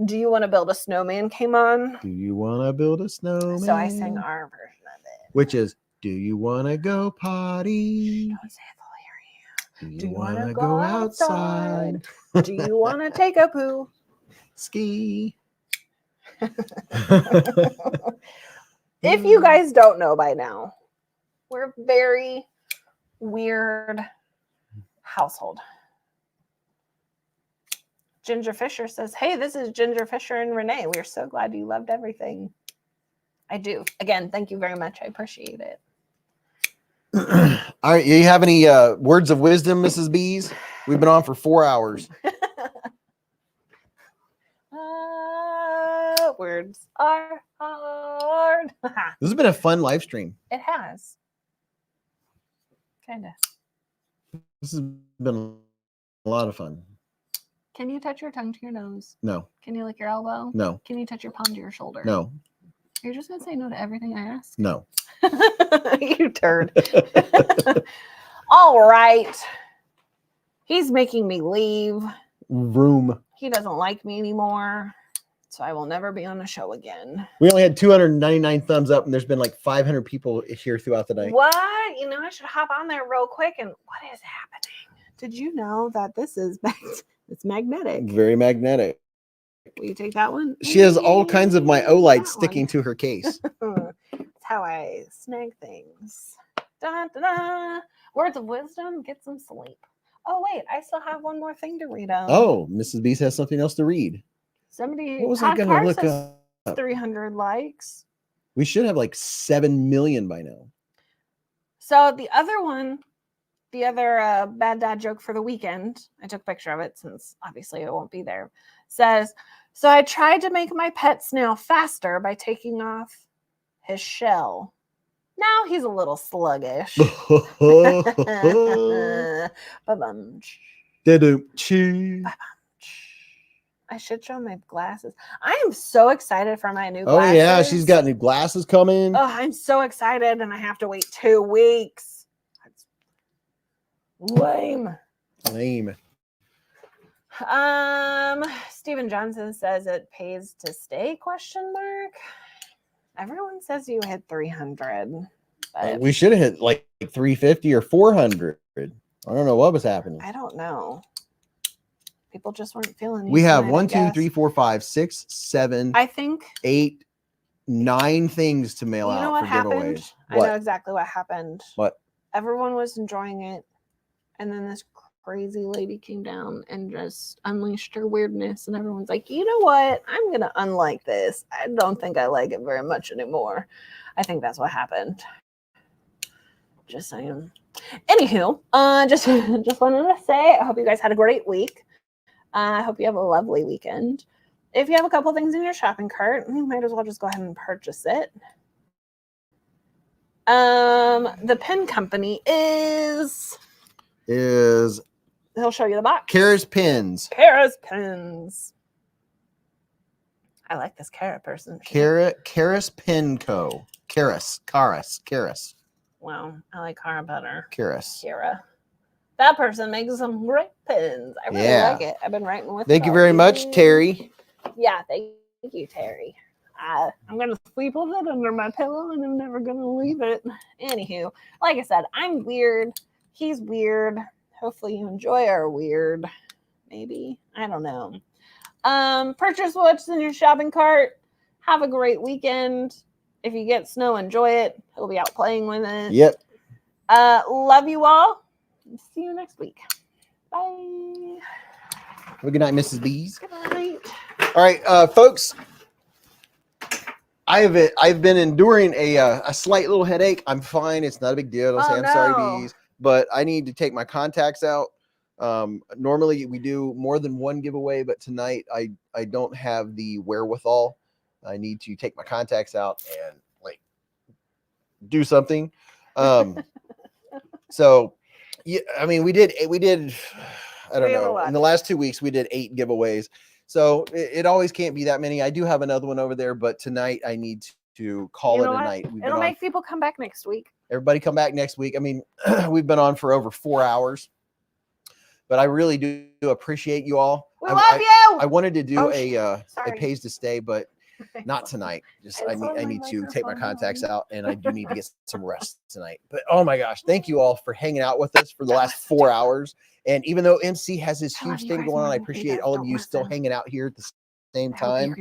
Do You Want to Build a Snowman came on. Do you want to build a snowman? So I sang our version of it. Which is, do you want to go potty? Don't say it, they'll hear you. Do you want to go outside? Do you want to take a poo? Ski. If you guys don't know by now, we're a very weird household. Ginger Fisher says, hey, this is Ginger Fisher and Renee. We are so glad you loved everything. I do. Again, thank you very much. I appreciate it. All right. You have any words of wisdom, Mrs. Beez? We've been on for 4 hours. Words are hard. This has been a fun live stream. It has. Kind of. This has been a lot of fun. Can you touch your tongue to your nose? No. Can you lick your elbow? No. Can you touch your palm to your shoulder? No. You're just going to say no to everything I ask? No. You turd. All right. He's making me leave. Room. He doesn't like me anymore. So I will never be on the show again. We only had 299 thumbs up, and there's been like 500 people here throughout the night. What? You know, I should hop on there real quick. And what is happening? Did you know that this is it's magnetic? Very magnetic. Will you take that one? She has all kinds of my Olight That sticking one. to her case. That's how I snag things. Dun, dun, dun. Words of wisdom, get some sleep. Oh, wait, I still have one more thing to read out. Oh, Mrs. Beast has something else to read. Somebody, What was I going to look has up? 300 likes. We should have like 7 million by now. So the other one, the other bad dad joke for the weekend, I took a picture of it since obviously it won't be there, says, so I tried to make my pet snail faster by taking off his shell. Now he's a little sluggish. Ba-bum. I should show my glasses. I am so excited for my new glasses. Oh, yeah. She's got new glasses coming. Oh, I'm so excited, and I have to wait 2 weeks. That's lame. Lame. Steven Johnson says it pays to stay, ? Everyone says you hit 300. But We should have hit like 350 or 400. I don't know what was happening. I don't know. People just weren't feeling it. We have 1, 2, 3, 4, 5, 6, 7, I think 8, 9 things to mail you know out what for happened? giveaways. I know exactly what happened. What? Everyone was enjoying it, and then this crazy lady came down and just unleashed her weirdness, and everyone's like, you know what? I'm gonna unlike this. I don't think I like it very much anymore. I think that's what happened. Just saying. Anywho, just wanted to say I hope you guys had a great week. I hope you have a lovely weekend. If you have a couple things in your shopping cart, you might as well just go ahead and purchase it. The pen company is he'll show you the box. Kara's Pins. Kara's Pins. I like this Kara person. Kara's Pen Co. Karis. Wow, I like Kara better. Karis. Kara. That person makes some great pins. I really like it. I've been writing with Thank you very much, Terry. Yeah, thank you, Terry. I'm going to sleep with it under my pillow, and I'm never going to leave it. Anywho, like I said, I'm weird. He's weird. Hopefully you enjoy our weird. Maybe. I don't know. Purchase what's in your shopping cart. Have a great weekend. If you get snow, enjoy it. He'll be out playing with it. Yep. Love you all. See you next week. Bye. Have a good night, Mrs. Beez. Good night. All right, folks. I've been enduring a slight little headache. I'm fine. It's not a big deal. Don't say I'm sorry, Beez. But I need to take my contacts out. Normally we do more than one giveaway, but tonight I don't have the wherewithal. I need to take my contacts out and like do something. So yeah, I mean we did I don't know. In the last 2 weeks we did 8 giveaways. So it always can't be that many. I do have another one over there, but tonight I need to call it a night. It'll make people come back next week. Everybody come back next week. I mean, we've been on for over 4 hours, but I really do appreciate you all. We love you. I wanted to do a sorry. pays to stay, but not tonight. Just I need to take my contacts out, and I do need to get some rest tonight. But oh my gosh, thank you all for hanging out with us for the last 4 hours. And even though MC has this huge thing going on, I appreciate all of you still hanging out here at the same time.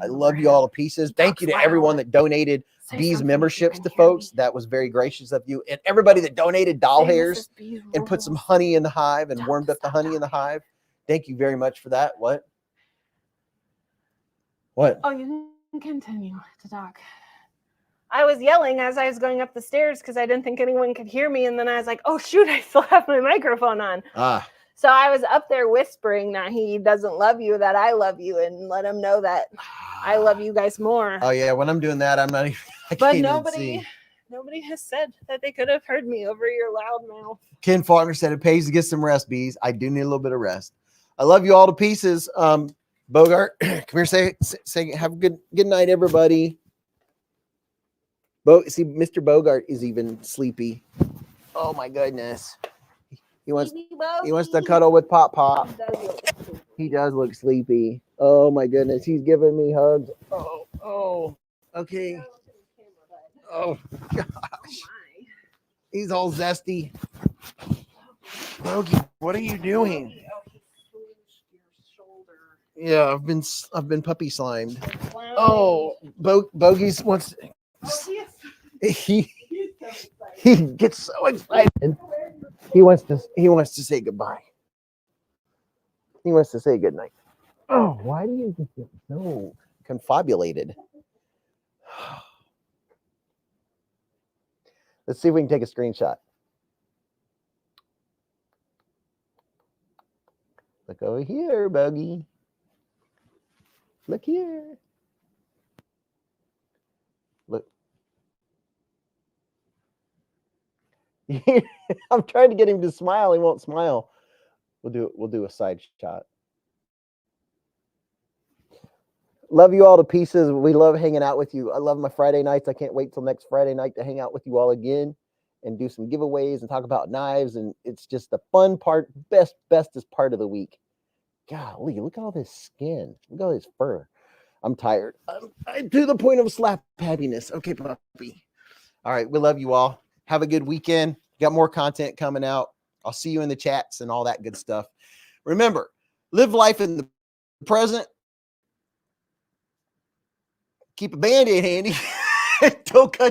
I love you all to pieces. Thank you to everyone that donated Beez memberships to folks. That was very gracious of you. And everybody that donated doll hairs and put some honey in the hive and warmed up the honey in the hive. Thank you very much for that. What? Oh, you can continue to talk. I was yelling as I was going up the stairs because I didn't think anyone could hear me. And then I was like, oh, shoot, I still have my microphone on. So I was up there whispering that he doesn't love you, that I love you, and let him know that I love you guys more. Oh, yeah. When I'm doing that, I'm not even. But nobody has said that they could have heard me over your loud mouth. Ken Faulkner said it pays to get some rest, Beez. I do need a little bit of rest. I love you all to pieces. Bogart, come here, say have a good night, everybody. See, Mr. Bogart is even sleepy. Oh my goodness. He wants to cuddle with Pop. He does look sleepy. Oh my goodness. He's giving me hugs. Oh, okay. Oh gosh. He's all zesty. Bogey, what are you doing? Yeah, I've been puppy slimed. Oh, Bogey's wants. He gets so excited. He wants to say goodbye. He wants to say goodnight. Oh, why do you get so confabulated? Let's see if we can take a screenshot. Look over here, Bogey. Look here. Look. I'm trying to get him to smile. He won't smile. We'll do a side shot. Love you all to pieces. We love hanging out with you. I love my Friday nights. I can't wait till next Friday night to hang out with you all again and do some giveaways and talk about knives. And it's just the fun part, bestest part of the week. Golly, look at all this skin. Look at all this fur. I'm tired. I'm to the point of slap happiness. Okay, puppy. All right, we love you all. Have a good weekend. Got more content coming out. I'll see you in the chats and all that good stuff. Remember, live life in the present. Keep a Band-Aid handy. Don't cut